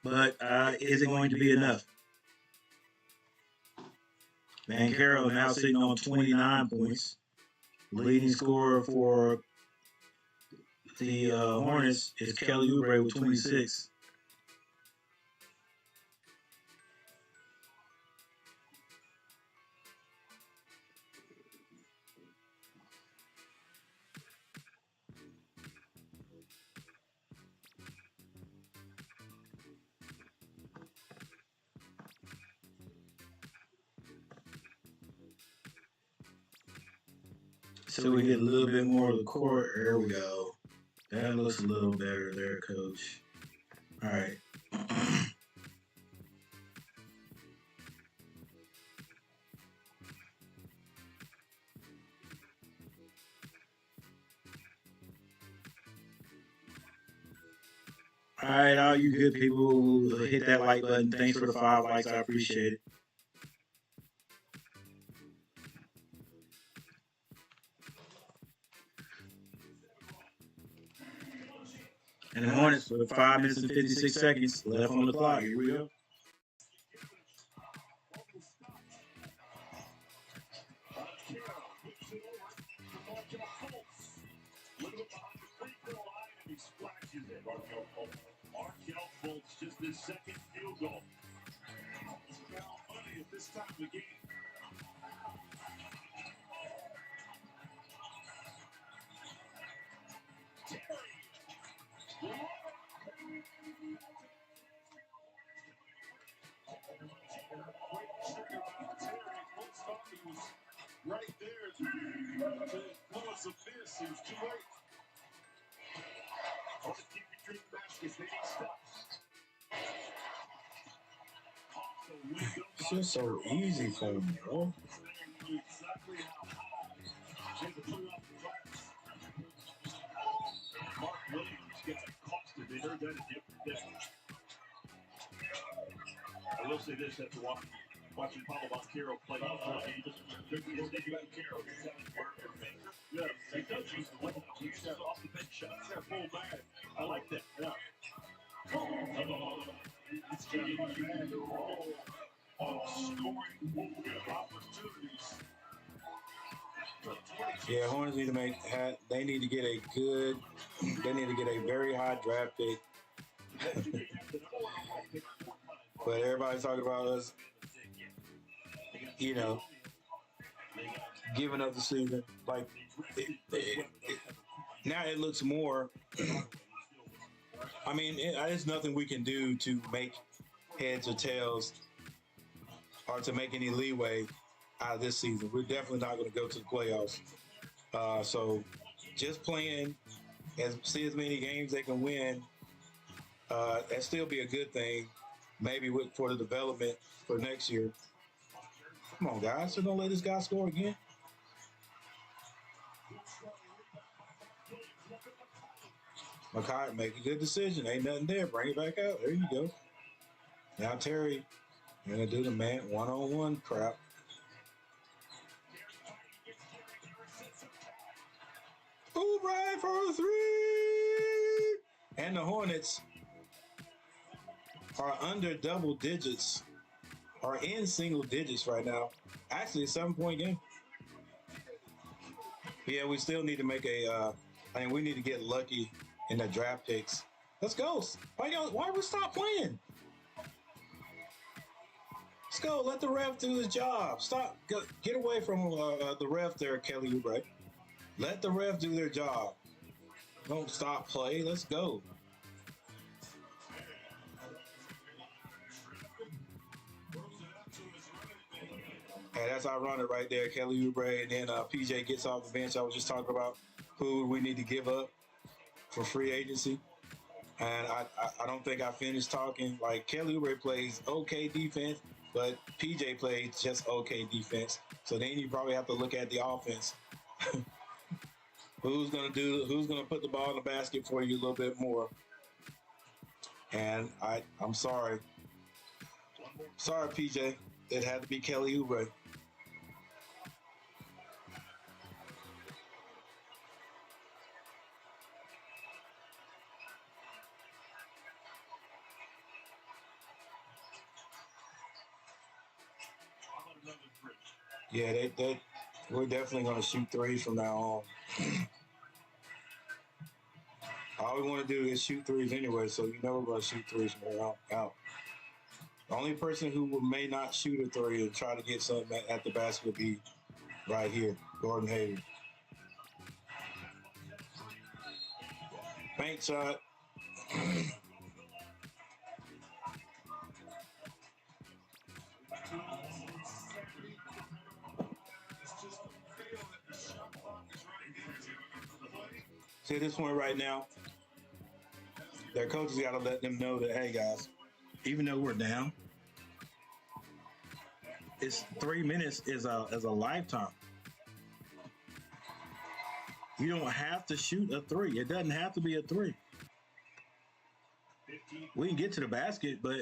but is it going to be enough? Van Carroll now sitting on 29 points. Leading scorer for the Hornets is Kelly Oubre with 26. So we get a little bit more of the court. There we go. That looks a little better there, Coach. All right. All right, all you good people, hit that like button. Thanks for the 5 likes. I appreciate it. And the Hornets with 5 minutes and 56 seconds left on the clock. Here we go. Markel Fultz just his second field goal. It's now money at this time of the game. influence of this, he was too late. Hornets keep between baskets. They need stops. It's just so easy for me, bro. Exactly how high. Take the foot off the glass. Mark Williams gets accosted. They heard that a different day. I will say this after watching Paulo Banchero play. His name Banchero. Yeah, he does use the window. He steps off the bench shots. That full bag. I like that. Yeah. It's getting bad role of scoring opportunities. Yeah, Hornets need to they need to get a very high draft pick. But everybody's talking about us, giving up the season. Like, now it looks more. I mean, there's nothing we can do to make heads or tails or to make any leeway out of this season. We're definitely not going to go to the playoffs. So just playing, see as many games they can win, that'd still be a good thing. Maybe for the development for next year. Come on, guys. So don't let this guy score again. Makai, make a good decision. Ain't nothing there. Bring it back out. There you go. Now Terry, you're going to do the man one-on-one crap. Ooh, right for 3. And the Hornets are under double digits, are in single digits right now. Actually, a 7-point game. Yeah, we still need to make we need to get lucky in the draft picks. Let's go. Why we stop playing? Let's go. Let the ref do his job. Stop. Get away from the ref there, Kelly Oubre. Let the ref do their job. Don't stop play. Let's go. Hey, that's our runner right there, Kelly Oubre. And then PJ gets off the bench. I was just talking about who we need to give up for free agency. And I don't think I finished talking. Like, Kelly Oubre plays okay defense, but PJ plays just okay defense. So then you probably have to look at the offense. Who's gonna put the ball in the basket for you a little bit more? And I'm sorry. Sorry, PJ. It had to be Kelly Oubre. Yeah, we're definitely going to shoot threes from now on. All we want to do is shoot threes anyway, so we're going to shoot threes from here out. The only person who may not shoot a three and try to get something at the basket would be right here, Gordon Hayward. Bank shot. See, at this point right now, their coaches got to let them know that, hey, guys, even though we're down, it's 3 minutes is a lifetime. You don't have to shoot a three. It doesn't have to be a three. We can get to the basket, but,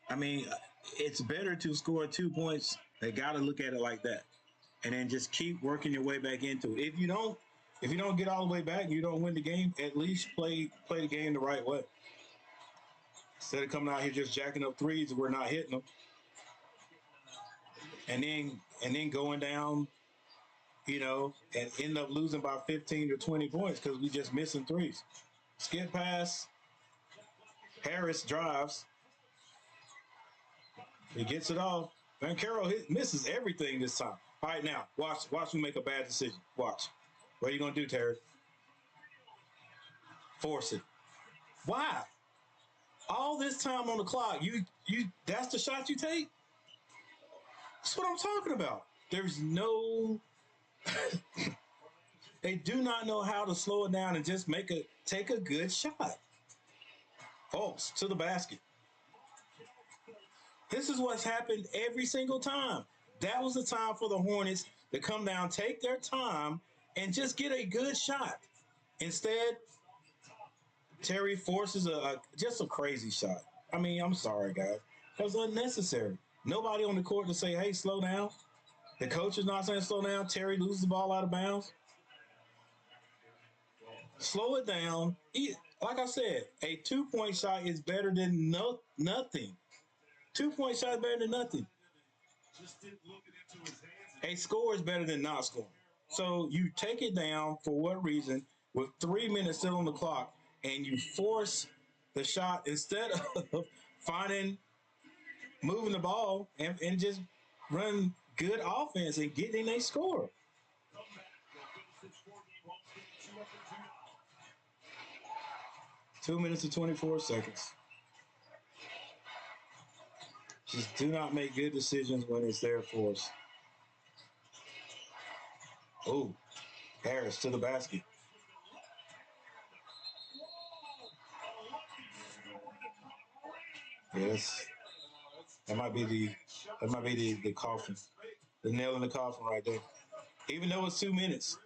I mean, it's better to score 2 points. They got to look at it like that. And then just keep working your way back into it. If you don't get all the way back, you don't win the game, at least play the game the right way. Instead of coming out here just jacking up threes, we're not hitting them. And then going down, and end up losing by 15 or 20 points because we just missing threes. Skip pass. Harris drives. He gets it off. Banchero misses everything this time. All right, now, watch me make a bad decision. Watch. What are you going to do, Terry? Force it. Why? All this time on the clock, you that's the shot you take? That's what I'm talking about. There's no. They do not know how to slow it down and just take a good shot. Folks, to the basket. This is what's happened every single time. That was the time for the Hornets to come down, take their time, and just get a good shot. Instead, Terry forces just a crazy shot. I mean, I'm sorry, guys. That was unnecessary. Nobody on the court to say, hey, slow down. The coach is not saying slow down. Terry loses the ball out of bounds. Slow it down. Like I said, a 2-point shot is better than nothing. 2-point shot is better than nothing. A score is better than not scoring. So you take it down for what reason with 3 minutes still on the clock, and you force the shot instead of finding, moving the ball and just run good offense and getting a score. 2 minutes and 24 seconds. Just do not make good decisions when it's their force. Oh, Harris to the basket. Yes, that might be the coffin, the nail in the coffin right there. Even though it's 2 minutes.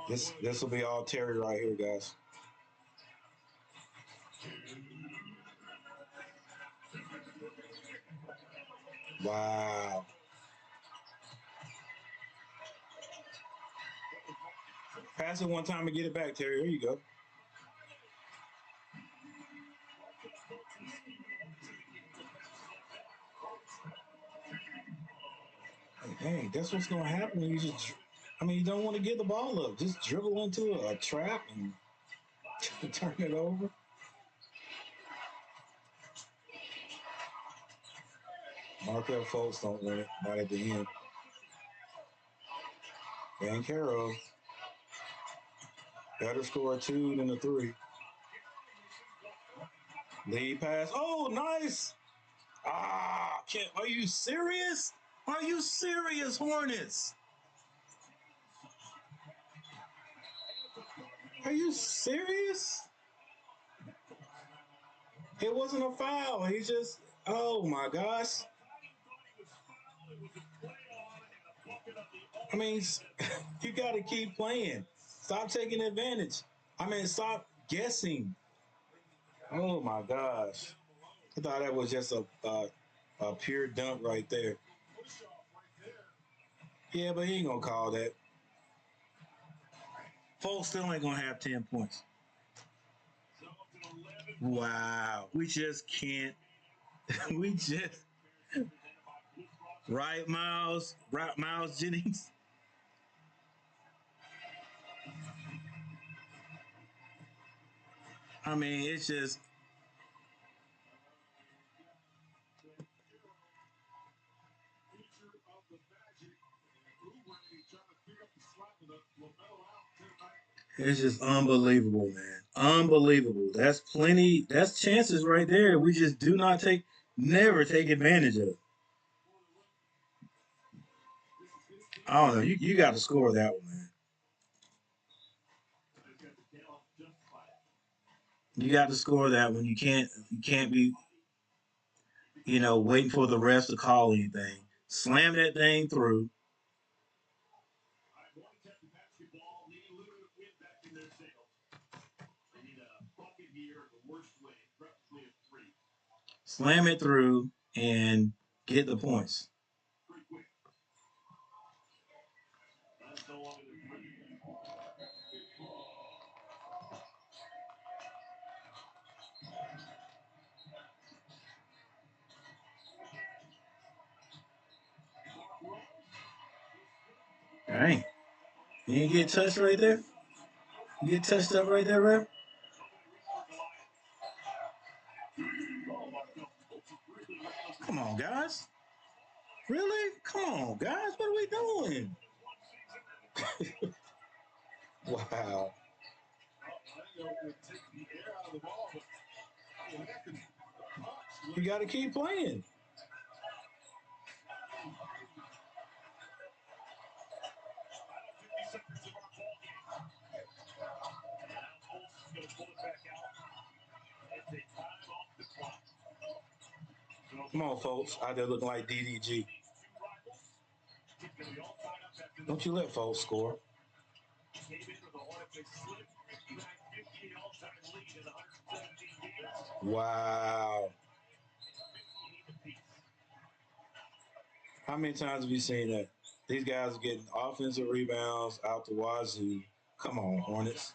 This will be all Terry right here, guys. Wow. Pass it one time and get it back, Terry. There you go. Hey, that's what's going to happen when you just. I mean, you don't want to give the ball up. Just dribble into a trap and turn it over. Markel Fultz don't win it. Not at the end. Van Caro. Better score a 2 than a 3. Lead pass. Oh, nice. Are you serious? Are you serious, Hornets? Are you serious? It wasn't a foul. He just, oh my gosh. I mean, you got to keep playing. Stop taking advantage. I mean, stop guessing. Oh my gosh. I thought that was just a pure dunk right there. Yeah, but he ain't going to call that. Folks still ain't going to have 10 points. Wow. We just can't. We just. Right, Miles? Right, Miles Jennings? I mean, it's just. It's just unbelievable, man. Unbelievable. That's plenty. That's chances right there. We just do not never take advantage of. I don't know. You got to score that one, man. You got to score that one. You can't be, waiting for the refs to call anything. Slam that thing through. Slam it through and get the points. Dang. You didn't get touched right there? You get touched up right there, ref? Come on, guys. Really? Come on, guys. What are we doing? Wow. You got to keep playing. Come on, folks, out there looking like DDG. Don't you let folks score. Wow. How many times have you seen that? These guys are getting offensive rebounds out the wazoo. Come on, Hornets.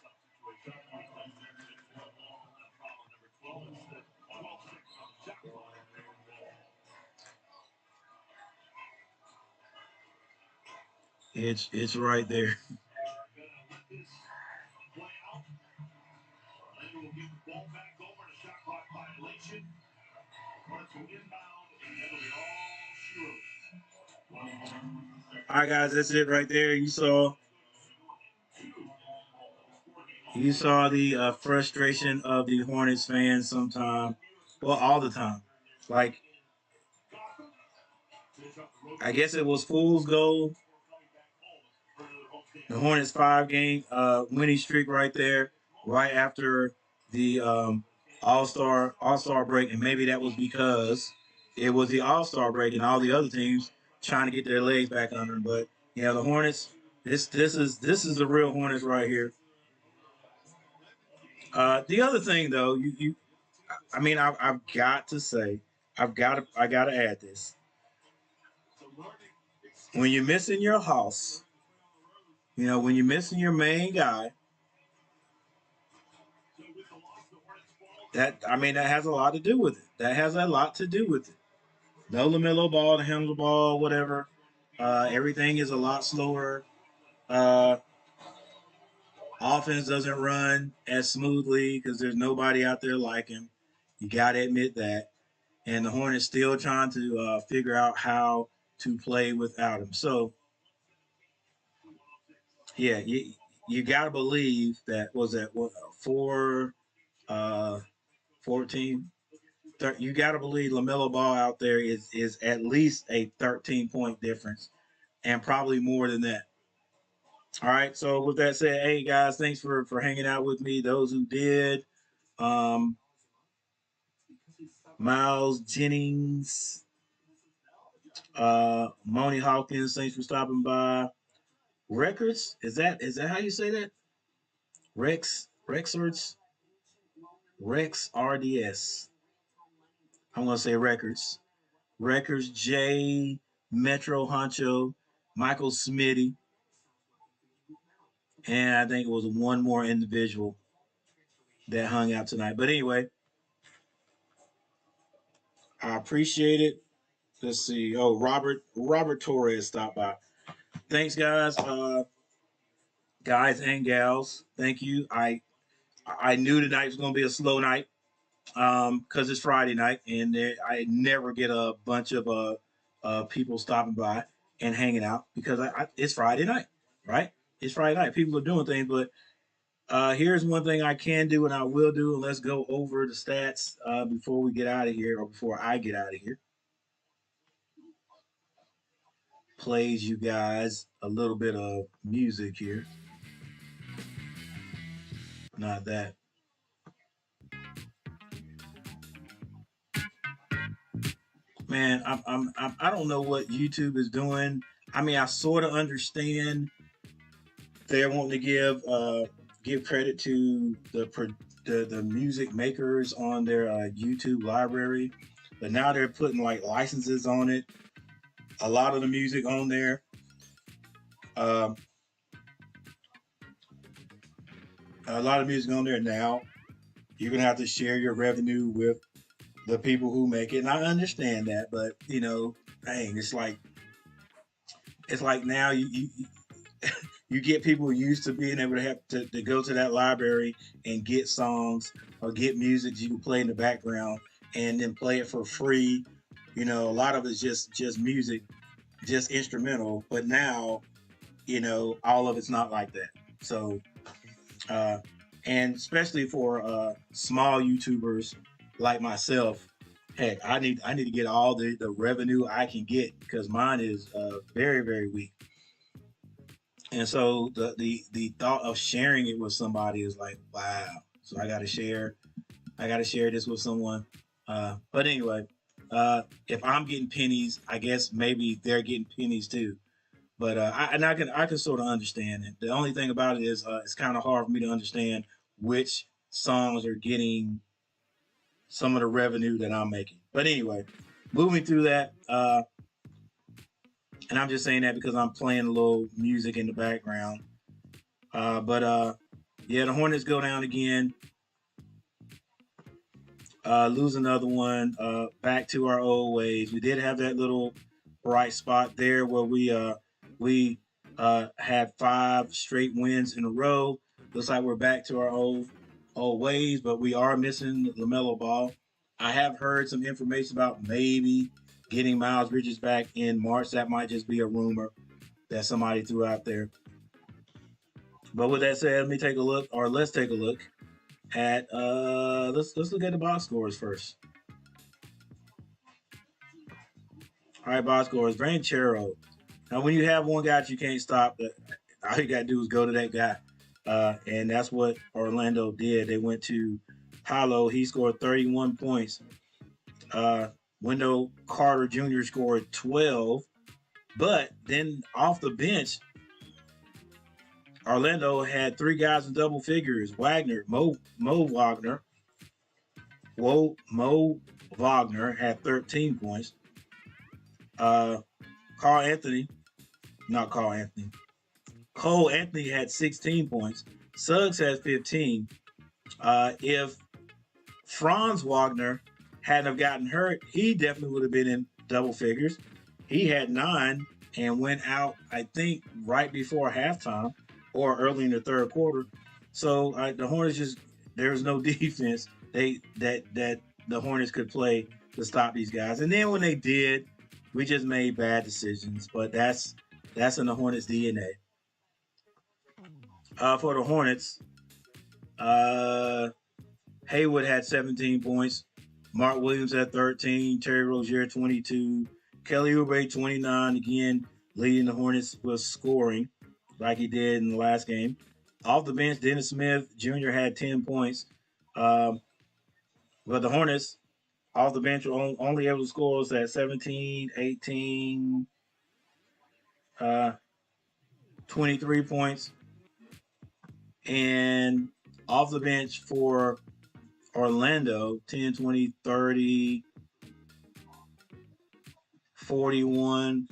It's right there. All right, guys, that's it right there. You saw the frustration of the Hornets fans sometime, well, all the time. Like, I guess it was fool's gold. The Hornets 5-game winning streak right there, right after the All-Star break, and maybe that was because it was the All-Star break and all the other teams trying to get their legs back under them. But yeah, the Hornets. This is the real Hornets right here. The other thing, though, I mean, I've got to say, I got to add this. When you're missing your house, when you're missing your main guy, that has a lot to do with it. That has a lot to do with it. No Lamelo Ball to handle the ball, whatever. Everything is a lot slower. Offense doesn't run as smoothly because there's nobody out there like him. You got to admit that. And the Hornets still trying to figure out how to play without him. So, yeah, you got to believe that was that what 14. You got to believe Lamelo Ball out there is at least a 13-point difference, and probably more than that. All right. So with that said, hey guys, thanks for hanging out with me. Those who did, Miles Jennings, Moni Hawkins, thanks for stopping by. Records, is that how you say that? Rexards, Rex RDS. I'm gonna say records. Records J, Metro Honcho, Michael Smitty, and I think it was one more individual that hung out tonight. But anyway, I appreciate it. Let's see. Oh, Robert Torres stopped by. Thanks, guys. Guys and gals. Thank you. I knew tonight was going to be a slow night because it's Friday night, and I never get a bunch of people stopping by and hanging out because it's Friday night, right? It's Friday night. People are doing things, but here's one thing I can do and I will do, and let's go over the stats before we get out of here, or before I get out of here. Plays you guys a little bit of music here. Not that. Man, I don't know what YouTube is doing. I mean, I sort of understand they're wanting to give credit to the music makers on their YouTube library, but now they're putting like licenses on it. A lot of the music on there. A lot of music on there now. You're gonna have to share your revenue with the people who make it, and I understand that, but dang, it's like now you get people used to being able to have to go to that library and get songs or get music you can play in the background and then play it for free. A lot of it's just music, just instrumental. But now, all of it's not like that. So and especially for small YouTubers like myself, heck, I need to get all the revenue I can get because mine is very very weak. And so the thought of sharing it with somebody is like, wow. So I got to share this with someone. But anyway, if I'm getting pennies, I guess maybe they're getting pennies too. But I can sort of understand it. The only thing about it is it's kind of hard for me to understand which songs are getting some of the revenue that I'm making. But anyway, moving through that, and I'm just saying that because I'm playing a little music in the background. But yeah, the Hornets go down again. Lose another one. Back to our old ways. We did have that little bright spot there where we had 5 straight wins in a row. Looks like we're back to our old ways, but we are missing Lamelo Ball. I have heard some information about maybe getting Miles Bridges back in March. That might just be a rumor that somebody threw out there. But with that said, let's take a look at let's look at the box scores first. All right, box scores. Ranchero. Now, when you have one guy that you can't stop, all you gotta do is go to that guy, and that's what Orlando did. They went to Paolo. He scored 31 points. Wendell Carter Jr. scored 12, but then off the bench, Orlando had 3 guys in double figures. Mo Wagner had 13 points. Cole Anthony had 16 points. Suggs has 15. If Franz Wagner hadn't have gotten hurt, he definitely would have been in double figures. He had 9 and went out, I think, right before halftime or early in the third quarter. So the Hornets there's no defense that the Hornets could play to stop these guys. And then when they did, we just made bad decisions. But that's in the Hornets' DNA. For the Hornets, Haywood had 17 points. Mark Williams had 13. Terry Rozier 22. Kelly Oubre 29. Again, leading the Hornets with scoring like he did in the last game. Off the bench, Dennis Smith Jr. had 10 points. But the Hornets, off the bench, were only able to score at 17, 18, 23 points. And off the bench for Orlando, 10, 20, 30, 41,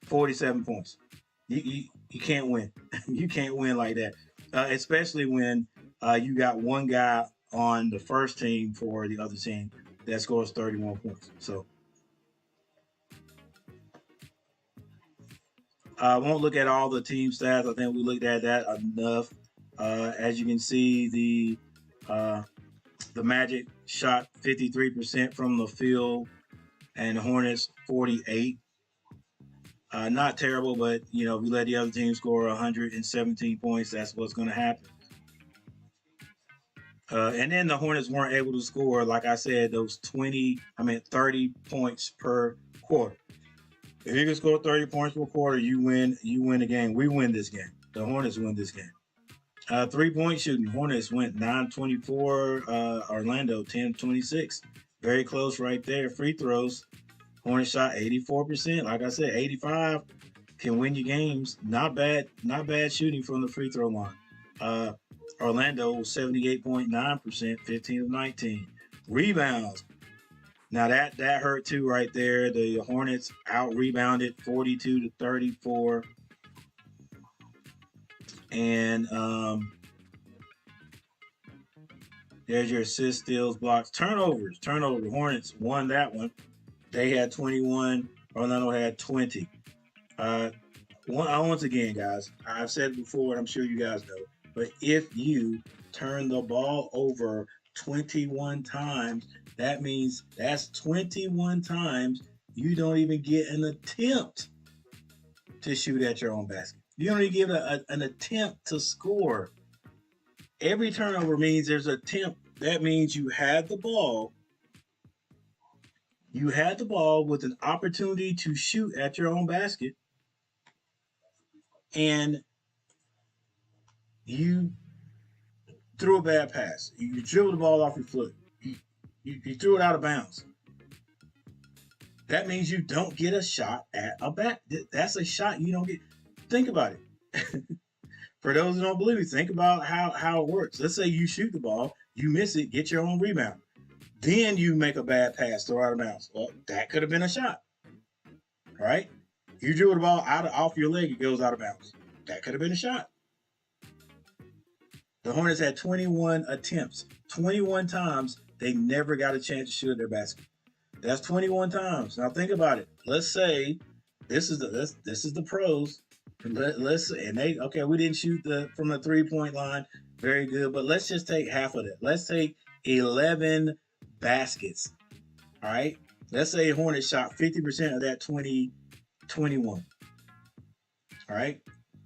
47 points. You can't win. You can't win like that, especially when you got one guy on the first team for the other team that scores 31 points. So I won't look at all the team stats. I think we looked at that enough. As you can see, the Magic shot 53% from the field, and the Hornets 48%. Not terrible, but if you let the other team score 117 points, that's what's going to happen. And then the Hornets weren't able to score, like I said, 30 points per quarter. If you can score 30 points per quarter, you win the game. We win this game. The Hornets win this game. 3-point shooting. Hornets went 9-24. Orlando 10-26. Very close right there. Free throws. Hornets shot 84%. Like I said, 85 can win you games. Not bad shooting from the free throw line. Orlando 78.9%, 15 of 19. Rebounds. Now that hurt too right there. The Hornets out rebounded 42-34. And there's your assists, steals, blocks, turnovers. The Hornets won that one. They had 21. Orlando had 20. Once again, guys, I've said it before, and I'm sure you guys know, but if you turn the ball over 21 times, that means that's 21 times you don't even get an attempt to shoot at your own basket. You don't even give an attempt to score. Every turnover means there's an attempt. That means you had the ball. You had the ball with an opportunity to shoot at your own basket, and you threw a bad pass. You dribbled the ball off your foot. You threw it out of bounds. That means you don't get a shot at a bat. That's a shot you don't get. Think about it. For those who don't believe me, think about how it works. Let's say you shoot the ball, you miss it, get your own rebound. Then you make a bad pass, throw out of bounds. Well, that could have been a shot, right? You drew the ball off your leg, it goes out of bounds. That could have been a shot. The Hornets had 21 attempts. 21 times they never got a chance to shoot at their basket. That's 21 times. Now think about it. Let's say this is the pros. Let's and they okay. We didn't shoot from the 3-point line very good, but let's just take half of it. Let's take 11 baskets. All right. Let's say Hornets shot 50% of that 21. All right.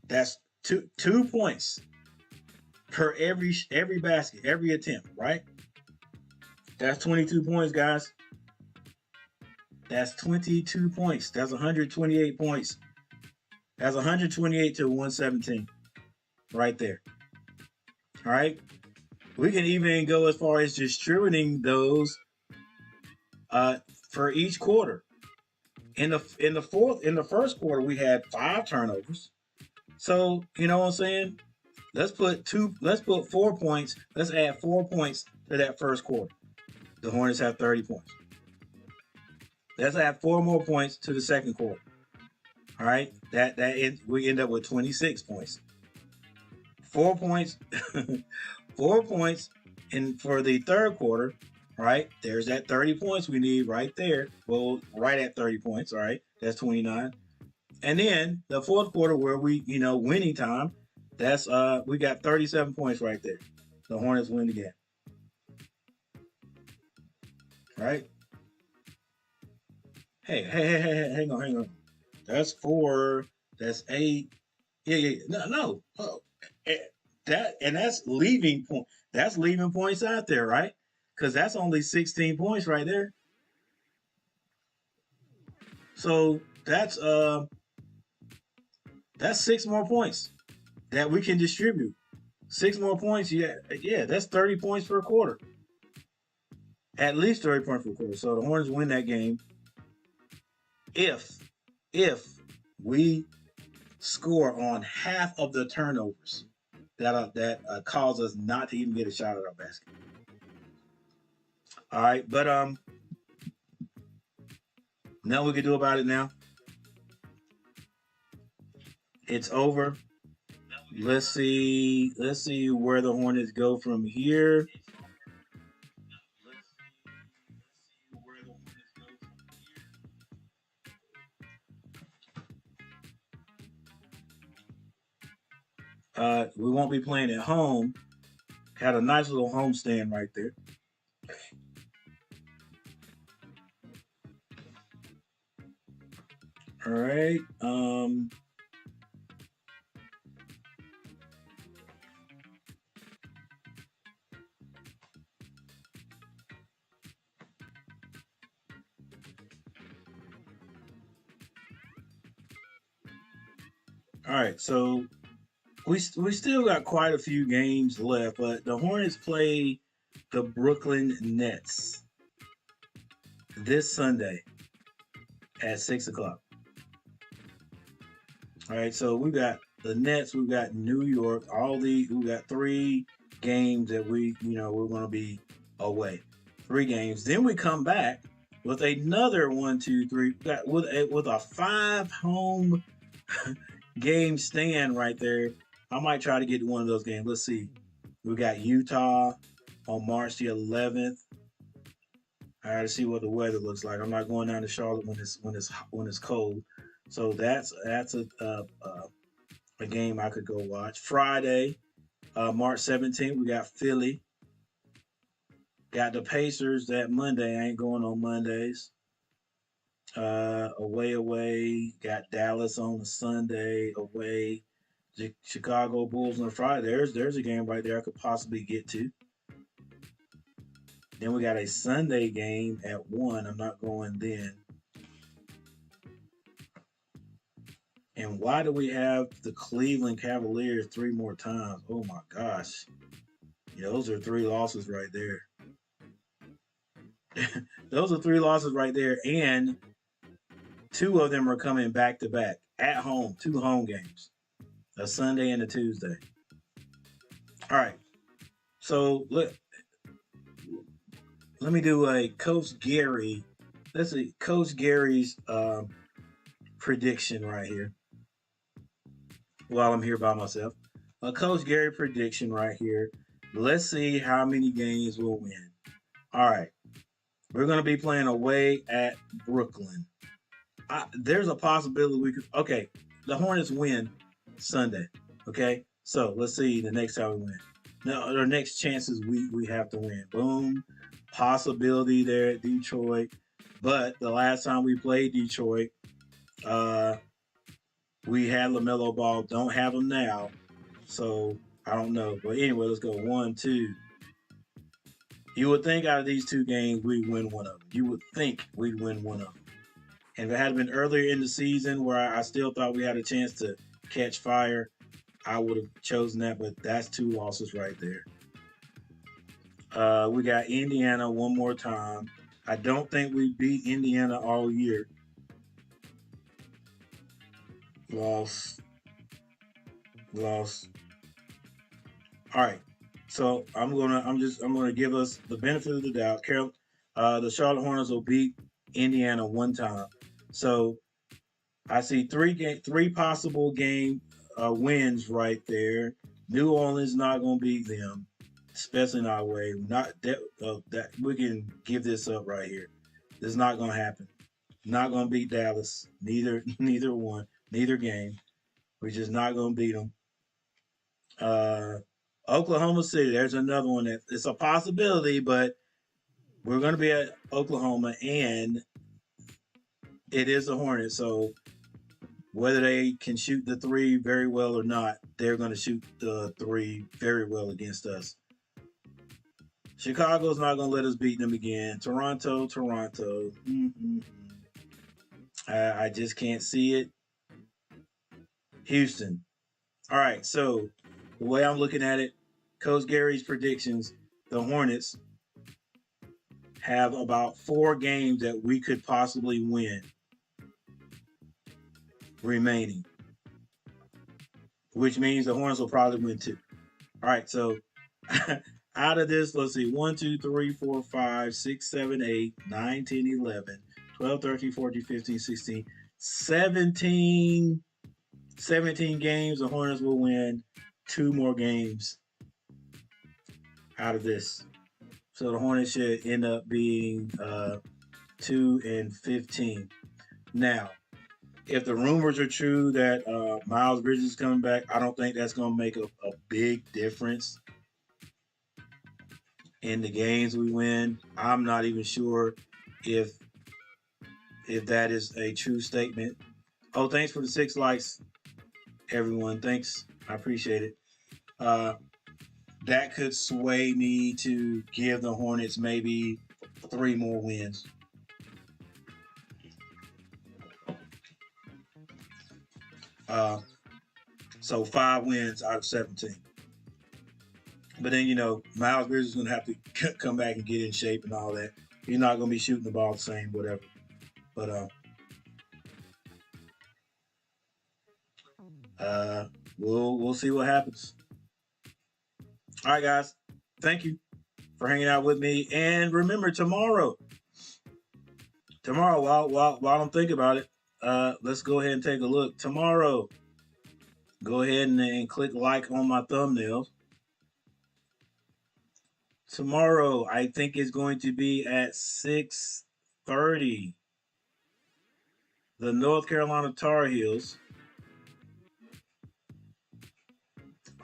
That's two points per every basket, every attempt. Right. That's 22 points, guys. That's 22 points. That's 128 points. That's 128 to 117 right there. All right. We can even go as far as distributing those for each quarter. In the first quarter, we had 5 turnovers. So, you know what I'm saying? Let's put 4 points. Let's add 4 points to that first quarter. The Hornets have 30 points. Let's add 4 more points to the second quarter. All right, we end up with 26 points. 4 points, 4 points, and for the third quarter, right? There's that 30 points we need right there. Well, right at 30 points. All right, that's 29. And then the fourth quarter, where we, winning time. That's we got 37 points right there. The Hornets win the game. Right? Hey, hang on. That's 4. That's 8. Yeah. No. Oh, that's leaving point. That's leaving points out there, right? Because that's only 16 points right there. So that's 6 more points that we can distribute. 6 more points. Yeah. That's 30 points per quarter. At least 30 points per quarter. So the Hornets win that game if we score on half of the turnovers that cause us not to even get a shot at our basket. All right, but nothing we can do about it now. It's over. Let's see where the Hornets go from here. We won't be playing at home. Had a nice little homestand right there. All right. All right. So we still got quite a few games left, but the Hornets play the Brooklyn Nets this Sunday at 6:00. All right, so we got the Nets, we got New York, we got 3 games that we're going to be away. 3 games. Then we come back with another 1, 2, 3 with a 5 home game stand right there. I might try to get to one of those games. Let's see. We got Utah on March the 11th. I got to see what the weather looks like. I'm not going down to Charlotte when it's cold. So that's a game I could go watch. Friday, March 17th, we got Philly. Got the Pacers that Monday. I ain't going on Mondays. Away. Got Dallas on a Sunday. Away. The Chicago Bulls on Friday. There's a game right there I could possibly get to. Then we got a Sunday game at 1. I'm not going then. And why do we have the Cleveland Cavaliers 3 more times? Oh my gosh. Yeah, those are 3 losses right there. Those are 3 losses right there. And 2 of them are coming back to back at home. 2 home games. A Sunday and a Tuesday. All right. So let me do a Coach Gary. Let's see. Coach Gary's prediction right here. While I'm here by myself. A Coach Gary prediction right here. Let's see how many games we'll win. All right. We're going to be playing away at Brooklyn. There's a possibility we could. Okay. The Hornets win Sunday. Okay. So let's see the next time we win. No, the next chances we have to win. Boom. Possibility there at Detroit. But the last time we played Detroit, we had Lamelo Ball. Don't have him now. So I don't know. But anyway, let's go. 1, 2. You would think out of these 2 games, we'd win one of them. You would think we'd win one of them. And if it had been earlier in the season where I still thought we had a chance to catch fire, I would have chosen that. But that's 2 losses right there. We got Indiana one more time. I don't think we beat Indiana all year. Loss. All right. So I'm gonna give us the benefit of the doubt. The Charlotte Hornets will beat Indiana 1 time. So I see 3 possible game wins right there. New Orleans not gonna beat them, especially not away. Not that we can give this up right here. This is not gonna happen. Not gonna beat Dallas. Neither game. We're just not gonna beat them. Oklahoma City. There's another one that it's a possibility, but we're going to be at Oklahoma, and it is the Hornets. So whether they can shoot the 3 very well or not, they're going to shoot the 3 very well against us. Chicago's not going to let us beat them again. Toronto. I just can't see it. Houston. All right, so the way I'm looking at it, Coach Gary's predictions, the Hornets have about 4 games that we could possibly win remaining, which means the Hornets will probably win 2. All right, so out of this, let's see, 1, 2, 3, 4, 5, 6, 7, 8, 9, 10, 11, 12, 13, 14, 15, 16, 17 games, the Hornets will win 2 more games out of this. So the Hornets should end up being 2-15. Now, if the rumors are true that Miles Bridges is coming back, I don't think that's going to make a big difference in the games we win. I'm not even sure if that is a true statement. Oh, thanks for the 6 likes, everyone. Thanks. I appreciate it. That could sway me to give the Hornets maybe 3 more wins. So 5 wins out of 17. But then, Miles Bridges is going to have to come back and get in shape and all that. He's not going to be shooting the ball the same, whatever. But we'll see what happens. All right, guys. Thank you for hanging out with me. And remember, tomorrow, while I'm thinking about it, let's go ahead and take a look. Tomorrow, go ahead and click like on my thumbnails. Tomorrow, I think it's going to be at 6:30. The North Carolina Tar Heels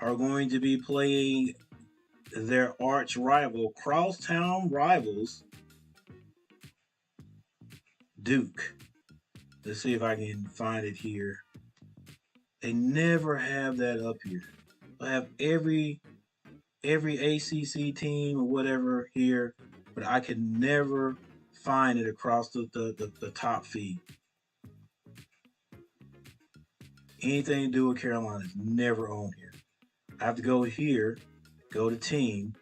are going to be playing their arch rival, crosstown rivals, Duke. Let's see if I can find it here. They never have that up here. I have every ACC team or whatever here, but I can never find it across the top feed. Anything to do with Carolina is never on here. I have to go here, go to team,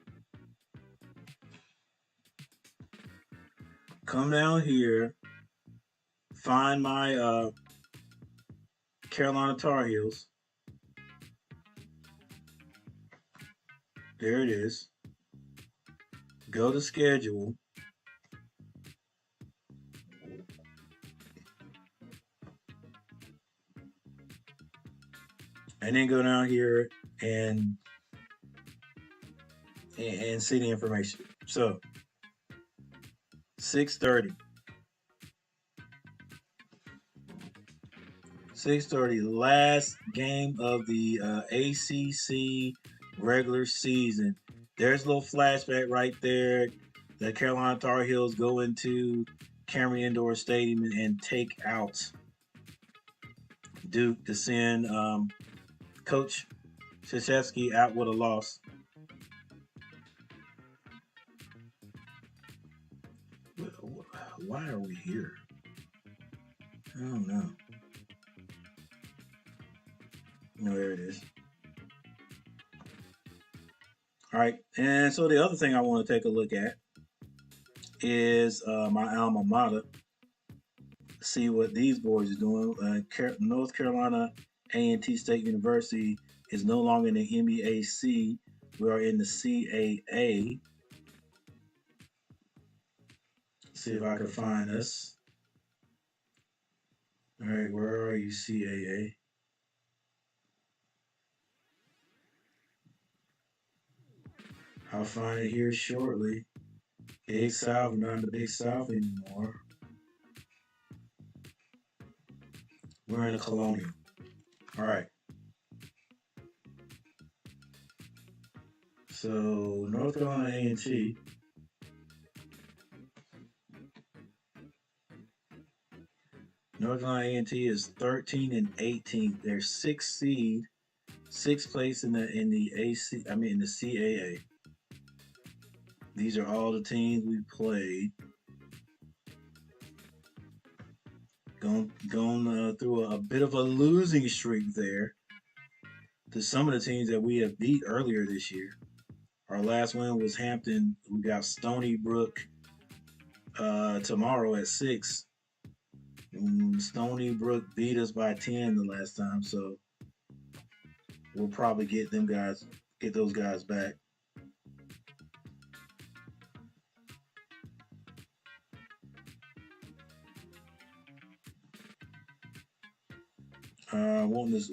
come down here, find my Carolina Tar Heels. There it is. Go to schedule. And then go down here and see the information. So 6:30. 6:30, last game of the ACC regular season. There's a little flashback right there. The Carolina Tar Heels go into Cameron Indoor Stadium and take out Duke to send Coach Krzyzewski out with a loss. Why are we here? I don't know. No, there it is. All right, and so the other thing I want to take a look at is my alma mater. See what these boys are doing. North Carolina A&T State University is no longer in the NBAC. We are in the CAA. See if I can find us. All right, where are you, CAA? I'll find it here shortly. Big South, not the Big South anymore. We're in the Colonial. All right. So North Carolina A&T. North Carolina A&T is 13 and 18. They're 6th seed, 6th place in the CAA. These are all the teams we played. Going through a bit of a losing streak there to some of the teams that we have beat earlier this year. Our last win was Hampton. We got Stony Brook tomorrow at 6. Stony Brook beat us by 10 the last time, so we'll probably get those guys back.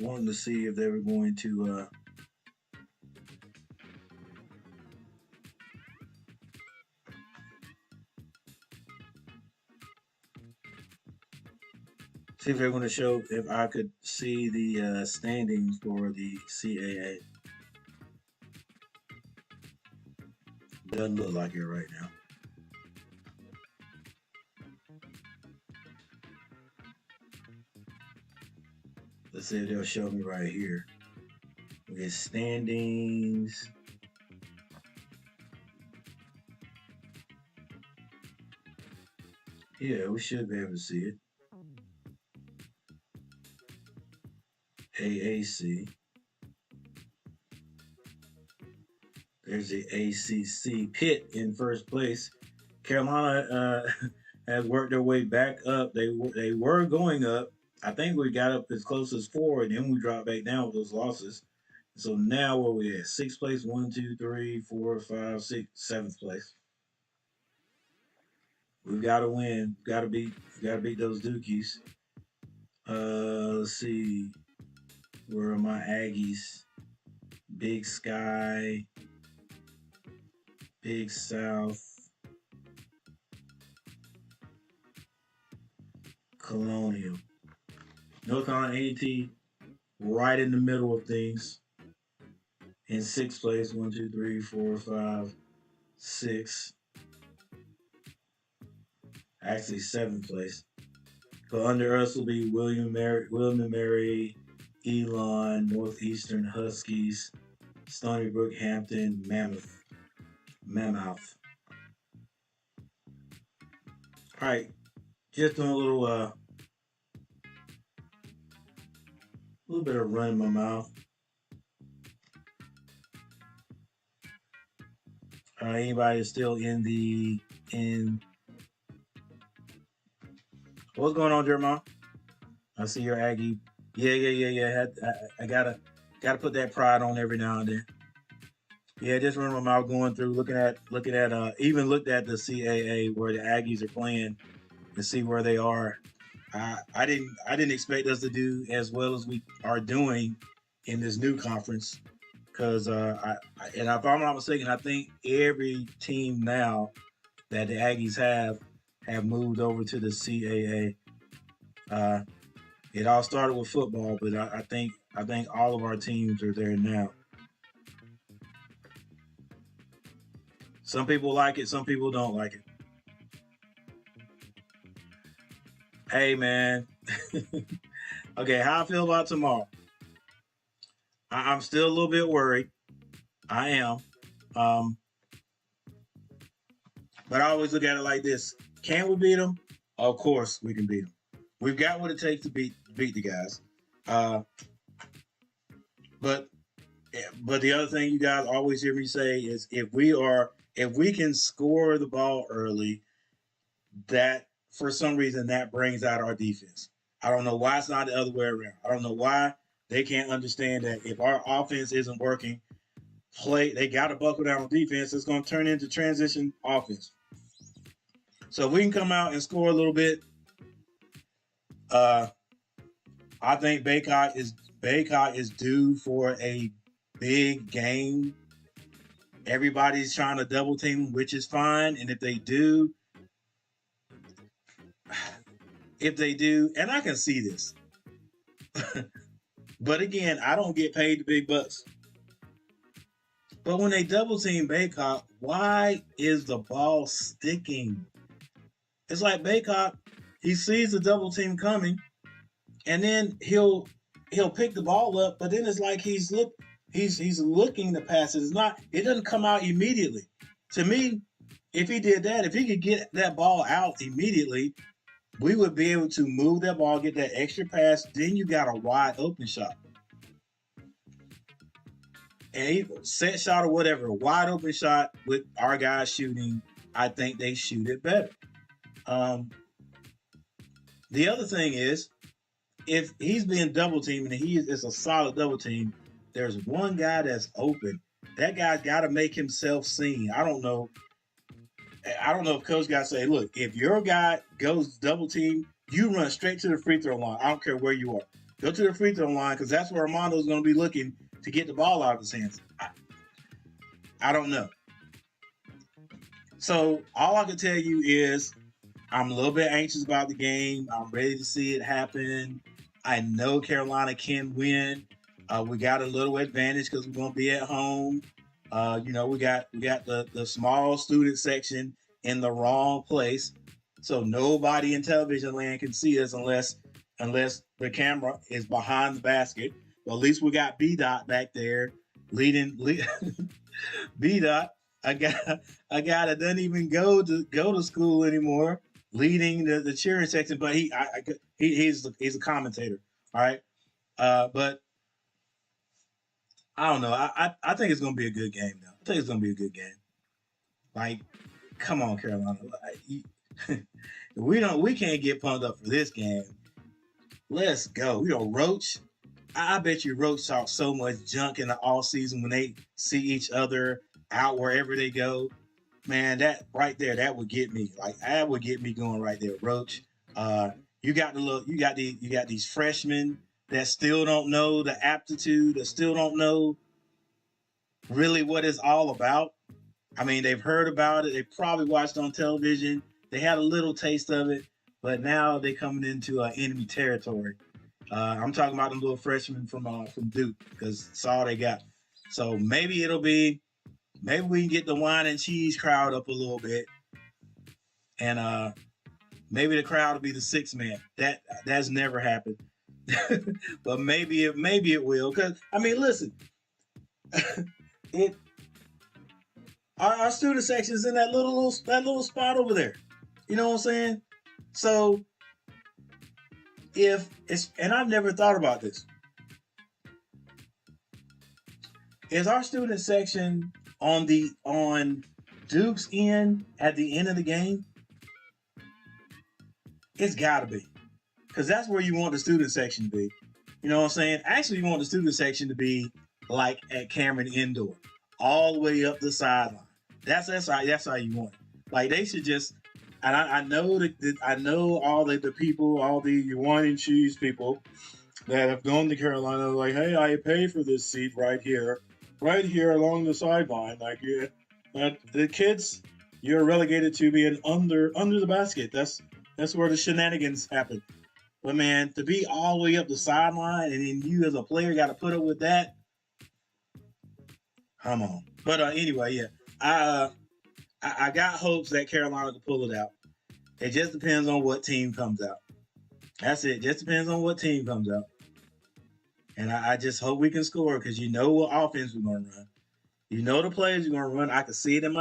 Wanting to see if they were going to see if they're going to show if I could see the standings for the CAA. Doesn't look like it right now. Let's see if they'll show me right here. We get standings. Yeah, we should be able to see it. AAC. There's the ACC. Pitt in first place. Carolina has worked their way back up. They were going up. I think we got up as close as 4, and then we dropped back down with those losses. So now where we at? 6th place, 1, 2, 3, 4, 5, 6, 7th place. We've got to win. Got to beat those Dukies. Let's see. Where are my Aggies? Big Sky, Big South, Colonial. North Carolina A&T right in the middle of things. In 6th place, 1, 2, 3, 4, 5, 6. Actually 7th place. But under us will be William and Mary, Elon, Northeastern Huskies, Stony Brook, Hampton, Mammoth. All right, just doing a little bit of run in my mouth. Anybody still in? What's going on, Jeremiah? I see your Aggie. Yeah. I gotta put that pride on every now and then. Yeah, just running my mouth going through, looking at even looked at the CAA where the Aggies are playing to see where they are. I didn't expect us to do as well as we are doing in this new conference because and if I'm not mistaken, I think every team now that the Aggies have moved over to the CAA. It all started with football, but I think all of our teams are there now. Some people like it, some people don't like it. Hey man, okay, how I feel about tomorrow? I'm still a little bit worried. I am, um, but I always look at it like this: can we beat them? Of course, we can beat them. We've got what it takes to beat the guys. Uh, but but the other thing you guys always hear me say is if we can score the ball early, that for some reason that brings out our defense. I don't know why it's not the other way around. I don't know why they can't understand that if our offense isn't working, they got to buckle down on defense. It's going to turn into transition offense. So if we can come out and score a little bit, uh, I think Baycott is due for a big game. Everybody's trying to double team, which is fine. And if they do, and I can see this, but again, I don't get paid the big bucks. But when they double team Baycott, why is the ball sticking? It's like Baycott, he sees the double team coming, and then he'll pick the ball up, but then it's like he's looking to pass it. It doesn't come out immediately. To me, if he did that, if he could get that ball out immediately, we would be able to move that ball, get that extra pass. Then you got a wide open shot. And set shot or whatever, wide open shot with our guys shooting, I think they shoot it better. The other thing is, if he's being double teamed and it's a solid double team, there's one guy that's open. That guy's got to make himself seen. I don't know if coach got to say, look, if your guy goes double team, you run straight to the free throw line. I don't care where you are. Go to the free throw line because that's where Armando's going to be looking to get the ball out of his hands. I don't know. So all I can tell you is I'm a little bit anxious about the game. I'm ready to see it happen. I know Carolina can win. We got a little advantage because we're going to be at home. We got the small student section in the wrong place, so nobody in television land can see us unless the camera is behind the basket. Well, at least we got B Dot back there leading. B Dot, a guy that doesn't even go to school anymore, leading the cheering section, but he's a commentator. All right, but I don't know. I think it's gonna be a good game though. I think it's gonna be a good game. Like, come on, Carolina. We can't get pumped up for this game. Let's go. Roach. I bet you Roach talks so much junk in the off season when they see each other out wherever they go. Man, that right there, that would get me. Like that would get me going right there, Roach. You got these freshmen that still don't know the aptitude, that still don't know really what it's all about. I mean, they've heard about it. They probably watched on television. They had a little taste of it, but now they're coming into enemy territory. I'm talking about the little freshmen from Duke because that's all they got. So maybe we can get the wine and cheese crowd up a little bit, and maybe the crowd will be the sixth man. That's never happened. but maybe it will. Cause I mean, listen, it our student section is in that little spot over there. You know what I'm saying? So if it's, and I've never thought about this, is our student section on Duke's end at the end of the game? It's got to be, because that's where you want the student section to be. You know what I'm saying? Actually, you want the student section to be like at Cameron Indoor, all the way up the sideline. That's how you want it. Like they should just. And I know I know all the people, all the wine and cheese people that have gone to Carolina. Like, hey, I pay for this seat right here along the sideline. Like, the kids, you're relegated to being under the basket. That's where the shenanigans happen. But man, to be all the way up the sideline and then you as a player got to put up with that. Come on. But anyway, yeah, I got hopes that Carolina can pull it out. It just depends on what team comes out. That's it. Just depends on what team comes out. And I just hope we can score because you know what offense we're going to run. You know the plays we're going to run. I can see them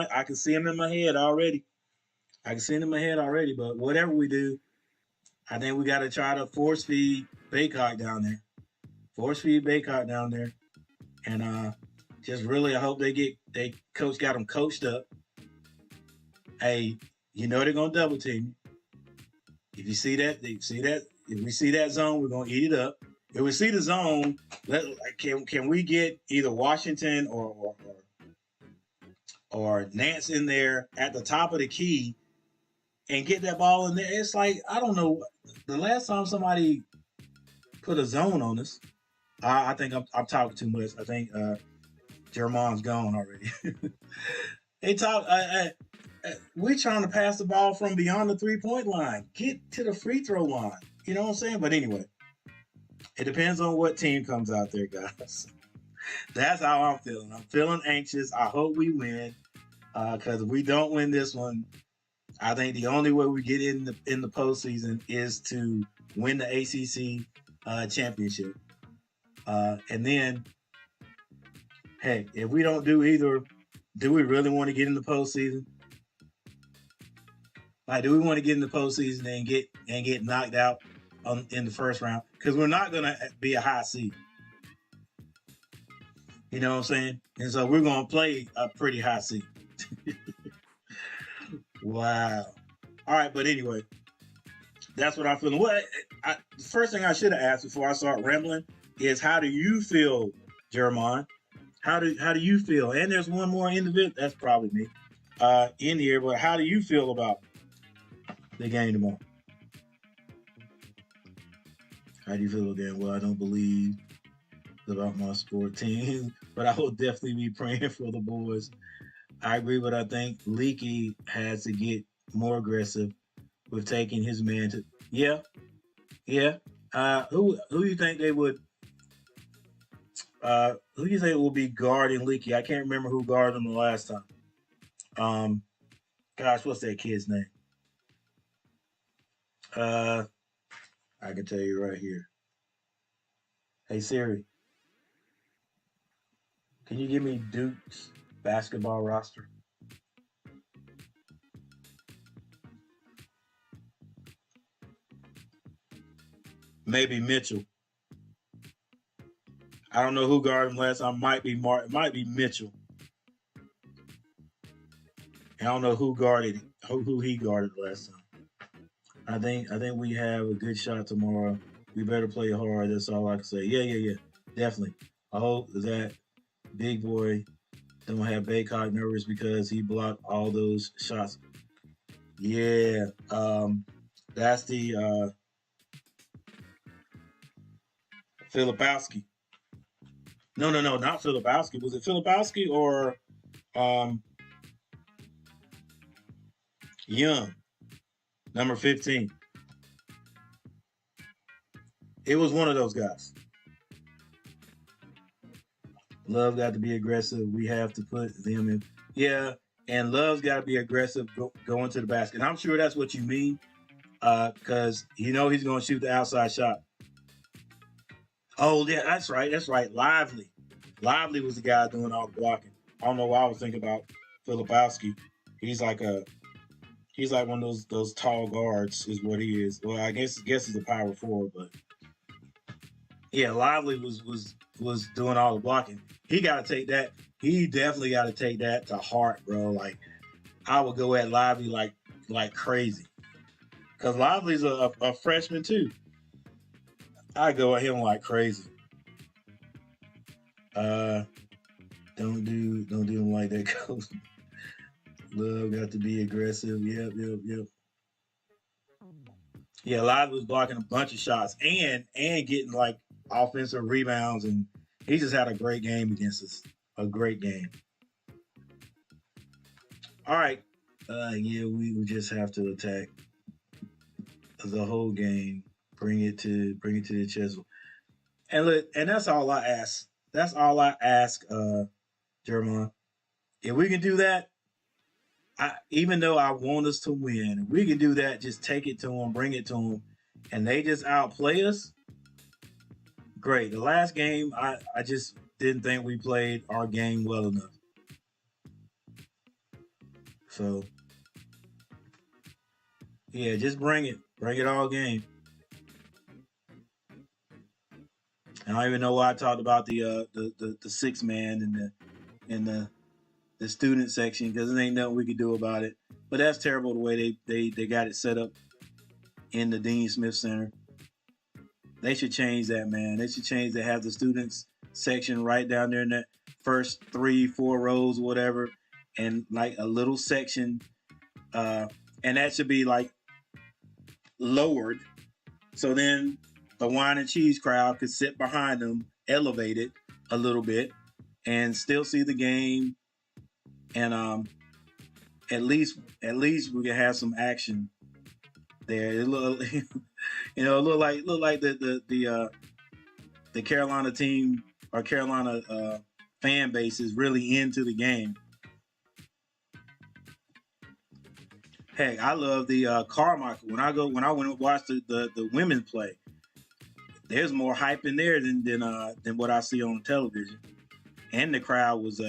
in my head already. But whatever we do, I think we got to try to force feed Baycock down there. And just really, I hope coach got them coached up. Hey, you know they're gonna double team you. If we see that zone, we're gonna eat it up. If we see the zone, can we get either Washington or Nance in there at the top of the key and get that ball in there? It's like, I don't know. The last time somebody put a zone on us, I think I'm talking too much. I think Jermon's gone already. We're trying to pass the ball from beyond the 3-point line. Get to the free throw line. You know what I'm saying? But anyway, it depends on what team comes out there, guys. That's how I'm feeling. I'm feeling anxious. I hope we win. Because if we don't win this one, I think the only way we get in the postseason is to win the ACC championship. And then, hey, if we don't do either, do we really want to get in the postseason? Like, do we want to get in the postseason and get knocked out in the first round? Because we're not going to be a high seed. You know what I'm saying? And so we're going to play a pretty high seed. Wow. All right, but anyway, that's what I'm feeling. The first thing I should have asked before I start rambling is, how do you feel, Jeremiah? How do you feel? And there's one more individual, that's probably me, in here, but how do you feel about the game tomorrow? How do you feel again? Well, I don't believe about my sport team, but I will definitely be praying for the boys. I agree, but I think Leaky has to get more aggressive with taking his man to. Yeah. Who you think they would? Who do you think will be guarding Leaky? I can't remember who guarded him the last time. Gosh, what's that kid's name? I can tell you right here. Hey Siri, can you give me Duke's basketball roster? Maybe Mitchell. I don't know who guarded him last time. Might be Mitchell. I don't know who he guarded last time. I think we have a good shot tomorrow. We better play hard. That's all I can say. Yeah. Definitely. I hope that big boy don't have Baycock nervous because he blocked all those shots. Yeah. That's the Filipowski. No, not Filipowski. Was it Filipowski or Young, number 15? It was one of those guys. Love got to be aggressive. We have to put them in. Yeah, and Love's got to be aggressive going to the basket. And I'm sure that's what you mean, because he's going to shoot the outside shot. Oh yeah, that's right. That's right. Lively. Lively was the guy doing all the blocking. I don't know why I was thinking about Filipowski. He's like a he's like one of those tall guards is what he is. Well, I guess he's a power forward, but yeah, Lively was doing all the blocking. He got to take that. He definitely got to take that to heart, bro. Like I would go at Lively like crazy because Lively's a freshman too. I go at him like crazy. Uh, don't do him like that, coach. Love got to be aggressive. Yep. Yeah, Lively was blocking a bunch of shots and getting like offensive rebounds, and he just had a great game against us. A great game. All right. Yeah, we would just have to attack the whole game. Bring it to the chisel. And look, and that's all I ask. That's all I ask, Jeremiah. If we can do that, even though I want us to win, if we can do that, just take it to them, bring it to them, and they just outplay us. Great. The last game, I just didn't think we played our game well enough. So, yeah, just bring it all game. I don't even know why I talked about the 6-man in the student section because there ain't nothing we could do about it. But that's terrible the way they got it set up in the Dean Smith Center. They should change that, man. They should change to have the students section right down there in that first 3-4 rows or whatever, and like a little section, and that should be like lowered, so then the wine and cheese crowd could sit behind them, elevated a little bit, and still see the game, and at least we can have some action there. It look, look like the Carolina team or Carolina fan base is really into the game. Heck, I love the Carmichael. When I went and watch the women play, there's more hype in there than what I see on television, and the crowd was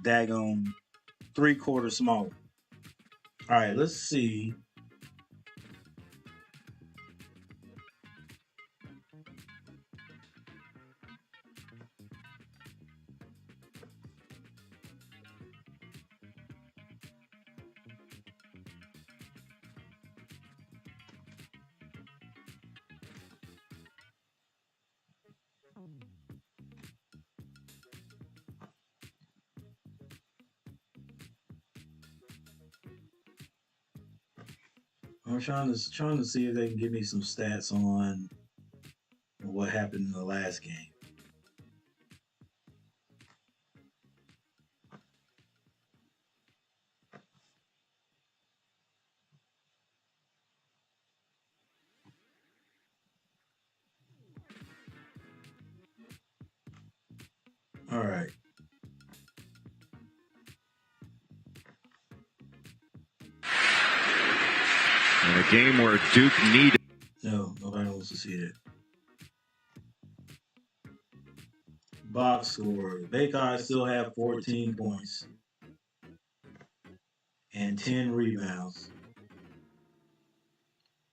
daggone 3/4 small. All right, let's see. I'm trying to see if they can give me some stats on what happened in the last game. All right. In a game where Duke needed. No, nobody wants to see it. Box score. Baycott still have 14 points and 10 rebounds.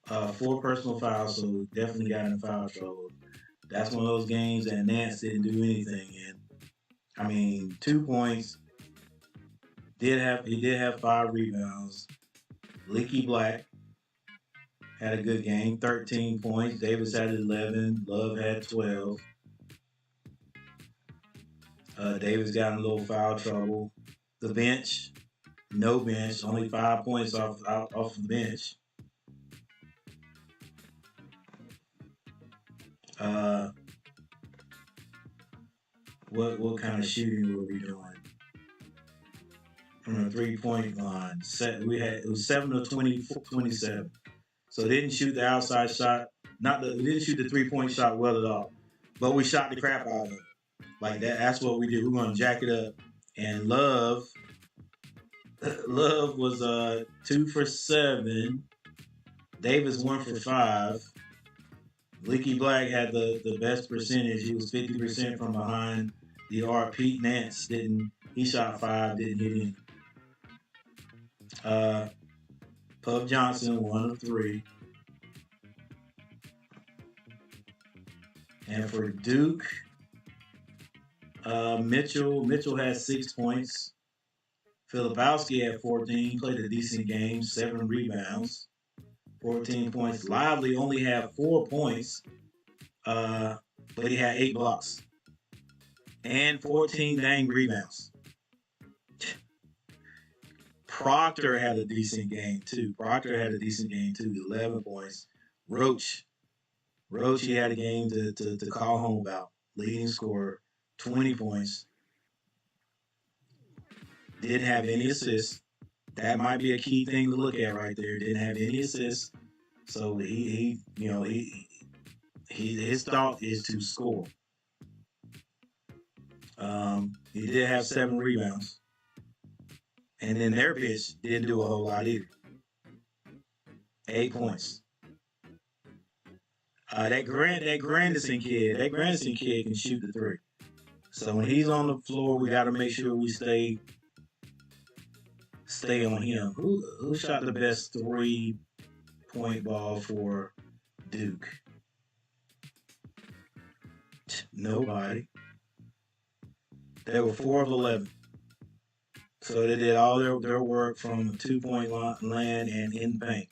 4 personal fouls, so definitely got in foul trouble. That's one of those games that Nance didn't do anything in. I mean, 2 points. He did have 5 rebounds. Leaky Black had a good game, 13 points. Davis had 11. Love had 12. Davis got in a little foul trouble. The bench, no bench, only 5 points off the bench. What kind of shooting were we doing? From the 3-point line, it was 7 of 27. So they didn't shoot the outside shot. We didn't shoot the 3-point shot well at all, but we shot the crap out of it. Like that. That's what we did. We're gonna jack it up. And Love was 2 for 7. Davis 1 for 5. Leaky Black had the best percentage. He was 50% from behind the arc. Pete Nance didn't. He shot 5, didn't hit any. Puff Johnson 1 of 3. And for Duke, Mitchell had 6 points. Filipowski had 14, played a decent game, 7 rebounds, 14 points. Lively only had 4 points, but he had 8 blocks and 14 dang rebounds. Proctor had a decent game too. 11 points. Roach, he had a game to call home about. Leading scorer, 20 points. Didn't have any assists. That might be a key thing to look at right there. Didn't have any assists. So his thought is to score. He did have 7 rebounds. And then their pitch didn't do a whole lot either. 8 points. That Grandison kid can shoot the 3. So when he's on the floor, we got to make sure we stay on him. Who shot the best 3-point ball for Duke? Nobody. They were 4 of 11. So they did all their work from the 2-point land and in the paint.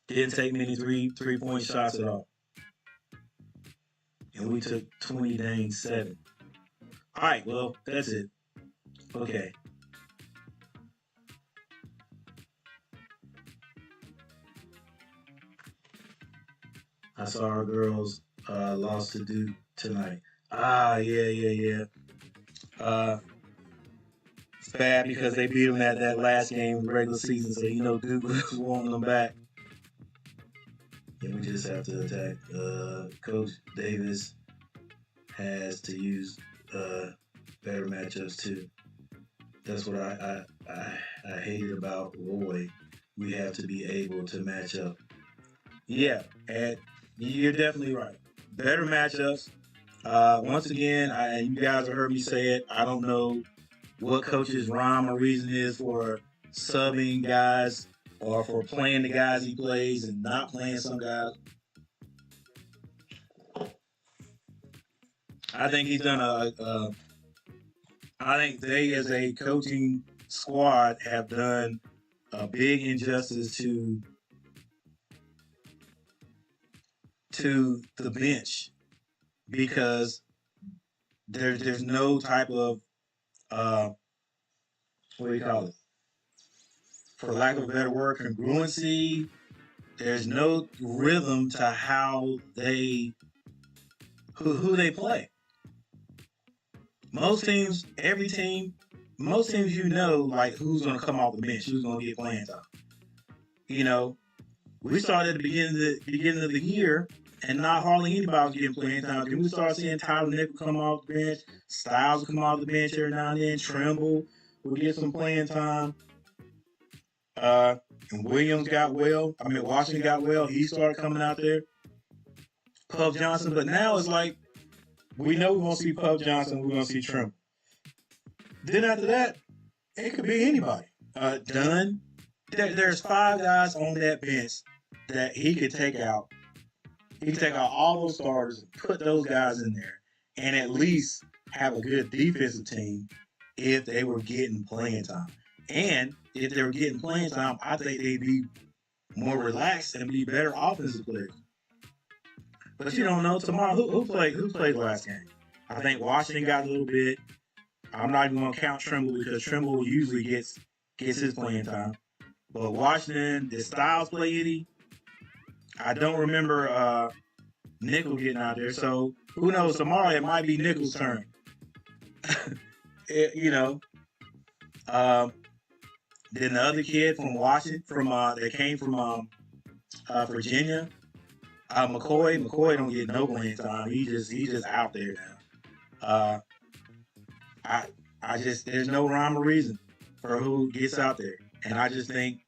Didn't take many three-point shots at all. And we took 20-7. All right, well, that's it. Okay. I saw our girls lost to Duke tonight. Yeah. It's bad because they beat them at that last game of the regular season, so Duke was wanting them back. And we just have to attack. Coach Davis has to use better matchups too. That's what I hated about Roy. We have to be able to match up. Yeah, and you're definitely right. Better matchups. Once again, you guys have heard me say it. I don't know what coach's rhyme or reason is for subbing guys or for playing the guys he plays and not playing some guys. I think he's done I think they, as a coaching squad, have done a big injustice to the bench because there's no type of what do you call it? For lack of a better word, congruency. There's no rhythm to how they who they play. Most teams, like who's going to come off the bench, who's going to get playing time. We started at the beginning of the year, and not hardly anybody was getting playing time. Then we started seeing Tyler Nickel come off the bench, Styles come off the bench every now and then, Trimble would get some playing time. And Washington got well. He started coming out there. Puff Johnson, but now it's like we know we're going to see Puff Johnson, we're going to see Trimble. Then after that, it could be anybody. Dunn. There's 5 guys on that bench that he could take out. He could take out all those starters and put those guys in there and at least have a good defensive team if they were getting playing time. And if they were getting playing time, I think they'd be more relaxed and be better offensive players. But you don't know tomorrow who played last game. I think Washington got a little bit. I'm not even going to count Trimble because Trimble usually gets his playing time. But Washington, did Styles play any? I don't remember Nickel getting out there. So who knows? Tomorrow it might be Nickel's turn. Then the other kid from Washington, that came from Virginia, McCoy don't get no playing time. He's just out there now. There's no rhyme or reason for who gets out there, and I just think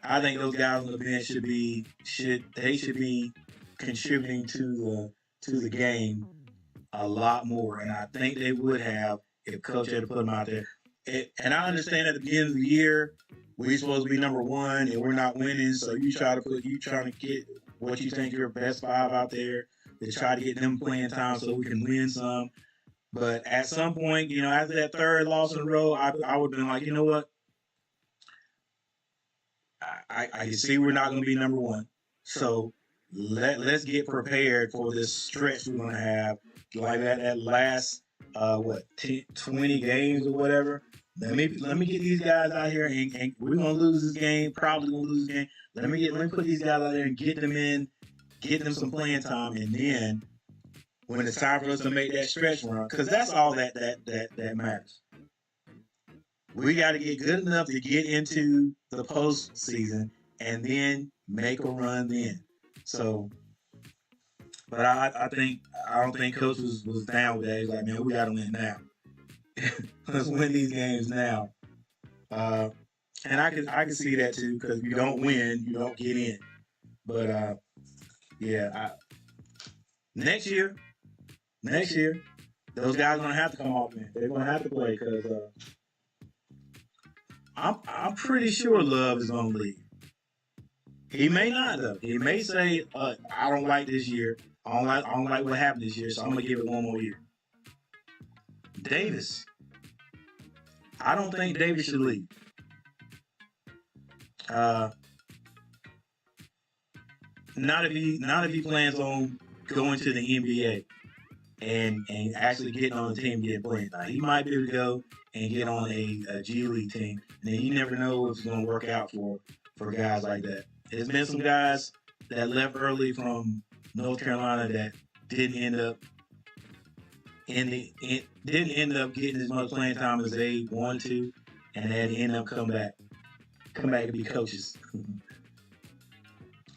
I think those guys on the bench should be contributing to the game a lot more, and I think they would have if coach had put them out there. And I understand at the beginning of the year we're supposed to be number one and we're not winning, so you trying to get what you think your best five out there to try to get them playing time so we can win some. But at some point, after that third loss in a row, I would have been like, you know what? I can see we're not going to be number one. So let's get prepared for this stretch we're going to have, like that last 20 games or whatever. Let me get these guys out here, and we're gonna lose this game. Probably gonna lose this game. Let me put these guys out there and get them some playing time, and then when it's time for us to make that stretch run, because that's all that matters. We got to get good enough to get into the postseason and then make a run then. So, but I don't think coach was down with that. He's like, man, we got to win now. Let's win these games now. And I can see that too, because if you don't win, you don't get in. But next year, those guys are gonna have to come off, man. They're gonna have to play because I'm pretty sure Love is gonna leave. He may not though. He may say, I don't like this year. I don't like what happened this year, so I'm gonna give it one more year. Davis. I don't think Davis should leave. Not if he plans on going to the NBA and actually getting on the team, getting playing. Now, he might be able to go and get on a G League team, and then you never know if it's going to work out for guys like that. There's been some guys that left early from North Carolina that didn't end up getting as much playing time as they wanted to, and they had to end up come back and be coaches.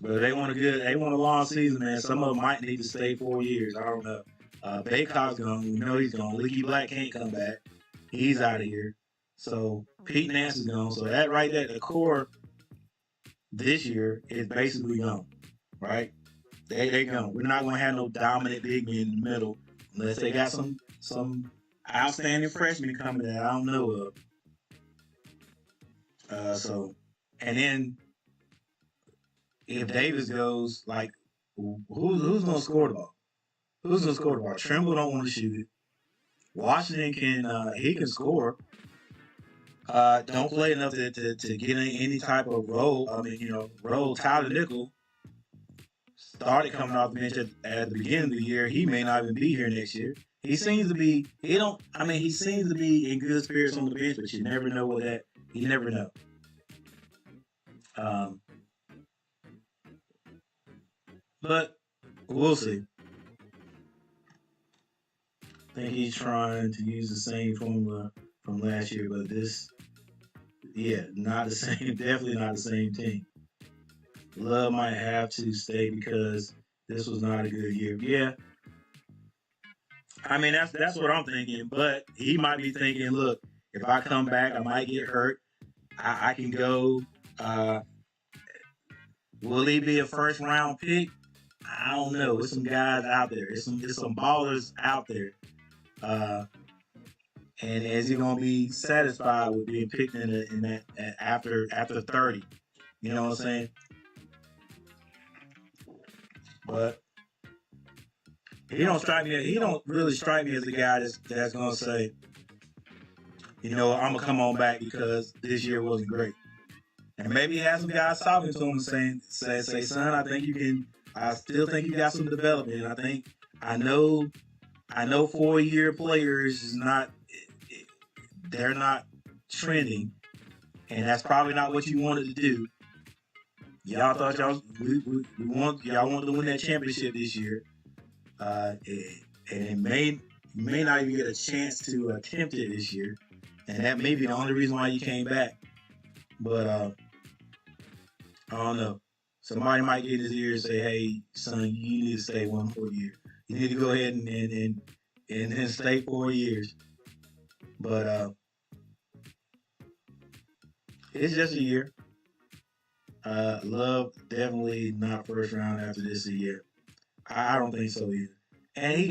But they want a long season, man. Some of them might need to stay 4 years. I don't know. Baycock's gone. We know he's gone. Leaky Black can't come back. He's out of here. So Pete Nance is gone. So that right there, the core this year is basically gone. Right? They gone. We're not gonna have no dominant big men in the middle unless they got some outstanding freshmen coming that I don't know of. And then if Davis goes, like, who's gonna score the ball? Who's gonna score the ball? Trimble don't want to shoot it. Washington can score. Don't play enough to get in any type of role. Role. Tyler Nickel started coming off the bench at the beginning of the year. He may not even be here next year. He seems to be. He seems to be in good spirits on the bench, but you never know what that. You never know. But we'll see. I think he's trying to use the same formula from last year, but not the same. Definitely not the same team. Love might have to stay because this was not a good year. Yeah, that's what I'm thinking. But he might be thinking, look, if I come back, I might get hurt. I can go. Will he be a first round pick? I don't know. There's some guys out there. There's some ballers out there. And is he gonna be satisfied with being picked in that after 30? You know what I'm saying? But he don't really strike me as a guy that's gonna say, I'm gonna come on back because this year wasn't great. And maybe he has some guys talking to him saying, son, I still think you got some development. I know 4-year players they're not trending, and that's probably not what you wanted to do. Y'all thought y'all wanted to win that championship this year, and it may not even get a chance to attempt it this year, and that may be the only reason why you came back. But I don't know. Somebody might get in his ear and say, "Hey, son, you need to stay 1 more year. You need to go ahead and stay 4 years." But it's just a year. Love definitely not first round after this year. I don't think so either. And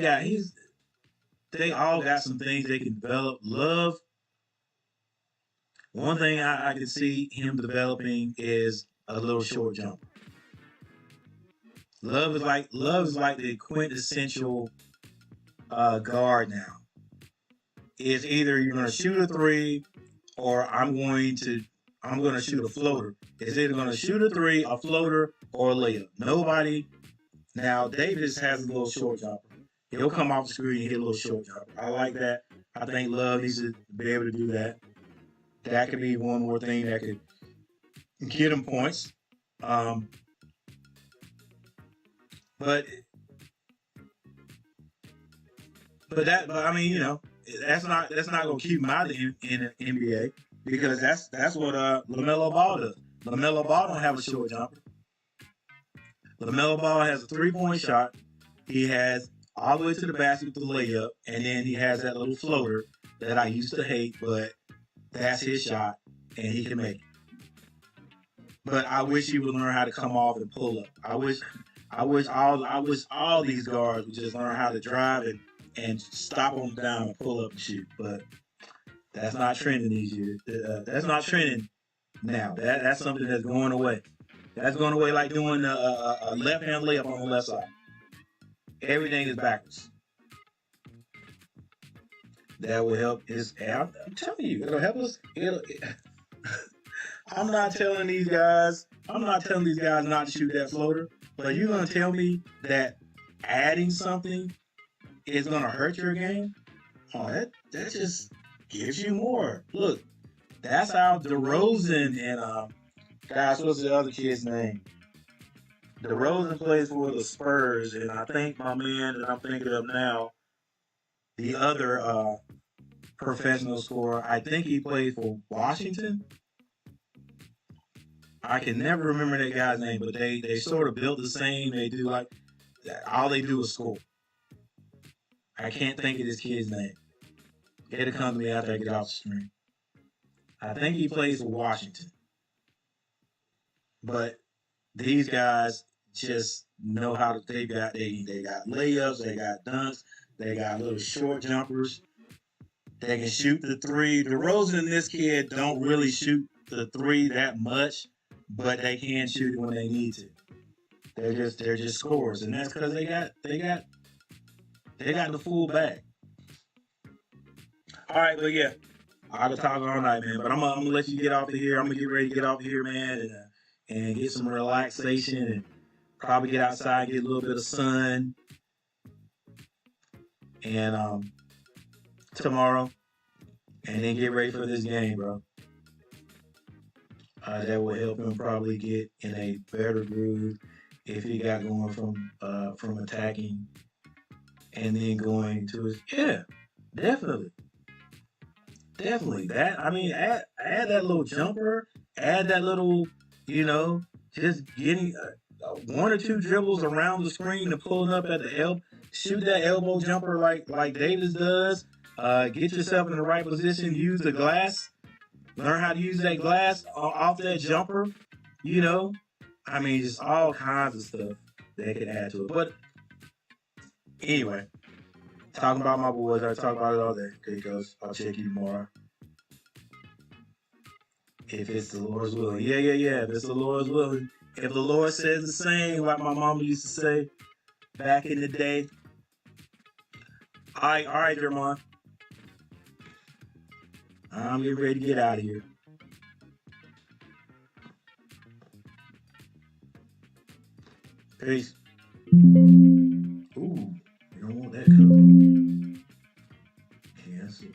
they all got some things they can develop. Love, one thing I can see him developing is a little short jump. Love is like the quintessential guard now. It's either you're gonna shoot a three or I'm gonna shoot a floater. It's either gonna shoot a three, a floater, or a layup. Nobody now Davis has a little short jumper. He'll come off the screen and hit a little short jumper. I like that. I think Love needs to be able to do that. That could be one more thing that could get him points. Um, but but I mean, that's not gonna keep him out of in the NBA because that's what Lamelo Ball does. Lamelo Ball don't have a short jumper. Lamelo Ball has a 3-point shot. He has all the way to the basket with the layup, and then he has that little floater that I used to hate, but that's his shot, and he can make it. But I wish he would learn how to come off and pull up. I wish all these guards would just learn how to drive and stop them down and pull up and shoot. But that's not trending these years. That's not trending now. That's something that's going away. That's going away like doing a left hand layup on the left side. Everything is backwards. That will help his. I'm telling you, it'll help us. I'm not telling these guys not to shoot that floater, but you're gonna tell me that adding something is gonna hurt your game? Oh, that just gives you more. Look, that's how DeRozan and guys, what's the other kid's name? DeRozan plays for the Spurs, and I think my man that I'm thinking of now, the other professional scorer, I think he plays for Washington. I can never remember that guy's name, but they sort of built the same. They do like all they do is score. I can't think of this kid's name. It'll come to me after I get off the stream. I think he plays for Washington. But these guys just know how to. They got layups, they got dunks, they got little short jumpers. They can shoot the three. DeRozan and this kid don't really shoot the three that much, but they can shoot it when they need to. They're just scorers, and that's because they got the full bag. All right, but yeah, I could talk all night, man. But I'm gonna let you get off of here. I'm gonna get ready to get off of here, man, and get some relaxation and probably get outside, get a little bit of sun, and tomorrow, and then get ready for this game, bro. That will help him probably get in a better groove if he got going from attacking and then going to his definitely that I mean add that little jumper, add that little just getting one or two dribbles around the screen and pulling up at the elbow, shoot that elbow jumper like Davis does. Get yourself in the right position, use the glass. Learn how to use that glass off that jumper, I mean, just all kinds of stuff that could add to it. But anyway, talking about my boys, I talk about it all day. Okay, Coach, I'll check you tomorrow. If it's the Lord's willing. Yeah. If it's the Lord's willing. If the Lord says the same, like my mama used to say back in the day. All right, Jermon. I'm getting ready to get out of here. Peace. Ooh, you don't want that color. Cancel.